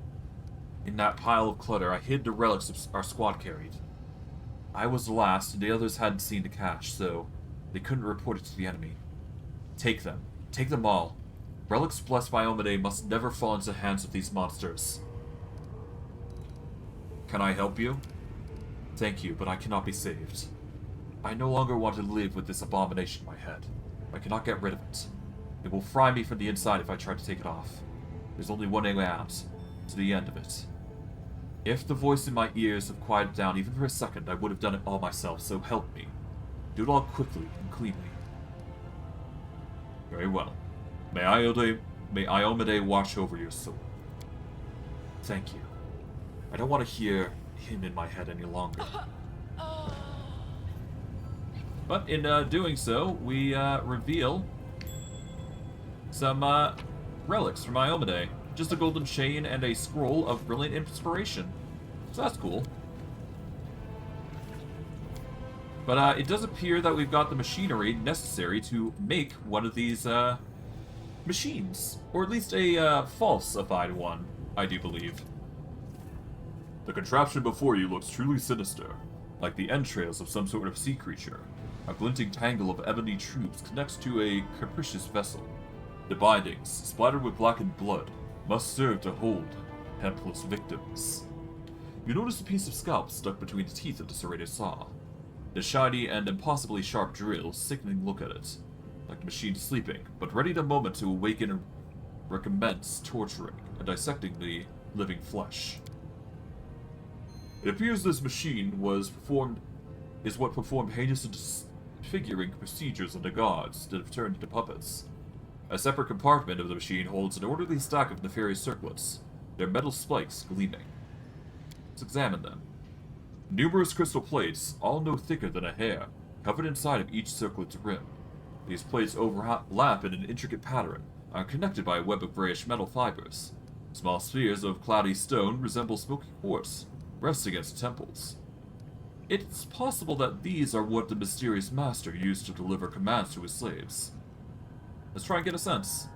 in that pile of clutter, I hid the relics our squad carried. I was the last, and the others hadn't seen the cache, so they couldn't report it to the enemy. Take them. Take them all. Relics blessed by Iomedae must never fall into the hands of these monsters. Can I help you? Thank you, but I cannot be saved. I no longer want to live with this abomination in my head. I cannot get rid of it. It will fry me from the inside if I try to take it off. There's only one way out, to the end of it. If the voice in my ears had quieted down even for a second, I would have done it all myself, so help me. Do it all quickly and cleanly. Very well. May Iomedae watch over your soul. Thank you. I don't want to hear him in my head any longer. But in doing so, we reveal some relics from Iomedae. Just a golden chain and a scroll of brilliant inspiration. So that's cool. But it does appear that we've got the machinery necessary to make one of these machines. Or at least a falsified one, I do believe. The contraption before you looks truly sinister, like the entrails of some sort of sea creature. A glinting tangle of ebony tubes connects to a capricious vessel. The bindings, splattered with blackened blood, must serve to hold helpless victims. You notice a piece of scalp stuck between the teeth of the serrated saw. The shiny and impossibly sharp drill, sickening look at it. Like the machine sleeping, but ready the moment to awaken and recommence torturing and dissecting the living flesh. It appears this machine is what performed heinous and disfiguring procedures on the gods that have turned into puppets. A separate compartment of the machine holds an orderly stack of nefarious circlets, their metal spikes gleaming. Let's examine them. Numerous crystal plates, all no thicker than a hair, covered inside of each circlet's rim. These plates overlap in an intricate pattern, are connected by a web of grayish metal fibers. Small spheres of cloudy stone resemble smoky quartz, rest against temples. It's possible that these are what the mysterious master used to deliver commands to his slaves. Let's try and get a sense.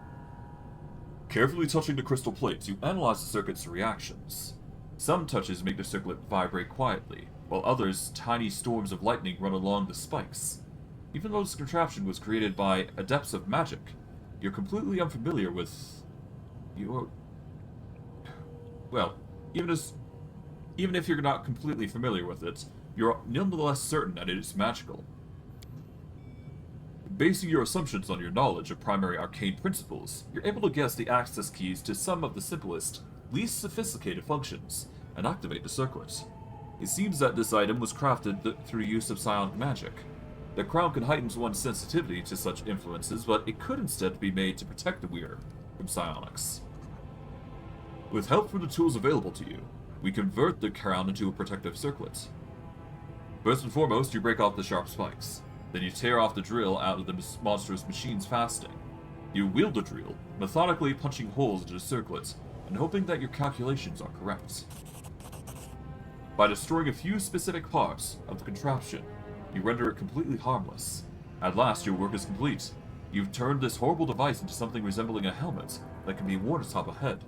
Carefully touching the crystal plates, you analyze the circuit's reactions. Some touches make the circlet vibrate quietly, while others, tiny storms of lightning run along the spikes. Even though this contraption was created by adepts of magic, you're completely unfamiliar with... Well, even if you're not completely familiar with it, you're nonetheless certain that it is magical. Basing your assumptions on your knowledge of primary arcane principles, you're able to guess the access keys to some of the simplest, least sophisticated functions, and activate the circuit. It seems that this item was crafted through use of psionic magic. The crown can heighten one's sensitivity to such influences, but it could instead be made to protect the wearer from psionics. With help from the tools available to you, we convert the crown into a protective circlet. First and foremost, you break off the sharp spikes. Then you tear off the drill out of the monstrous machine's fastening. You wield the drill, methodically punching holes into the circlet, and hoping that your calculations are correct. By destroying a few specific parts of the contraption, you render it completely harmless. At last, your work is complete. You've turned this horrible device into something resembling a helmet that can be worn atop a head,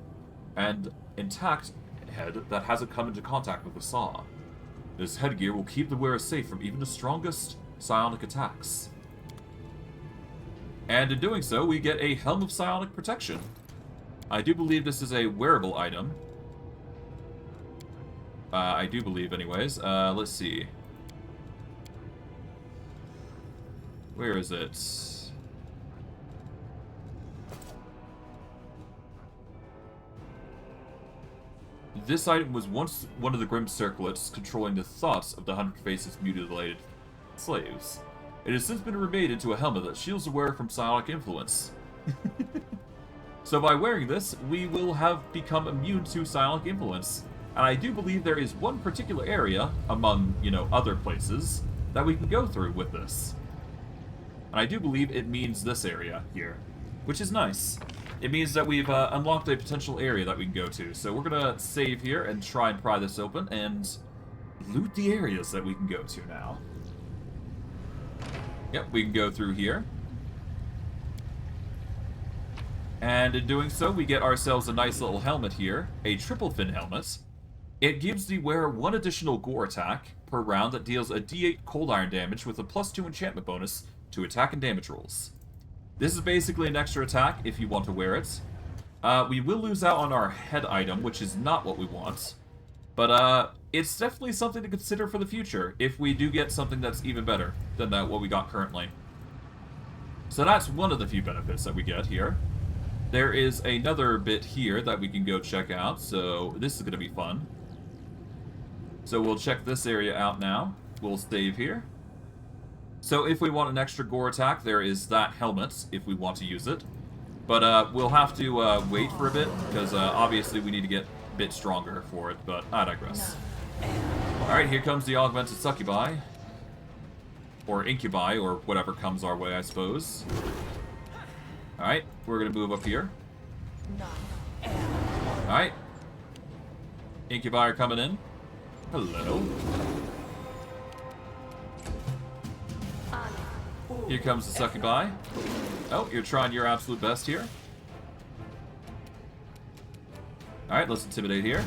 and intact head that hasn't come into contact with the saw. This headgear will keep the wearer safe from even the strongest psionic attacks. And in doing so, we get a Helm of Psionic Protection. I do believe this is a wearable item. I do believe, anyways. Let's see. Where is it? This item was once one of the Grim Circlets controlling the thoughts of the 100 Faces mutilated slaves. It has since been remade into a helmet that shields the wearer from psionic influence. So by wearing this, we will have become immune to psionic influence. And I do believe there is one particular area, among, other places, that we can go through with this. And I do believe it means this area here, which is nice. It means that we've unlocked a potential area that we can go to. So we're going to save here and try and pry this open and loot the areas that we can go to now. Yep, we can go through here. And in doing so, we get ourselves a nice little helmet here, a triple fin helmet. It gives the wearer one additional gore attack per round that deals a d8 cold iron damage with a +2 enchantment bonus to attack and damage rolls. This is basically an extra attack if you want to wear it. We will lose out on our head item, which is not what we want. But it's definitely something to consider for the future if we do get something that's even better than what we got currently. So that's one of the few benefits that we get here. There is another bit here that we can go check out, so this is going to be fun. So we'll check this area out now. We'll save here. So if we want an extra gore attack, there is that helmet, if we want to use it. But we'll have to wait for a bit, because obviously we need to get a bit stronger for it, but I digress. Alright, here comes the augmented succubi. Or incubi, or whatever comes our way, I suppose. Alright, we're going to move up here. Alright. Incubi are coming in. Hello. Here comes the succubi. Oh, you're trying your absolute best here. Alright, let's intimidate here.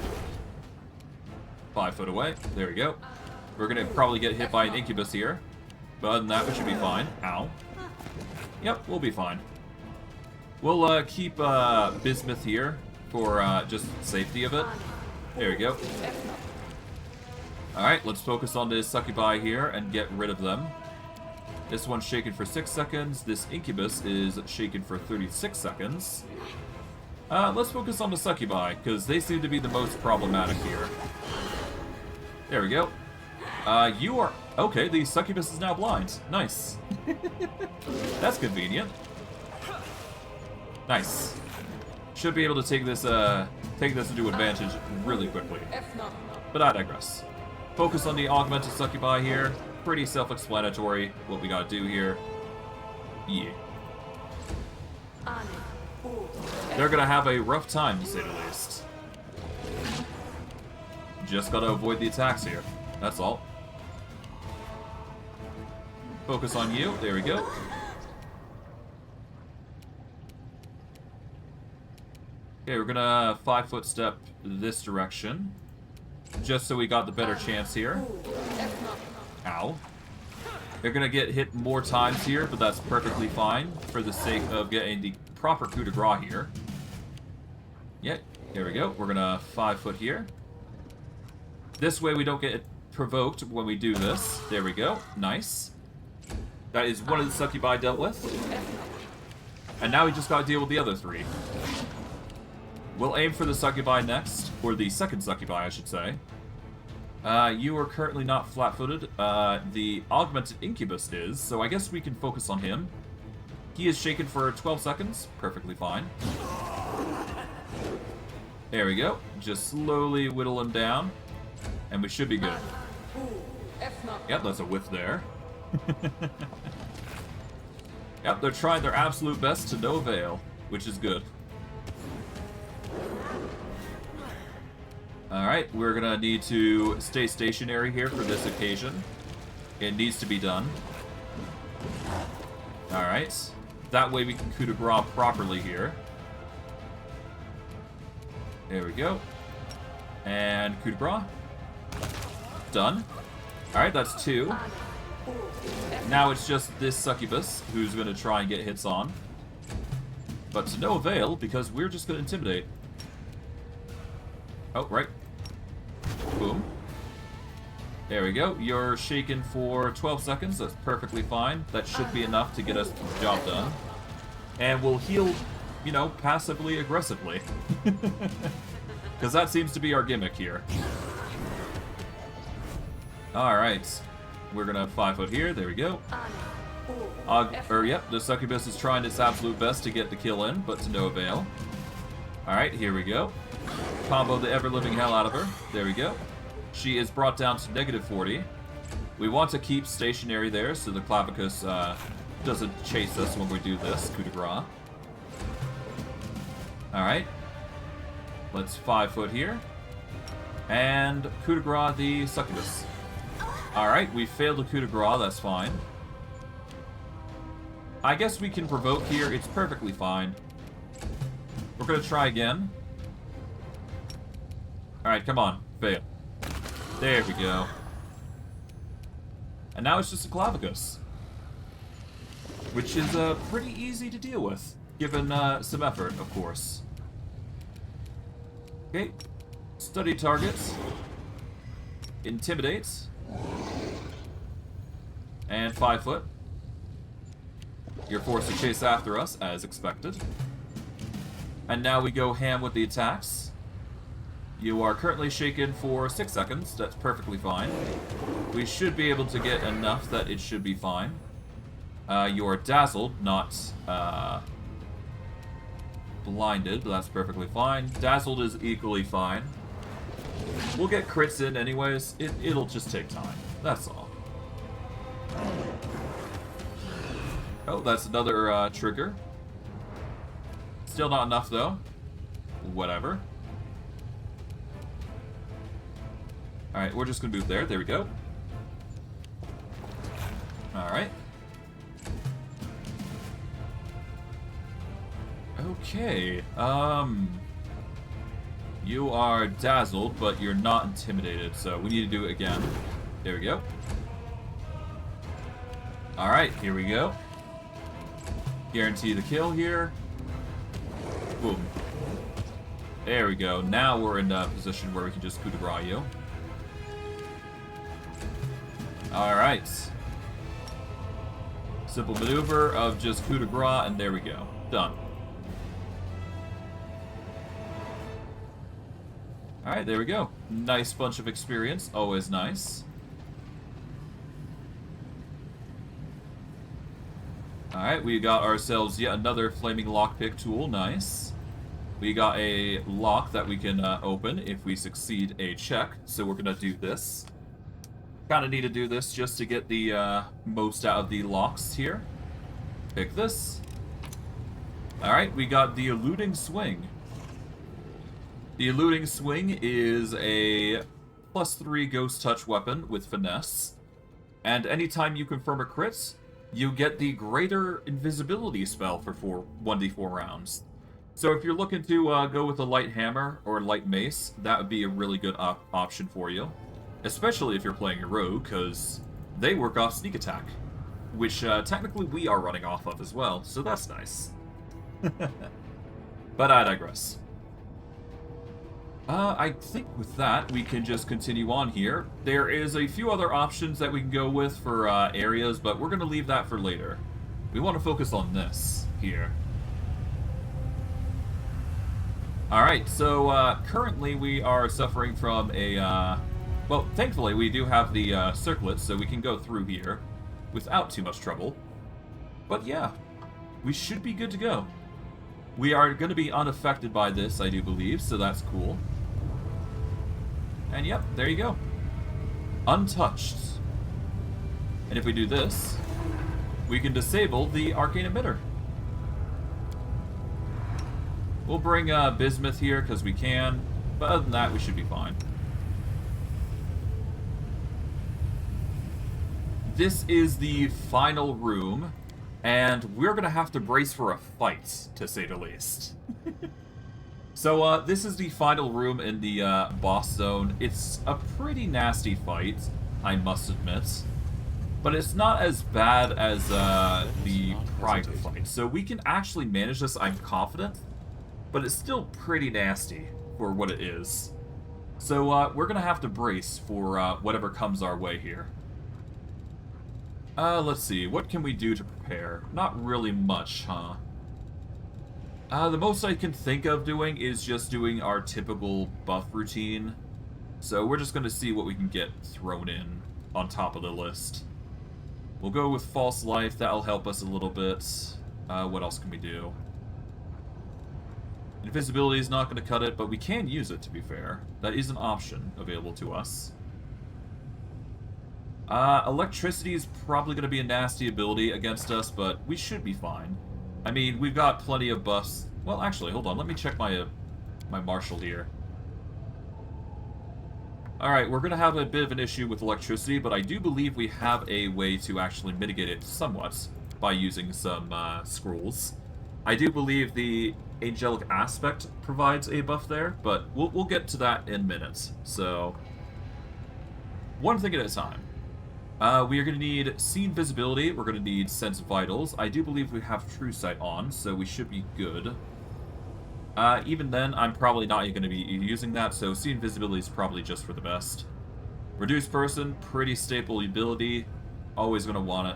5 foot away. There we go. We're going to probably get hit by an incubus here. But other than that, we should be fine. Ow. Yep, we'll be fine. We'll keep Bismuth here for just safety of it. There we go. Alright, let's focus on this succubi here and get rid of them. This one's shaken for 6 seconds. This incubus is shaken for 36 seconds. Let's focus on the succubi, because they seem to be the most problematic here. There we go. You are... Okay, the succubus is now blind. Nice. That's convenient. Nice. Should be able to take this into advantage really quickly. But I digress. Focus on the augmented succubi here. Pretty self-explanatory what we gotta do here. Yeah. They're gonna have a rough time, to say the least. Just gotta avoid the attacks here. That's all. Focus on you. There we go. Okay, we're gonna 5-foot step this direction. Just so we got the better chance here. Ow. They're gonna get hit more times here, but that's perfectly fine for the sake of getting the proper coup de grace here. Yeah, there we go. We're gonna 5-foot here. This way we don't get provoked when we do this. There we go. Nice. That is one of the succubi dealt with. And now we just gotta deal with the other 3. We'll aim for the succubi next, or the second succubi, I should say. You are currently not flat-footed. The augmented incubus is, so I guess we can focus on him. He is shaken for 12 seconds. Perfectly fine. There we go. Just slowly whittle him down, and we should be good. Yep, that's a whiff there. Yep, they're trying their absolute best to no avail, which is good. Alright, we're gonna need to stay stationary here for this occasion. It needs to be done. Alright. That way we can coup de grace properly here. There we go. And coup de grace. Done. Alright, that's 2. Now it's just this succubus who's gonna try and get hits on. But to no avail, because we're just gonna intimidate. Oh, right. Boom. There we go. You're shaken for 12 seconds. That's perfectly fine. That should be enough to get us the job done. And we'll heal, you know, passively aggressively. Because that seems to be our gimmick here. Alright. We're gonna 5-foot here. There we go. Yep, the succubus is trying its absolute best to get the kill in, but to no avail. Alright, here we go. Combo the ever-living hell out of her. There we go. She is brought down to -40. We want to keep stationary there so the clavicus doesn't chase us when we do this coup de grace. Alright. Let's 5-foot here. And coup de grace the succubus. Alright, we failed a coup de grace, that's fine. I guess we can provoke here, it's perfectly fine. We're gonna try again. Alright, come on. Fail. There we go. And now it's just a clavicus. Which is pretty easy to deal with, given some effort, of course. Okay. Study targets. Intimidate. And 5-foot. You're forced to chase after us, as expected. And now we go ham with the attacks. You are currently shaken for 6 seconds. That's perfectly fine. We should be able to get enough that it should be fine. You are dazzled, not blinded, but that's perfectly fine. Dazzled is equally fine. We'll get crits in anyways. It'll just take time. That's all. Oh, that's another trigger. Still not enough, though. Whatever. Alright, we're just gonna move there. There we go. Alright. Okay, you are dazzled, but you're not intimidated, so we need to do it again. There we go. Alright, here we go. Guarantee the kill here. Boom. There we go. Now we're in a position where we can just coup de grace you. Alright. Simple maneuver of just coup de grace, and there we go. Done. Alright, there we go. Nice bunch of experience. Always nice. Alright, we got ourselves yet another flaming lockpick tool. Nice. We got a lock that we can open if we succeed a check. So we're going to do this. Kind of need to do this just to get the most out of the locks here. Pick this. Alright, we got the eluding swing. The eluding swing is a +3 ghost touch weapon with finesse. And anytime you confirm a crit, you get the greater invisibility spell for 1d4 rounds. So if you're looking to go with a light hammer or light mace, that would be a really good option for you. Especially if you're playing a rogue, because they work off sneak attack. Which technically we are running off of as well, so that's nice. But I digress. I think with that, we can just continue on here. There is a few other options that we can go with for areas, but we're going to leave that for later. We want to focus on this here. Alright, so currently we are suffering from a... well, thankfully we do have the circlets, so we can go through here without too much trouble. But yeah, we should be good to go. We are going to be unaffected by this, I do believe, so that's cool. And yep, there you go. Untouched. And if we do this, we can disable the arcane emitter. We'll bring Bismuth here because we can, but other than that, we should be fine. This is the final room, and we're going to have to brace for a fight, to say the least. So, this is the final room in the boss zone. It's a pretty nasty fight, I must admit. But it's not as bad as the prior fight. So we can actually manage this, I'm confident. But it's still pretty nasty for what it is. So, we're going to have to brace for whatever comes our way here. Let's see. What can we do to prepare? Not really much, huh? The most I can think of doing is just doing our typical buff routine. So we're just going to see what we can get thrown in on top of the list. We'll go with False Life. That'll help us a little bit. What else can we do? Invisibility is not going to cut it, but we can use it, to be fair. That is an option available to us. Electricity is probably going to be a nasty ability against us, but we should be fine. I mean, we've got plenty of buffs. Well, actually, hold on. Let me check my marshal here. Alright, we're going to have a bit of an issue with electricity, but I do believe we have a way to actually mitigate it somewhat by using some scrolls. I do believe the angelic aspect provides a buff there, but we'll get to that in minutes. So, one thing at a time. We are going to need Scene Visibility, we're going to need Sense Vitals. I do believe we have True Sight on, so we should be good. Even then, I'm probably not going to be using that, so Scene Visibility is probably just for the best. Reduce Person, pretty staple ability, always going to want it.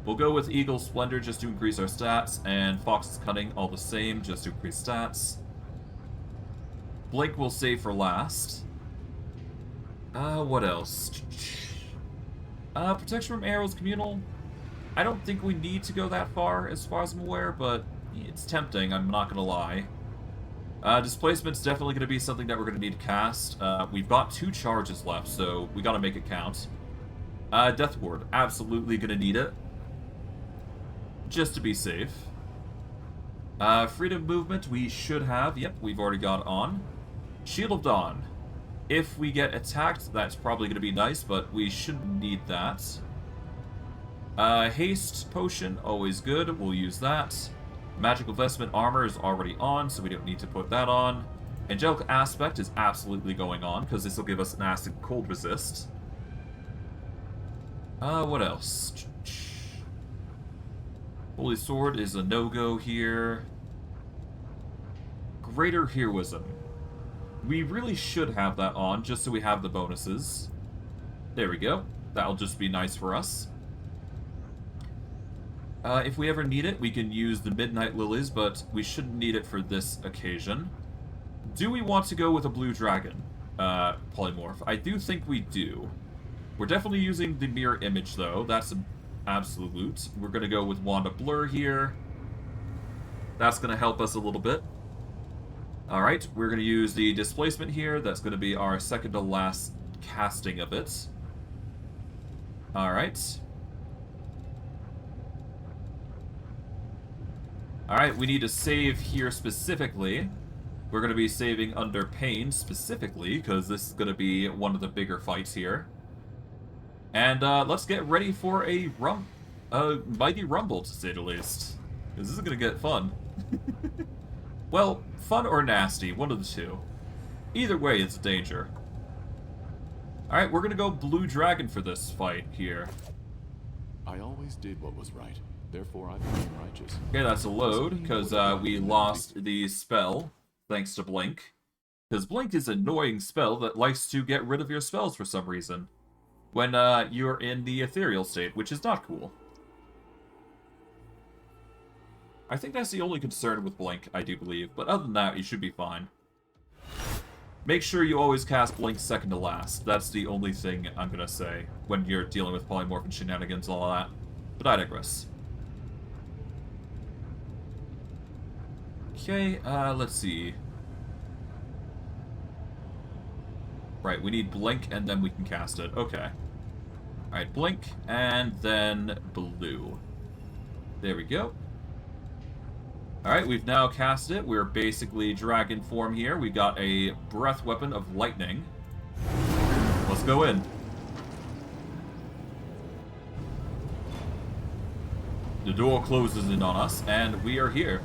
We'll go with Eagle Splendor just to increase our stats, and Fox's Cunning all the same, just to increase stats. Blink we'll save for last. What else? Protection from Arrows Communal. I don't think we need to go that far as I'm aware, but it's tempting, I'm not gonna lie. Displacement's definitely gonna be something that we're gonna need to cast. We've got 2 charges left, so we gotta make it count. Death Ward, absolutely gonna need it. Just to be safe. Freedom Movement we should have, yep, we've already got on. Shield of Dawn. If we get attacked, that's probably going to be nice, but we shouldn't need that. Haste Potion, always good. We'll use that. Magical Vestment Armor is already on, so we don't need to put that on. Angelic Aspect is absolutely going on, because this will give us an Acid Cold Resist. What else? Holy Sword is a no-go here. Greater Heroism. We really should have that on, just so we have the bonuses. There we go. That'll just be nice for us. If we ever need it, we can use the Midnight Lilies, but we shouldn't need it for this occasion. Do we want to go with a Blue Dragon polymorph? I do think we do. We're definitely using the Mirror Image, though. That's an absolute. We're going to go with Wand of Blur here. That's going to help us a little bit. Alright, we're going to use the Displacement here. That's going to be our second to last casting of it. Alright. Alright, we need to save here specifically. We're going to be saving under pain specifically, because this is going to be one of the bigger fights here. And let's get ready for a mighty rumble, to say the least. Because this is going to get fun. Well, fun or nasty, one of the two. Either way, it's a danger. Alright, we're going to go Blue Dragon for this fight here. I always did what was right. Therefore, I became righteous. Okay, that's a load, because we lost the spell, thanks to Blink. Because Blink is an annoying spell that likes to get rid of your spells for some reason. When you're in the ethereal state, which is not cool. I think that's the only concern with Blink, I do believe. But other than that, you should be fine. Make sure you always cast Blink second to last. That's the only thing I'm going to say when you're dealing with polymorph and shenanigans and all that. But I digress. Okay, let's see. Right, we need Blink, and then we can cast it. Okay. Alright, Blink, and then Blue. There we go. Alright, we've now cast it. We're basically dragon form here. We got a breath weapon of lightning. Let's go in. The door closes in on us, and we are here.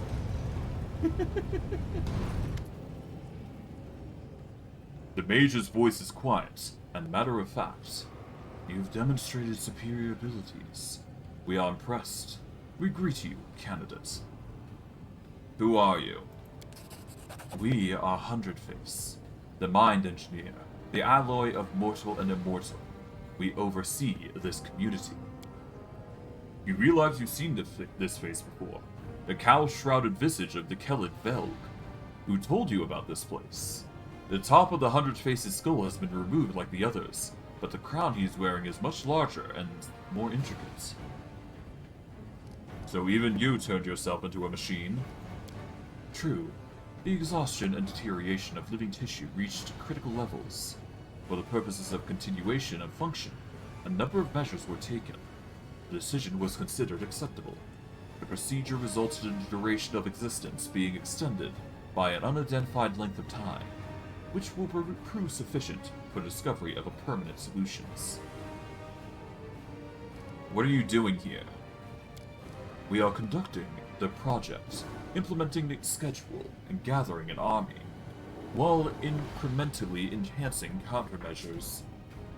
The mage's voice is quiet and matter of fact. You've demonstrated superior abilities. We are impressed. We greet you, candidate. Who are you? We are Hundredface, the mind engineer, the alloy of mortal and immortal. We oversee this community. You realize you've seen this face before. The cowl-shrouded visage of the Kelid Velg. Who told you about this place? The top of the Hundredface's skull has been removed like the others, but the crown he's wearing is much larger and more intricate. So even you turned yourself into a machine? True. The exhaustion and deterioration of living tissue reached critical levels. For the purposes of continuation and function, a number of measures were taken. The decision was considered acceptable. The procedure resulted in the duration of existence being extended by an unidentified length of time, which will prove sufficient for the discovery of a permanent solutions. What are you doing here? We are conducting the project, implementing the schedule, and gathering an army, while incrementally enhancing countermeasures.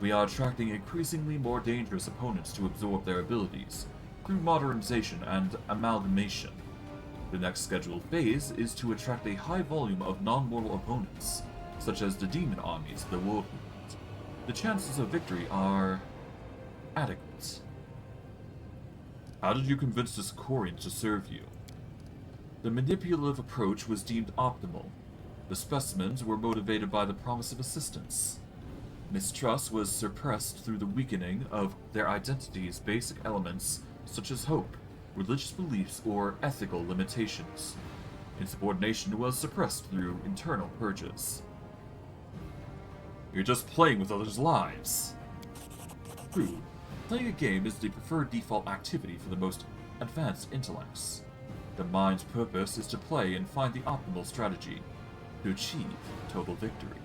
We are attracting increasingly more dangerous opponents to absorb their abilities, through modernization and amalgamation. The next scheduled phase is to attract a high volume of non-mortal opponents, such as the demon armies of the world. The chances of victory are adequate. How did you convince the Sicorians to serve you? The manipulative approach was deemed optimal. The specimens were motivated by the promise of assistance. Mistrust was suppressed through the weakening of their identities' basic elements such as hope, religious beliefs, or ethical limitations. Insubordination was suppressed through internal purges. You're just playing with others' lives. True, playing a game is the preferred default activity for the most advanced intellects. The mind's purpose is to play and find the optimal strategy to achieve total victory.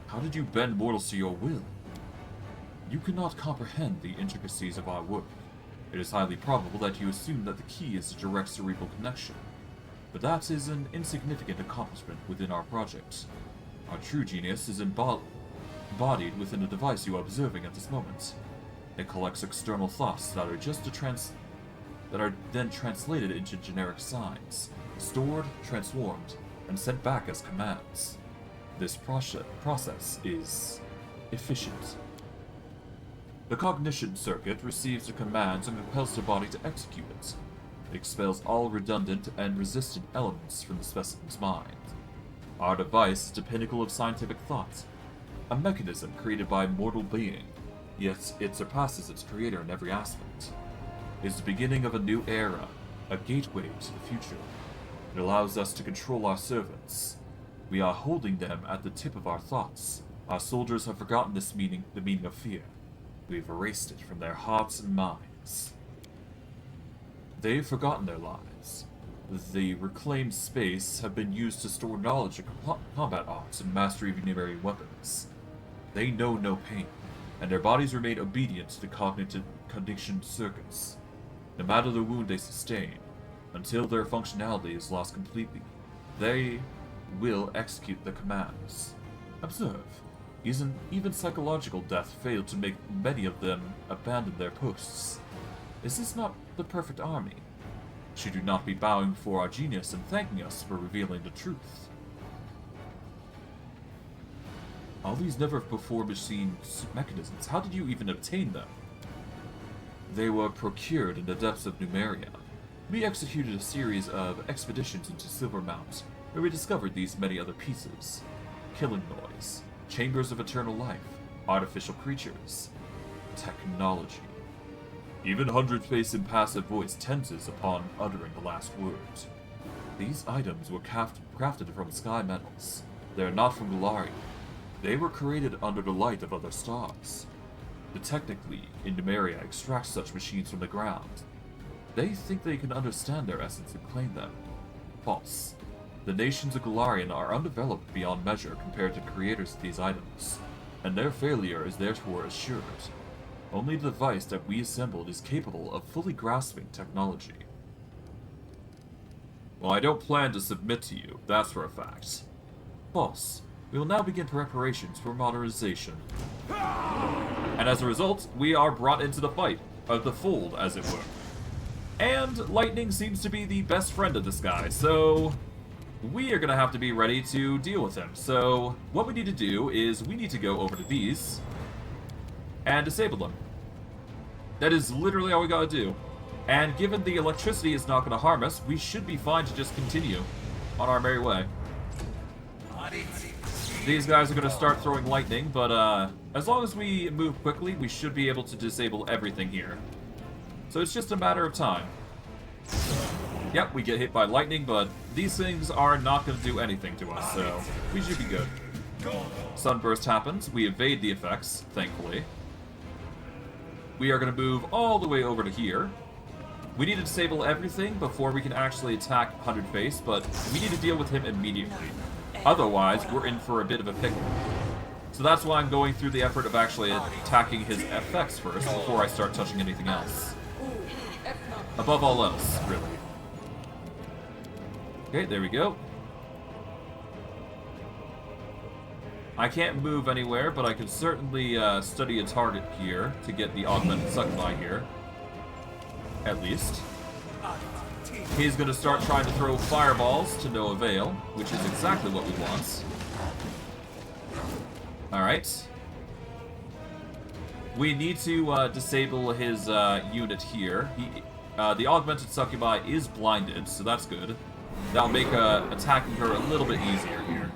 How did you bend mortals to your will? You cannot comprehend the intricacies of our work. It is highly probable that you assume that the key is a direct cerebral connection, but that is an insignificant accomplishment within our project. Our true genius is embodied within the device you are observing at this moment. It collects external thoughts that are then translated into generic signs, stored, transformed, and sent back as commands. This process is efficient. The cognition circuit receives the commands and compels the body to execute it. It expels all redundant and resistant elements from the specimen's mind. Our device is the pinnacle of scientific thought, a mechanism created by a mortal being, yet it surpasses its creator in every aspect. It is the beginning of a new era, a gateway to the future. It allows us to control our servants. We are holding them at the tip of our thoughts. Our soldiers have forgotten the meaning of fear. We've erased it from their hearts and minds. They've forgotten their lives. The reclaimed space have been used to store knowledge of combat arts and mastery of Numerian weapons. They know no pain, and their bodies remain obedient to the cognitive conditioned circuits. No matter the wound they sustain, until their functionality is lost completely, they will execute the commands. Observe, even psychological death failed to make many of them abandon their posts. Is this not the perfect army? Should you not be bowing before our genius and thanking us for revealing the truth? All these never-before-seen mechanisms, how did you even obtain them? They were procured in the depths of Numeria. We executed a series of expeditions into Silvermount, where we discovered these many other pieces. Killing noise, chambers of eternal life, artificial creatures, technology. Even Hundred-Face impassive voice tenses upon uttering the last word. These items were crafted from sky metals. They are not from Galarian. They were created under the light of other stars. The technically, in Numeria, extracts such machines from the ground. They think they can understand their essence and claim them. False. The nations of Galarian are undeveloped beyond measure compared to creators of these items, and their failure is therefore assured. Only the device that we assembled is capable of fully grasping technology. Well, I don't plan to submit to you, that's for a fact. False. We will now begin preparations for modernization. And as a result, we are brought into the fight, of the fold, as it were. And lightning seems to be the best friend of this guy, so we are going to have to be ready to deal with him. So what we need to do is we need to go over to these and disable them. That is literally all we gotta do. And given the electricity is not going to harm us, we should be fine to just continue on our merry way. These guys are going to start throwing lightning, but as long as we move quickly, we should be able to disable everything here. So it's just a matter of time. Yep, we get hit by lightning, but these things are not going to do anything to us, so we should be good. Sunburst happens. We evade the effects, thankfully. We are going to move all the way over to here. We need to disable everything before we can actually attack Hundred-Face, but we need to deal with him immediately. Otherwise, we're in for a bit of a pickle. So that's why I'm going through the effort of actually attacking his effects first before I start touching anything else. Above all else, really. Okay, there we go. I can't move anywhere, but I can certainly study a target here to get the augmented succubi here. At least. He's going to start trying to throw fireballs to no avail, which is exactly what we want. Alright. We need to disable his unit here. The augmented succubi is blinded, so that's good. That'll make attacking her a little bit easier here.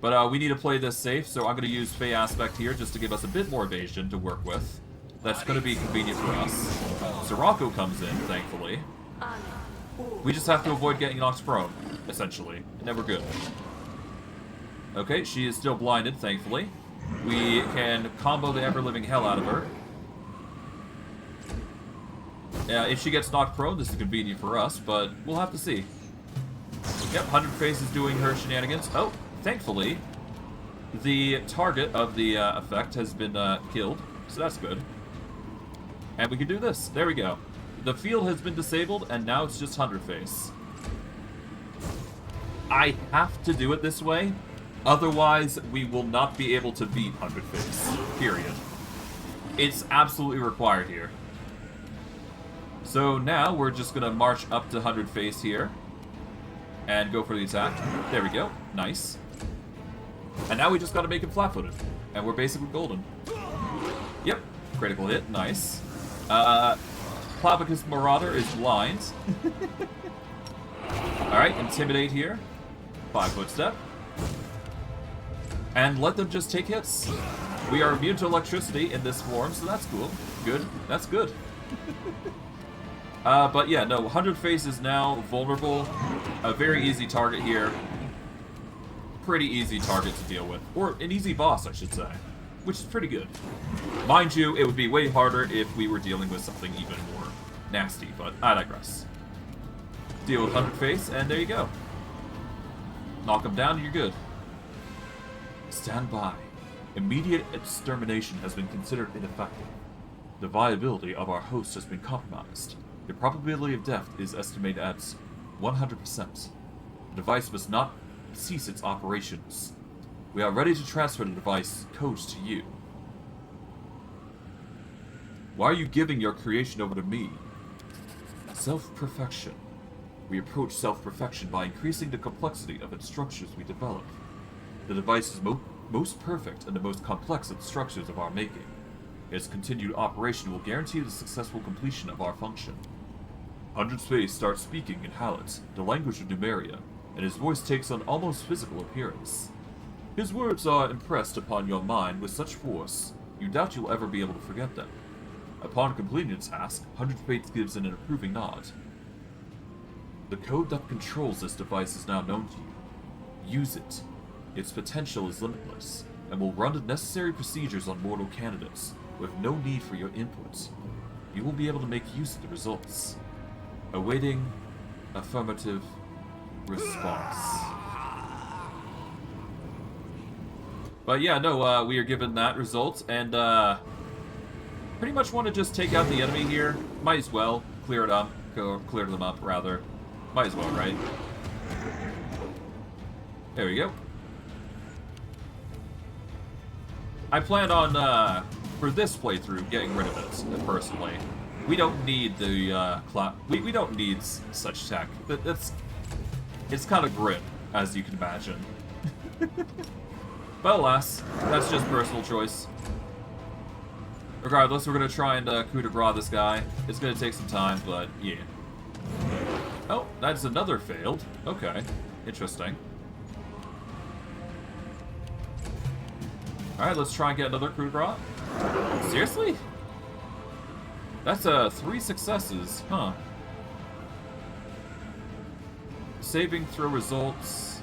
But we need to play this safe, so I'm going to use Fey Aspect here just to give us a bit more evasion to work with. That's going to be convenient for us. Sirocco comes in, thankfully. We just have to avoid getting knocked prone, essentially. And then we're good. Okay, she is still blinded, thankfully. We can combo the ever-living hell out of her. If she gets knocked prone, this is convenient for us, but we'll have to see. Yep, Hundred-Face is doing her shenanigans. Oh, thankfully, the target of the effect has been killed, so that's good. And we can do this. There we go. The field has been disabled, and now it's just Hundred-Face. I have to do it this way, otherwise we will not be able to beat Hundred-Face. Period. It's absolutely required here. So now we're just going to march up to Hundred-Face here. And go for the attack. There we go. Nice. And now we just got to make him flat-footed. And we're basically golden. Yep. Critical hit. Nice. Clavicus Marauder is blind. Alright, Intimidate here. 5-foot step. And let them just take hits. We are immune to electricity in this form, so that's cool. Good. That's good. But yeah, no, Hundred-Face is now vulnerable. A very easy target here. Pretty easy target to deal with. Or an easy boss, I should say. Which is pretty good. Mind you, it would be way harder if we were dealing with something even more nasty, but I digress. Deal with 100 face, and there you go. Knock him down, and you're good. Stand by. Immediate extermination has been considered ineffective. The viability of our host has been compromised. The probability of death is estimated at 100%. The device must not cease its operations. We are ready to transfer the device code to you. Why are you giving your creation over to me? Self-perfection. We approach self-perfection by increasing the complexity of its structures we develop. The device is most perfect in the most complex of the structures of our making. Its continued operation will guarantee the successful completion of our function. 100 Space starts speaking in Hallett, the language of Numeria, and his voice takes on almost physical appearance. His words are impressed upon your mind with such force, you doubt you'll ever be able to forget them. Upon completing the task, 100 Fates gives an approving nod. The code that controls this device is now known to you. Use it. Its potential is limitless, and will run the necessary procedures on mortal candidates, with no need for your input. You will be able to make use of the results. Awaiting affirmative response. But yeah, no, we are given that result, and pretty much want to just take out the enemy here. Might as well clear it up, clear them up rather. Might as well, right? There we go. I plan on for this playthrough getting rid of it personally. We don't need the we don't need such tech. It's kind of grim, as you can imagine. But alas, that's just personal choice. Regardless, we're gonna try and coup de grace this guy. It's gonna take some time, but yeah. Oh, that's another failed. Okay, interesting. Alright, let's try and get another coup de grace. Seriously? That's 3 successes, huh? Saving throw results.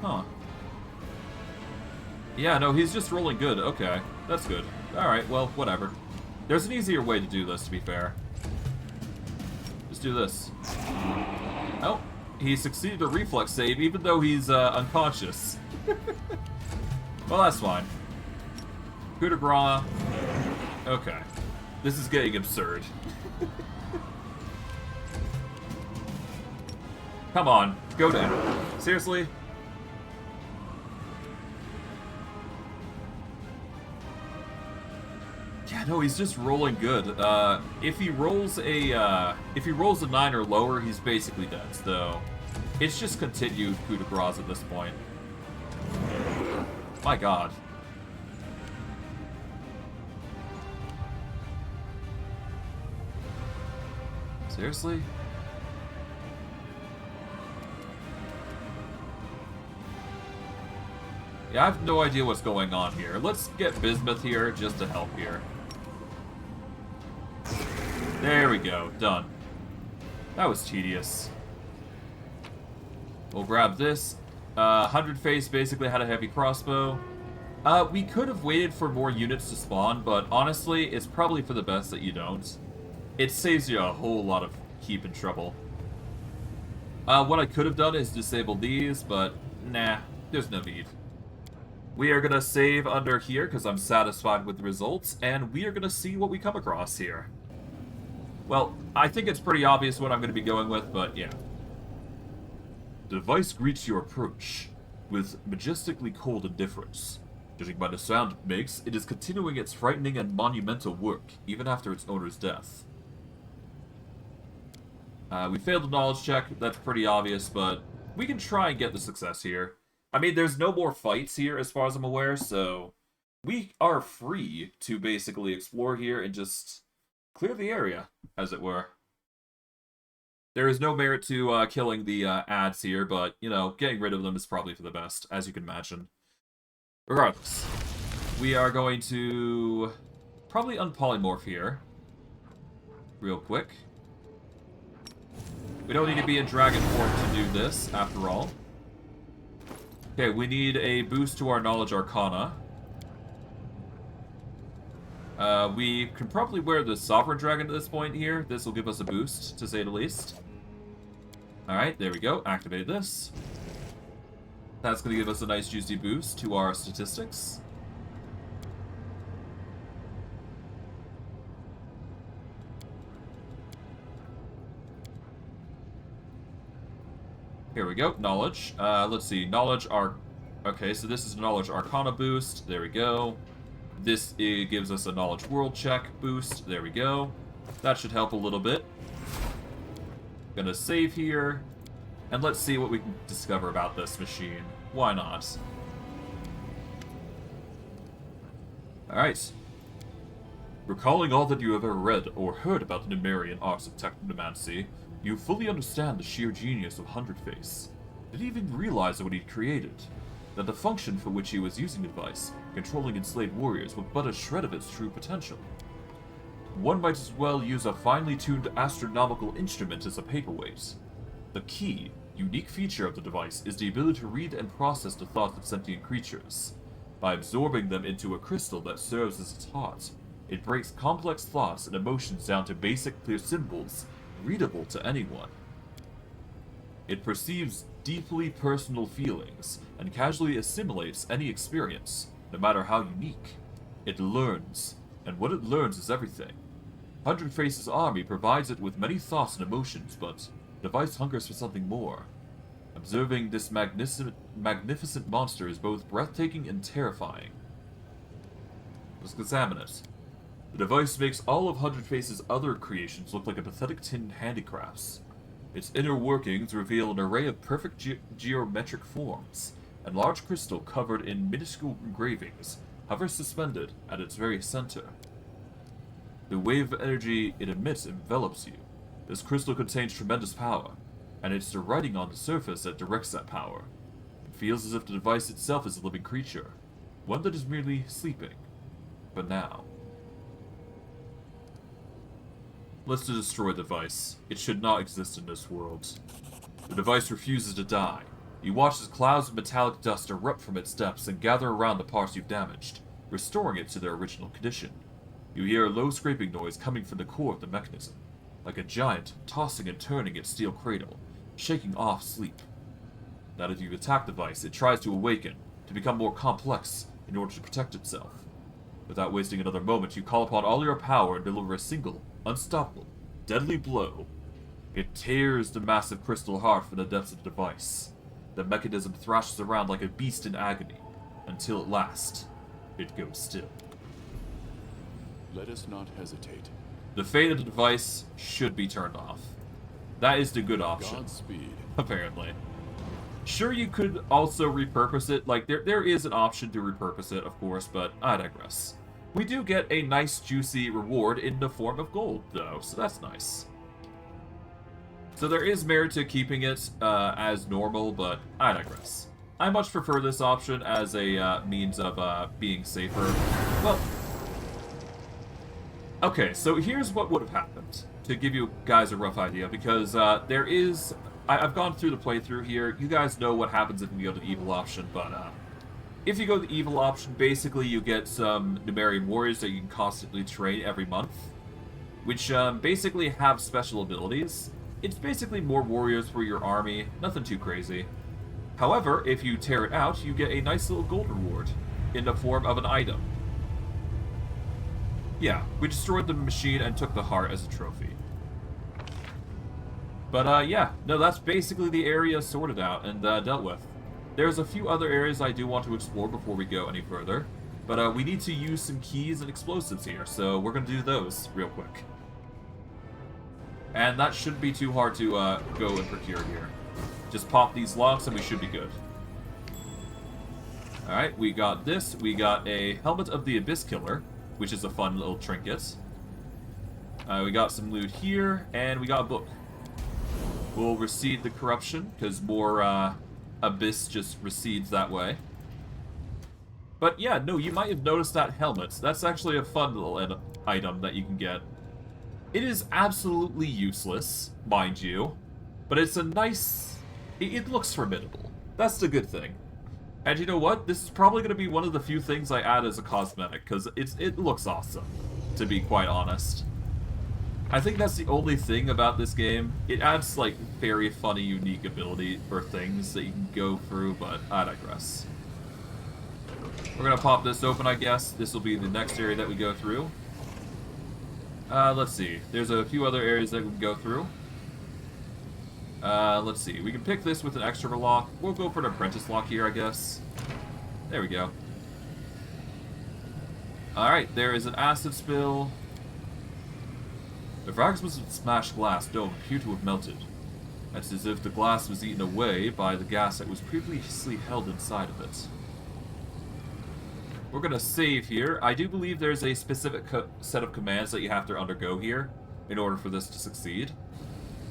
Huh. Yeah, no, he's just rolling good. Okay, that's good. Alright, well, whatever. There's an easier way to do this, to be fair. Just do this. Oh, he succeeded a reflex save, even though he's unconscious. Well, that's fine. Coup de grace. Okay. This is getting absurd. Come on, go down. Seriously? Yeah, no, he's just rolling good. If he rolls a 9 or lower, he's basically dead. So it's just continued coup de grace at this point. My God. Seriously? Yeah, I have no idea what's going on here. Let's get Bismuth here just to help here. There we go. Done. That was tedious. We'll grab this. 100 Face basically had a heavy crossbow. We could have waited for more units to spawn, but honestly, it's probably for the best that you don't. It saves you a whole lot of heap in trouble. What I could have done is disable these, but nah, there's no need. We are going to save under here because I'm satisfied with the results, and we are going to see what we come across here. Well, I think it's pretty obvious what I'm going to be going with, but yeah. The device greets your approach with majestically cold indifference. Judging by the sound it makes, it is continuing its frightening and monumental work, even after its owner's death. We failed the knowledge check, that's pretty obvious, but we can try and get the success here. I mean, there's no more fights here as far as I'm aware, so we are free to basically explore here and just clear the area, as it were. There is no merit to killing the ads here, but, you know, getting rid of them is probably for the best, as you can imagine. Regardless, we are going to probably unpolymorph here. Real quick. We don't need to be in dragon form to do this, after all. Okay, we need a boost to our knowledge arcana. We can probably wear the Sovereign Dragon at this point here. This will give us a boost, to say the least. Alright, there we go. Activate this. That's going to give us a nice juicy boost to our statistics. Here we go. Knowledge. Let's see. Knowledge Arc. Okay, so this is a Knowledge Arcana boost. There we go. This gives us a Knowledge World check boost. There we go. That should help a little bit. Gonna save here. And let's see what we can discover about this machine. Why not? Alright. Recalling all that you have ever read or heard about the Numerian arts of technomancy, you fully understand the sheer genius of Hundredface. Did he even realize what he'd created? That the function for which he was using the device, controlling enslaved warriors, was but a shred of its true potential. One might as well use a finely tuned astronomical instrument as a paperweight. The key, unique feature of the device is the ability to read and process the thoughts of sentient creatures. By absorbing them into a crystal that serves as its heart, it breaks complex thoughts and emotions down to basic clear symbols, readable to anyone. It perceives deeply personal feelings and casually assimilates any experience, no matter how unique. It learns, and what it learns is everything. Hundredface's army provides it with many thoughts and emotions, but the device hungers for something more. Observing this magnificent monster is both breathtaking and terrifying. Let's examine it. The device makes all of Hundredface's other creations look like a pathetic tin handicrafts. Its inner workings reveal an array of perfect geometric forms, and large crystal covered in minuscule engravings hovers suspended at its very center. The wave of energy it emits envelops you. This crystal contains tremendous power, and it's the writing on the surface that directs that power. It feels as if the device itself is a living creature, one that is merely sleeping. For now. Let's destroy the device. It should not exist in this world. The device refuses to die. You watch as clouds of metallic dust erupt from its depths and gather around the parts you've damaged, restoring it to their original condition. You hear a low scraping noise coming from the core of the mechanism, like a giant tossing and turning its steel cradle, shaking off sleep. Now that you've attacked the device, it tries to awaken, to become more complex in order to protect itself. Without wasting another moment, you call upon all your power and deliver a single, unstoppable, deadly blow. It tears the massive crystal heart from the depths of the device. The mechanism thrashes around like a beast in agony, until at last, it goes still. Let us not hesitate. The fate of the device should be turned off. That is the good option. Godspeed. Apparently. Sure, you could also repurpose it. Like, there is an option to repurpose it, of course, but I digress. We do get a nice, juicy reward in the form of gold, though, so that's nice. So there is merit to keeping it as normal, but I digress. I much prefer this option as a means of being safer. Well, okay, so here's what would have happened, to give you guys a rough idea, because there is... I've gone through the playthrough here. You guys know what happens if you go to the evil option, but if you go to the evil option, basically you get some Numerian warriors that you can constantly train every month, which basically have special abilities. It's basically more warriors for your army, nothing too crazy. However, if you tear it out, you get a nice little gold reward in the form of an item. Yeah, we destroyed the machine and took the heart as a trophy. But yeah, no, that's basically the area sorted out and dealt with. There's a few other areas I do want to explore before we go any further, but we need to use some keys and explosives here, so we're going to do those real quick. And that shouldn't be too hard to go and procure here. Just pop these locks and we should be good. Alright, we got this. We got a Helmet of the Abyss Killer, which is a fun little trinket. We got some loot here, and we got a book. We'll recede the corruption, because more Abyss just recedes that way. But yeah, no, you might have noticed that helmet. That's actually a fun little item that you can get. It is absolutely useless, mind you, but it's a nice... It looks formidable. That's the good thing. And you know what? This is probably going to be one of the few things I add as a cosmetic, because it looks awesome. to be quite honest. I think that's the only thing about this game. It adds, like, very funny, unique ability or things that you can go through, but I digress. We're gonna pop this open, I guess. This will be the next area that we go through. Let's see. There's a few other areas that we can go through. Let's see. We can pick this with an extra lock. We'll go for an apprentice lock here, I guess. There we go. Alright, there is an acid spill. The fragments of smashed glass dome appear to have melted. It's as if the glass was eaten away by the gas that was previously held inside of it. We're gonna save here. I do believe there's a specific set of commands that you have to undergo here in order for this to succeed.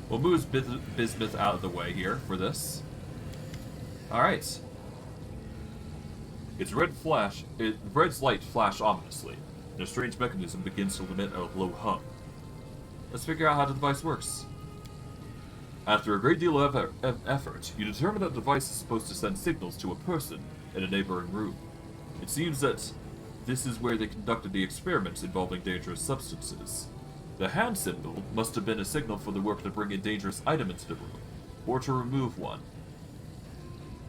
We'll move Bismuth out of the way here for this. Alright. Its red's light flashed ominously, and a strange mechanism begins to emit a low hum. Let's figure out how the device works. After a great deal of effort, you determine that the device is supposed to send signals to a person in a neighboring room. It seems that this is where they conducted the experiments involving dangerous substances. The hand symbol must have been a signal for the worker to bring a dangerous item into the room, or to remove one.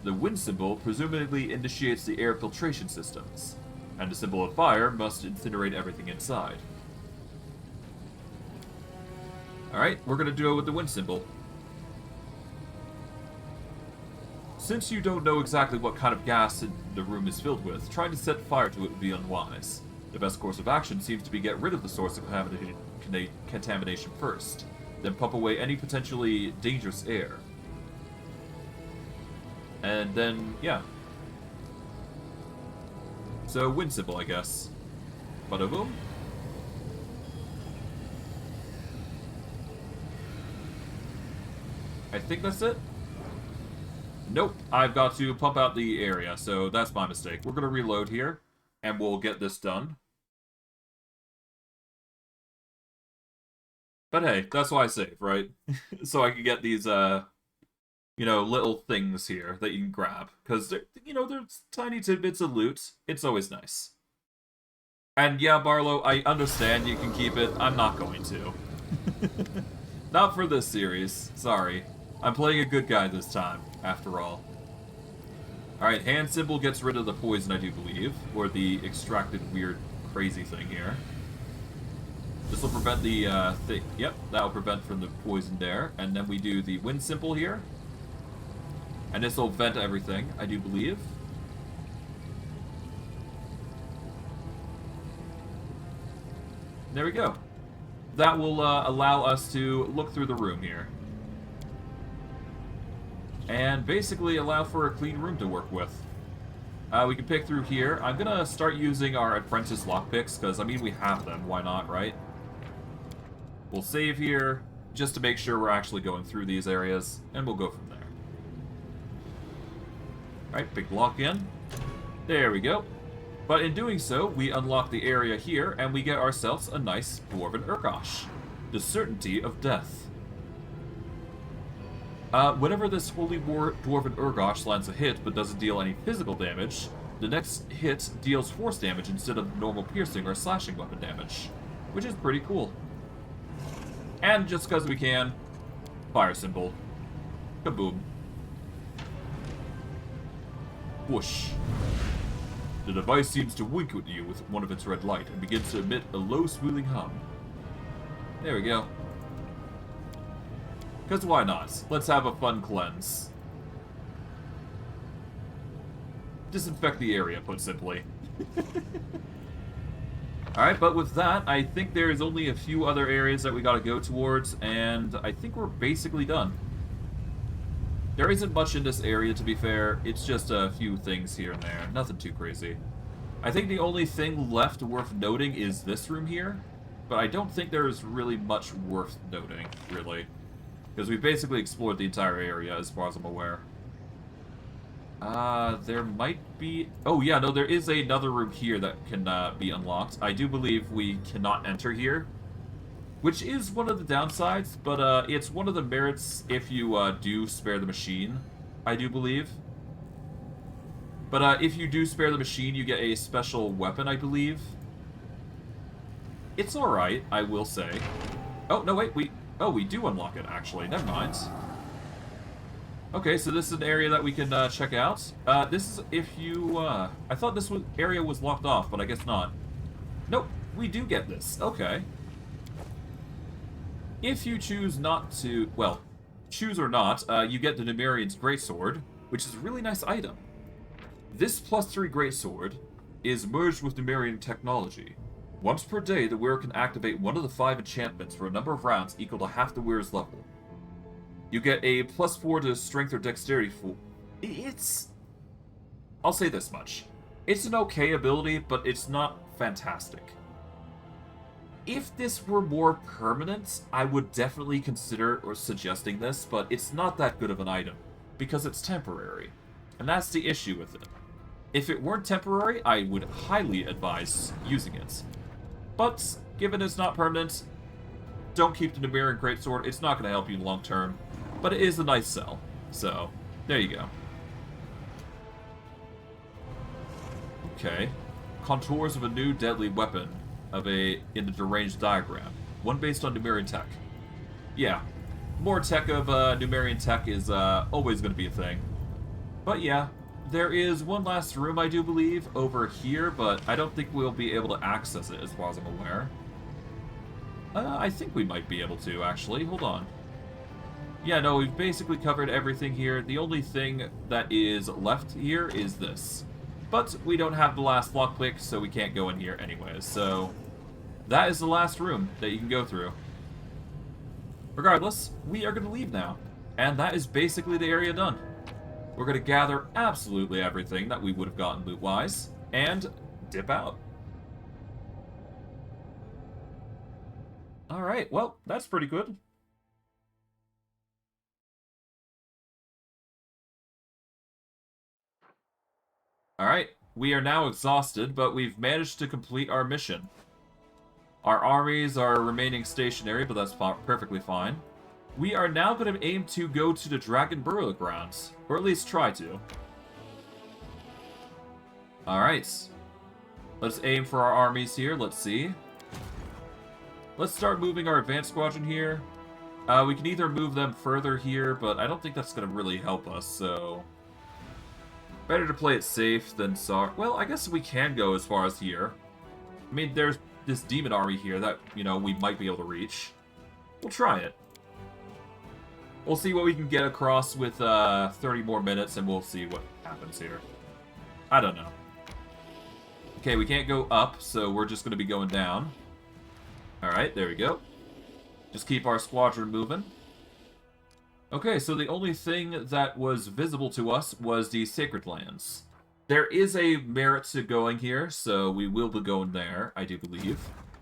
The wind symbol presumably initiates the air filtration systems, and the symbol of fire must incinerate everything inside. Alright, we're gonna do it with the wind symbol. Since you don't know exactly what kind of gas the room is filled with, trying to set fire to it would be unwise. The best course of action seems to be get rid of the source of contamination first, then pump away any potentially dangerous air. And then, yeah. So, wind symbol, I guess. Bada boom. I think that's it. Nope, I've got to pump out the area, so that's my mistake. We're going to reload here, and we'll get this done. But hey, that's why I save, right? So I can get these, you know, little things here that you can grab. Because, they're tiny tidbits of loot. It's always nice. And yeah, Barlow, I understand you can keep it. I'm not going to. Not for this series. Sorry. I'm playing a good guy this time, after all. Alright, hand symbol gets rid of the poison, I do believe. Or the extracted weird crazy thing here. This will prevent the thing. Yep, that will prevent from the poison there. And then we do the wind symbol here. And this will vent everything, I do believe. There we go. That will allow us to look through the room here. And basically allow for a clean room to work with. We can pick through here. I'm gonna start using our apprentice lockpicks, because, I mean, we have them. Why not, right? We'll save here, just to make sure we're actually going through these areas, and we'll go from there. Alright, pick lock in. There we go. But in doing so, we unlock the area here, and we get ourselves a nice Dwarven Urgosh. The certainty of death. Whenever this Holy Dwarven Urgosh lands a hit but doesn't deal any physical damage, the next hit deals force damage instead of normal piercing or slashing weapon damage, which is pretty cool. And just because we can, fire symbol. Kaboom. Whoosh. The device seems to wink at you with one of its red light and begins to emit a low squealing hum. There we go. Because why not? Let's have a fun cleanse. Disinfect the area, put simply. Alright, but with that, I think there is only a few other areas that we gotta go towards, and I think we're basically done. There isn't much in this area, to be fair. It's just a few things here and there. Nothing too crazy. I think the only thing left worth noting is this room here, but I don't think there's really much worth noting, really. Because we basically explored the entire area, as far as I'm aware. There might be... Oh, yeah, no, there is another room here that can be unlocked. I do believe we cannot enter here, which is one of the downsides, but it's one of the merits if you do spare the machine, I do believe. But if you do spare the machine, you get a special weapon, I believe. It's alright, I will say. Oh, no, wait, we do unlock it, actually. Never mind. Okay, so this is an area that we can check out. This is if you... I thought this area was locked off, but I guess not. Nope, we do get this. Okay. If you choose not to... Well, choose or not, you get the Numerian's Greatsword, which is a really nice item. This +3 Greatsword is merged with Numerian technology. Once per day, the wearer can activate one of the 5 enchantments for a number of rounds equal to half the wearer's level. You get a +4 to strength or dexterity for... It's... I'll say this much. It's an okay ability, but it's not fantastic. If this were more permanent, I would definitely consider or suggesting this, but it's not that good of an item, because it's temporary. And that's the issue with it. If it weren't temporary, I would highly advise using it. But, given it's not permanent, don't keep the Numerian Greatsword. It's not going to help you long term. But it is a nice sell. So, there you go. Okay. Contours of a new deadly weapon in the deranged diagram. One based on Numerian tech. Yeah. More tech of Numerian tech is always going to be a thing. But yeah. There is one last room, I do believe, over here, but I don't think we'll be able to access it as far as I'm aware. I think we might be able to, actually. Hold on. Yeah, no, we've basically covered everything here. The only thing that is left here is this. But we don't have the last lockpick, so we can't go in here anyways. So, that is the last room that you can go through. Regardless, we are going to leave now. And that is basically the area done. We're going to gather absolutely everything that we would have gotten loot-wise, and dip out. Alright, well, that's pretty good. Alright, we are now exhausted, but we've managed to complete our mission. Our armies are remaining stationary, but that's perfectly fine. We are now going to aim to go to the Dragon Burial Grounds, or at least try to. Alright. Let's aim for our armies here, let's see. Let's start moving our advanced squadron here. We can either move them further here, but I don't think that's going to really help us, so... Better to play it safe than sorry. Well, I guess we can go as far as here. I mean, there's this demon army here that, you know, we might be able to reach. We'll try it. We'll see what we can get across with 30 more minutes, and we'll see what happens here. I don't know. Okay, we can't go up, so we're just going to be going down. Alright, there we go. Just keep our squadron moving. Okay, so the only thing that was visible to us was the Sacred Lands. There is a merit to going here, so we will be going there, I do believe.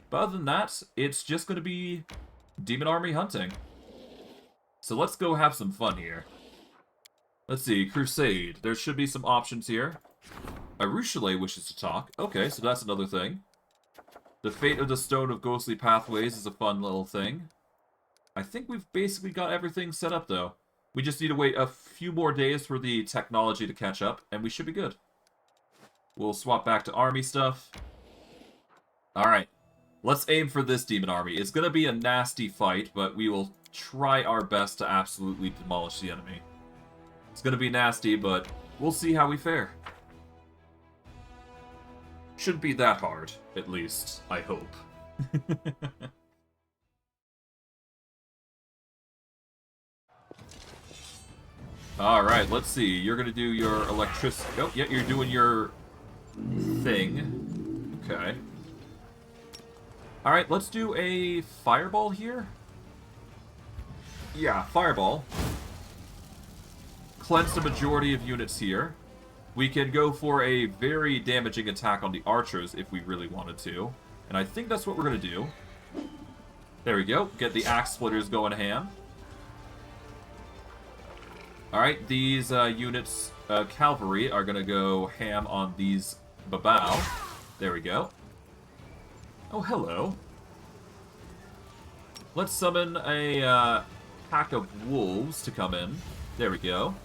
But other than that, it's just going to be demon army hunting. So let's go have some fun here. Let's see, Crusade. There should be some options here. Arueshalae wishes to talk. Okay, so that's another thing. The Fate of the Stone of Ghostly Pathways is a fun little thing. I think we've basically got everything set up, though. We just need to wait a few more days for the technology to catch up, and we should be good. We'll swap back to army stuff. Alright. Let's aim for this demon army. It's going to be a nasty fight, but we will try our best to absolutely demolish the enemy. It's going to be nasty, but we'll see how we fare. Shouldn't be that hard, at least, I hope. Alright, let's see. You're going to do your electricity... Oh, yeah, you're doing your thing. Okay. Alright, let's do a fireball here. Yeah, fireball. Cleanse the majority of units here. We can go for a very damaging attack on the archers if we really wanted to. And I think that's what we're going to do. There we go. Get the axe splitters going ham. Alright, these units, cavalry, are going to go ham on these babao. There we go. Oh, hello. Let's summon a pack of wolves to come in. There we go.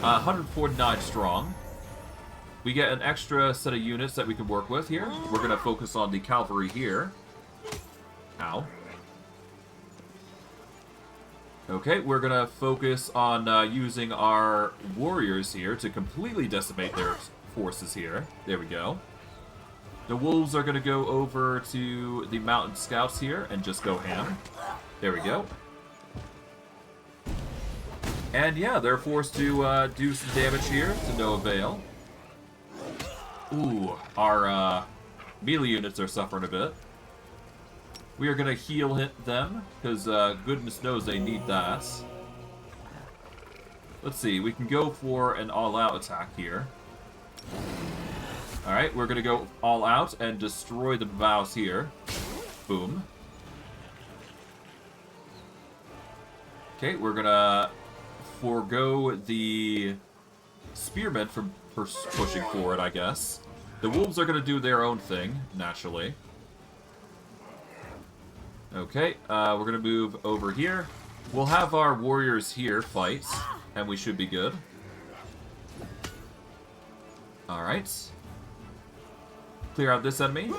149 strong. We get an extra set of units that we can work with here. We're going to focus on the cavalry here. Ow. Okay, we're gonna focus on using our warriors here to completely decimate their forces here. There we go. The wolves are gonna go over to the mountain scouts here and just go ham. There we go. And yeah, they're forced to do some damage here to no avail. Ooh, our melee units are suffering a bit. We are going to heal hit them, because goodness knows they need that. Let's see, we can go for an all-out attack here. Alright, we're going to go all out and destroy the bows here. Boom. Okay, we're going to forego the spearmen from pushing forward, I guess. The wolves are going to do their own thing, naturally. Okay, we're going to move over here. We'll have our warriors here fight, and we should be good. Alright. Clear out this enemy.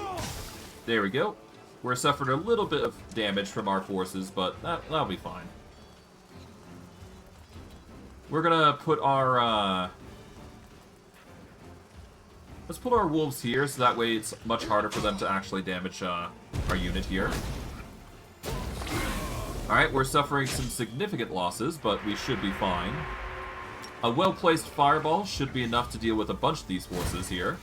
There we go. We're suffering a little bit of damage from our forces, but that'll be fine. We're going to put our... let's put our wolves here, so that way it's much harder for them to actually damage our unit here. Alright, we're suffering some significant losses, but we should be fine. A well-placed fireball should be enough to deal with a bunch of these forces here.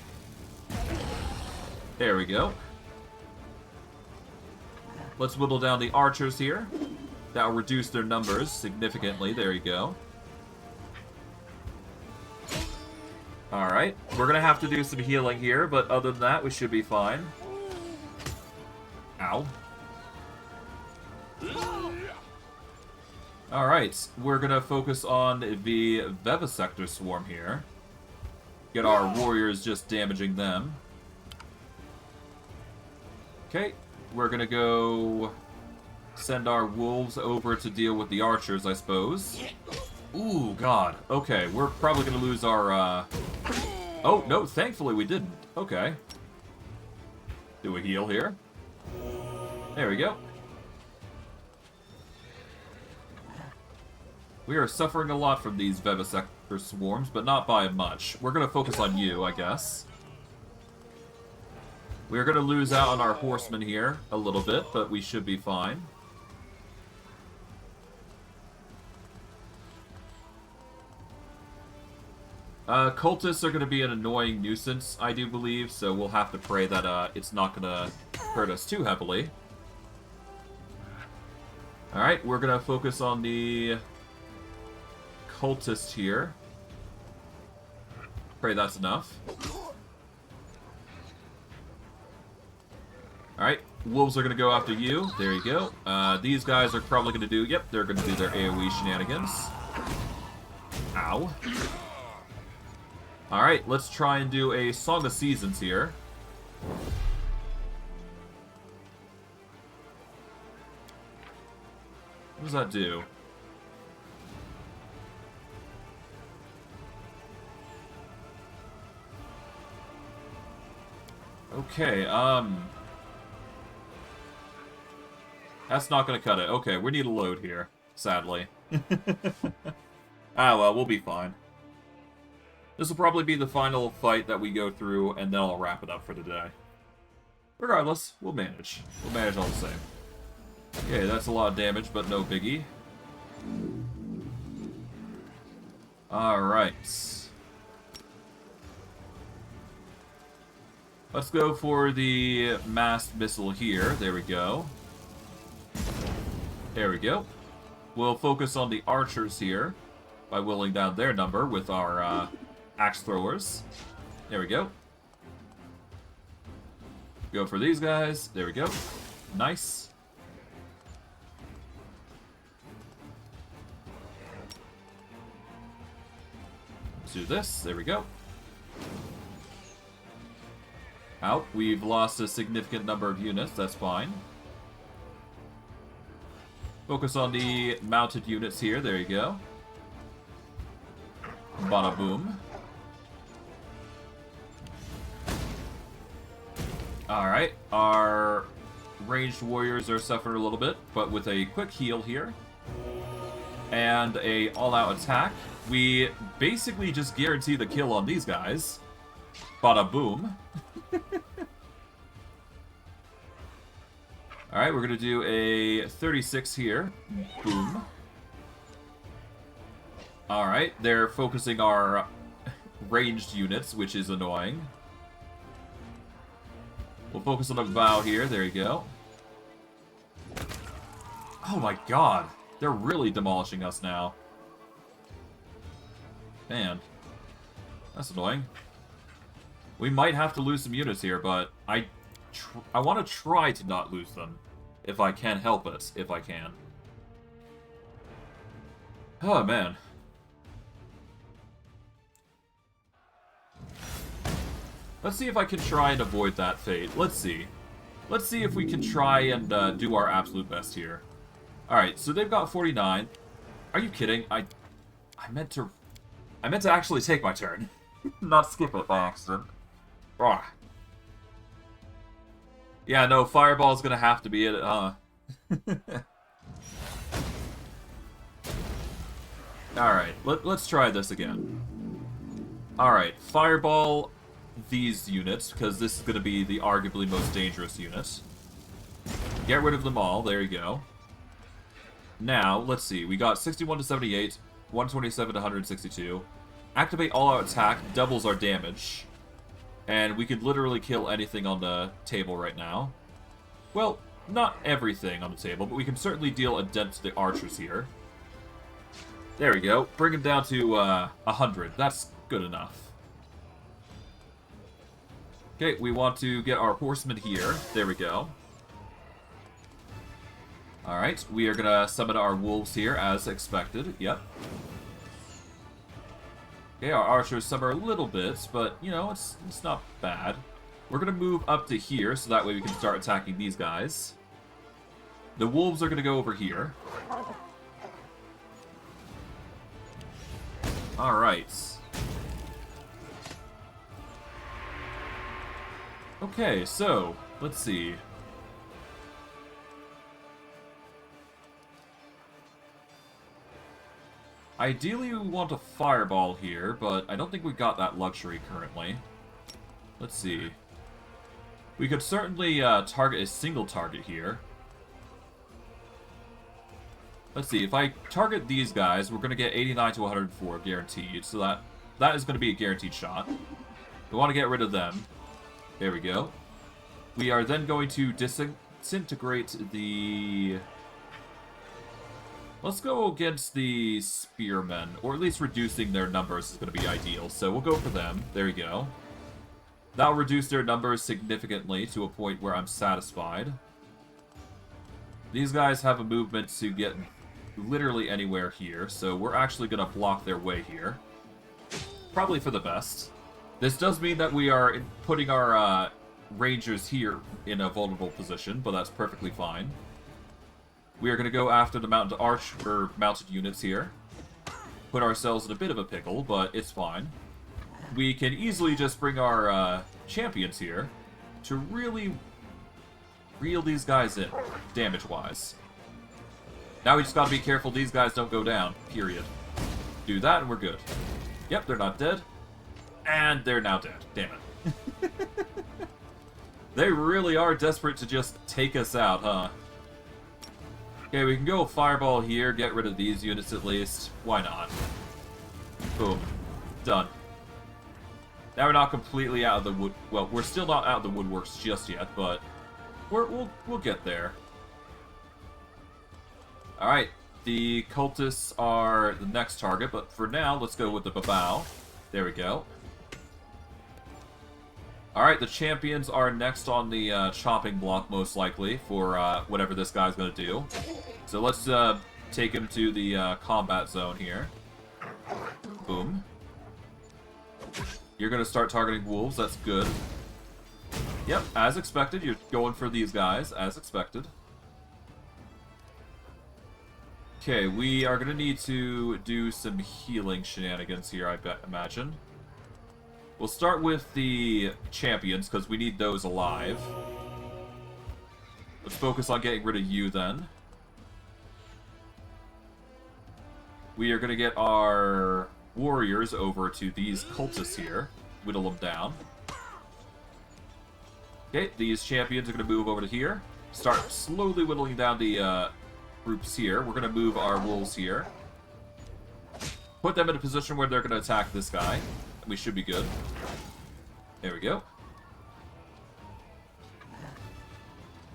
There we go. Let's whittle down the archers here. That'll reduce their numbers significantly. There you go. Alright, we're gonna have to do some healing here, but other than that, we should be fine. Ow. Alright, we're gonna focus on the Vivisector Swarm here. Get our warriors just damaging them. Okay, we're gonna go send our wolves over to deal with the archers, I suppose. Ooh, God. Okay, we're probably gonna lose our, Oh, no, thankfully we didn't. Okay. Do a heal here. There we go. We are suffering a lot from these Vivisector Swarms, but not by much. We're gonna focus on you, I guess. We are gonna lose out on our horsemen here a little bit, but we should be fine. Cultists are going to be an annoying nuisance, I do believe, so we'll have to pray that it's not going to hurt us too heavily. Alright, we're going to focus on the cultist here. Pray that's enough. Alright, wolves are going to go after you. There you go. These guys are probably going to do... Yep, they're going to do their AoE shenanigans. Ow. Alright, let's try and do a Song of Seasons here. What does that do? Okay, that's not gonna cut it. Okay, we need a load here, sadly. Ah, well, we'll be fine. This will probably be the final fight that we go through, and then I'll wrap it up for today. Regardless, we'll manage. We'll manage all the same. Okay, that's a lot of damage, but no biggie. Alright. Let's go for the massed missile here. There we go. There we go. We'll focus on the archers here by whittling down their number with our axe throwers. There we go. Go for these guys. There we go. Nice. Let's do this. There we go. Out. We've lost a significant number of units. That's fine. Focus on the mounted units here. There you go. Bada boom. Alright, our ranged warriors are suffering a little bit, but with a quick heal here and a all-out attack, we basically just guarantee the kill on these guys. Bada boom. Alright, we're gonna do a 36 here. Boom. Alright, they're focusing our ranged units, which is annoying. We'll focus on the bow here. There you go. Oh my god. They're really demolishing us now. Man. That's annoying. We might have to lose some units here, but I want to try to not lose them. If I can help it. If I can. Oh, man. Let's see if I can try and avoid that fate. Let's see. Let's see if we can try and do our absolute best here. Alright, so they've got 49. Are you kidding? I meant to actually take my turn. Not skip it by accident. Ugh. Yeah, no, Fireball's gonna have to be it, Alright, let's try this again. Alright, Fireball these units, because this is gonna be the arguably most dangerous unit. Get rid of them all, there you go. Now, let's see, we got 61 to 78, 127 to 162. Activate all-out attack, doubles our damage. And we could literally kill anything on the table right now. Well, not everything on the table, but we can certainly deal a dent to the archers here. There we go. Bring them down to 100. That's good enough. Okay, we want to get our horsemen here. There we go. Alright, we are going to summon our wolves here as expected. Yep. Okay, our archers suffer a little bit, but, you know, it's not bad. We're going to move up to here, so that way we can start attacking these guys. The wolves are going to go over here. Alright. Okay, so, let's see. Ideally, we want a fireball here, but I don't think we've got that luxury currently. Let's see. We could certainly target a single target here. Let's see, if I target these guys, we're going to get 89 to 104 guaranteed, so that is going to be a guaranteed shot. We want to get rid of them. There we go. We are then going to disintegrate the... Let's go against the spearmen, or at least reducing their numbers is going to be ideal. So we'll go for them. There you go. That'll reduce their numbers significantly to a point where I'm satisfied. These guys have a movement to get literally anywhere here, so we're actually going to block their way here. Probably for the best. This does mean that we are putting our rangers here in a vulnerable position, but that's perfectly fine. We are going to go after the mounted units here. Put ourselves in a bit of a pickle, but it's fine. We can easily just bring our champions here to really reel these guys in, damage-wise. Now we just gotta be careful these guys don't go down, period. Do that and we're good. Yep, they're not dead. And they're now dead. Damn it. They really are desperate to just take us out, huh? Okay, we can go fireball here, get rid of these units at least. Why not? Boom. Done. Now we're not completely out of the wood... Well, we're still not out of the woodworks just yet, but we'll get there. Alright, the cultists are the next target, but for now, let's go with the babao. There we go. Alright, the champions are next on the chopping block, most likely, for whatever this guy's going to do. So let's take him to the combat zone here. Boom. You're going to start targeting wolves, that's good. Yep, as expected, you're going for these guys, as expected. Okay, we are going to need to do some healing shenanigans here, I imagine. We'll start with the champions, because we need those alive. Let's focus on getting rid of you then. We are going to get our warriors over to these cultists here. Whittle them down. Okay, these champions are going to move over to here. Start slowly whittling down the groups here. We're going to move our wolves here. Put them in a position where they're going to attack this guy. We should be good. There we go.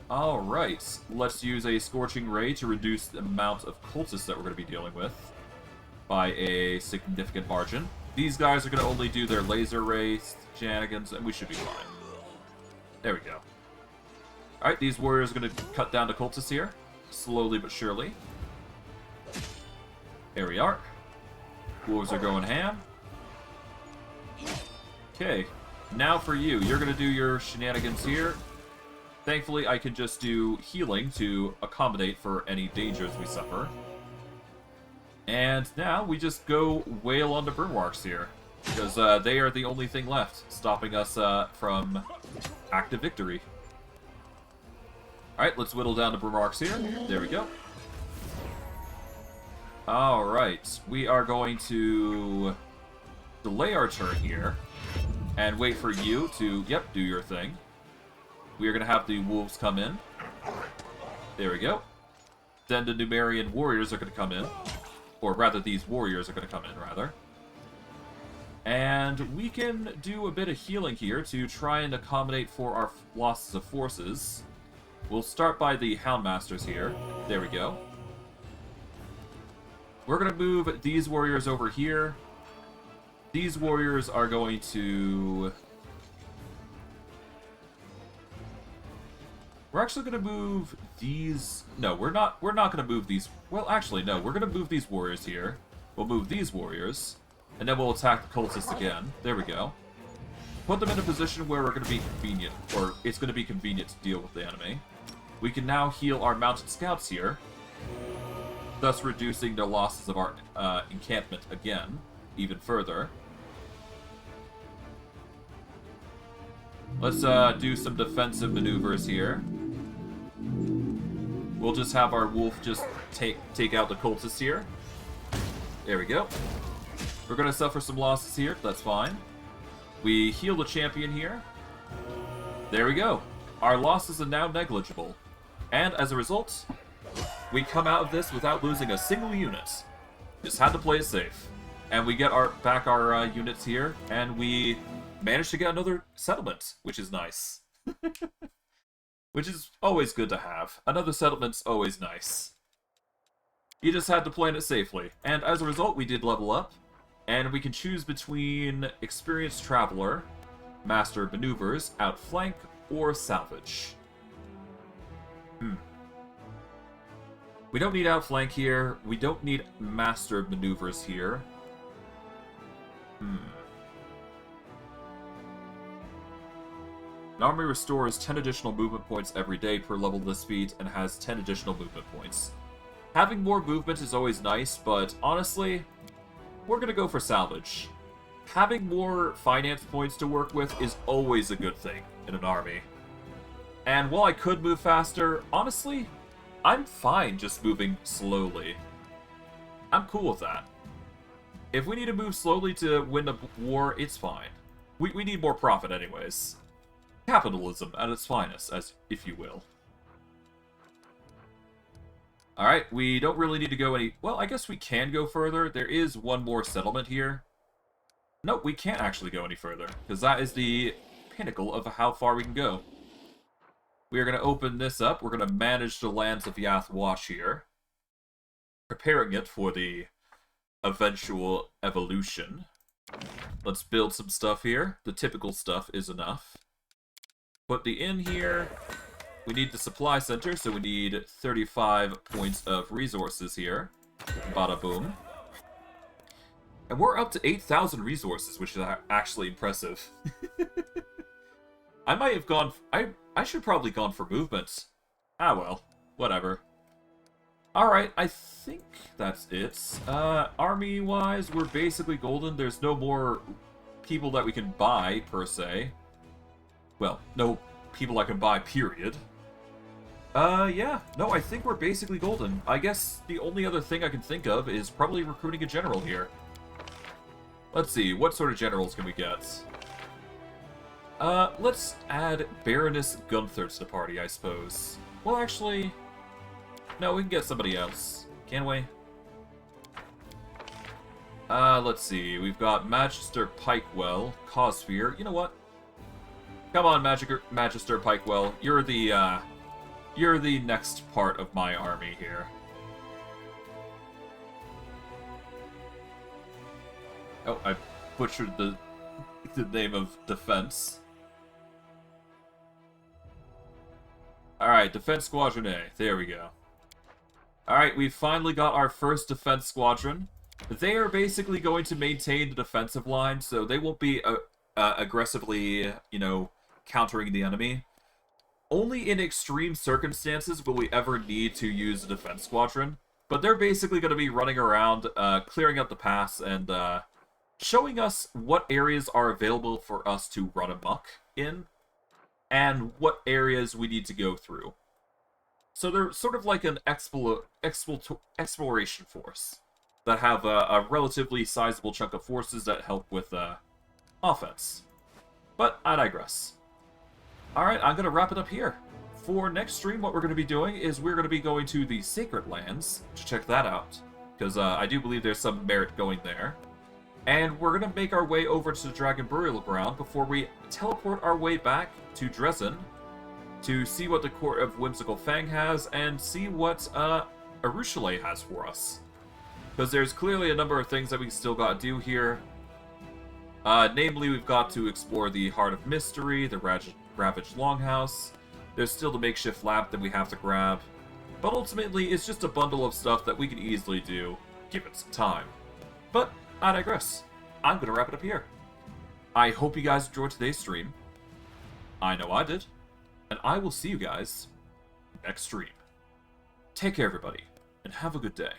Alright, let's use a Scorching Ray to reduce the amount of cultists that we're going to be dealing with by a significant margin. These guys are going to only do their laser ray shenanigans, and we should be fine. There we go. Alright, these warriors are going to cut down the cultists here, slowly but surely. There we are. Wolves are going ham. Okay, now for you. You're going to do your shenanigans here. Thankfully, I can just do healing to accommodate for any dangers we suffer. And now we just go wail on the Brimwarks here, because they are the only thing left, stopping us from active victory. Alright, let's whittle down the Brimwarks here. There we go. Alright, we are going to delay our turn here, and wait for you to, yep, do your thing. We are going to have the wolves come in. There we go. Then the Numerian warriors are going to come in. Or rather, these warriors are going to come in, rather. And we can do a bit of healing here to try and accommodate for our losses of forces. We'll start by the Houndmasters here. There we go. We're going to move these warriors over here. These warriors are going to... We're actually going to move these... No, we're not going to move these... Well, actually, no. We're going to move these warriors here. We'll move these warriors. And then we'll attack the cultists again. There we go. Put them in a position where we're going to be convenient. Or it's going to be convenient to deal with the enemy. We can now heal our mounted scouts here. Thus reducing the losses of our encampment again. Even further. Let's do some defensive maneuvers here. We'll just have our wolf just take out the cultists here. There we go. We're going to suffer some losses here. That's fine. We heal the champion here. There we go. Our losses are now negligible. And as a result, we come out of this without losing a single unit. Just had to play it safe. And we get back our units here, and we managed to get another settlement, which is nice. Which is always good to have. Another settlement's always nice. You just had to plan it safely. And as a result, we did level up. And we can choose between Experienced Traveler, Master of Maneuvers, Outflank, or Salvage. We don't need Outflank here. We don't need Master of Maneuvers here. An army restores 10 additional movement points every day per level of this feat and has 10 additional movement points. Having more movement is always nice, but honestly, we're going to go for salvage. Having more finance points to work with is always a good thing in an army. And while I could move faster, honestly, I'm fine just moving slowly. I'm cool with that. If we need to move slowly to win a war, it's fine. We need more profit anyways. Capitalism at its finest, as if you will. Alright, we don't really need to go any... Well, I guess we can go further. There is one more settlement here. Nope, we can't actually go any further, because that is the pinnacle of how far we can go. We are going to open this up. We're going to manage the lands of Yath Wash here. Preparing it for the eventual evolution. Let's build some stuff here. The typical stuff is enough. Put the inn here. We need the supply center, so we need 35 points of resources here. Bada boom. And we're up to 8,000 resources, which is actually impressive. I might have gone... I should probably gone for movement. Ah well, whatever. Alright, I think that's it. Army-wise, we're basically golden. There's no more people that we can buy, per se. Well, no people I can buy, period. Yeah. No, I think we're basically golden. I guess the only other thing I can think of is probably recruiting a general here. Let's see, what sort of generals can we get? Let's add Baroness Gunther to the party, I suppose. Well, actually... No, we can get somebody else. Can we? Let's see. We've got Magister Pikewell, Cossphere. You know what? Come on, Magister Pikewell. You're the next part of my army here. Oh, I butchered the name of defense. Alright, Defense Squadron A. There we go. Alright, we've finally got our first Defense Squadron. They are basically going to maintain the defensive line, so they won't be aggressively, you know, countering the enemy. Only in extreme circumstances will we ever need to use a Defense Squadron, but they're basically going to be running around, clearing out the pass, and showing us what areas are available for us to run amok in, and what areas we need to go through. So they're sort of like an exploration force that have a relatively sizable chunk of forces that help with offense. But I digress. Alright, I'm going to wrap it up here. For next stream, what we're going to be doing is we're going to be going to the Sacred Lands to check that out, because I do believe there's some merit going there. And we're going to make our way over to the Dragon Burial Ground before we teleport our way back to Drezen to see what the Court of Whimsical Fang has and see what Arueshalae has for us. Because there's clearly a number of things that we still got to do here. Namely, we've got to explore the Heart of Mystery, the Ravaged Longhouse. There's still the makeshift lab that we have to grab. But ultimately, it's just a bundle of stuff that we can easily do, given some time. But I digress. I'm going to wrap it up here. I hope you guys enjoyed today's stream. I know I did. And I will see you guys next stream. Take care, everybody, and have a good day.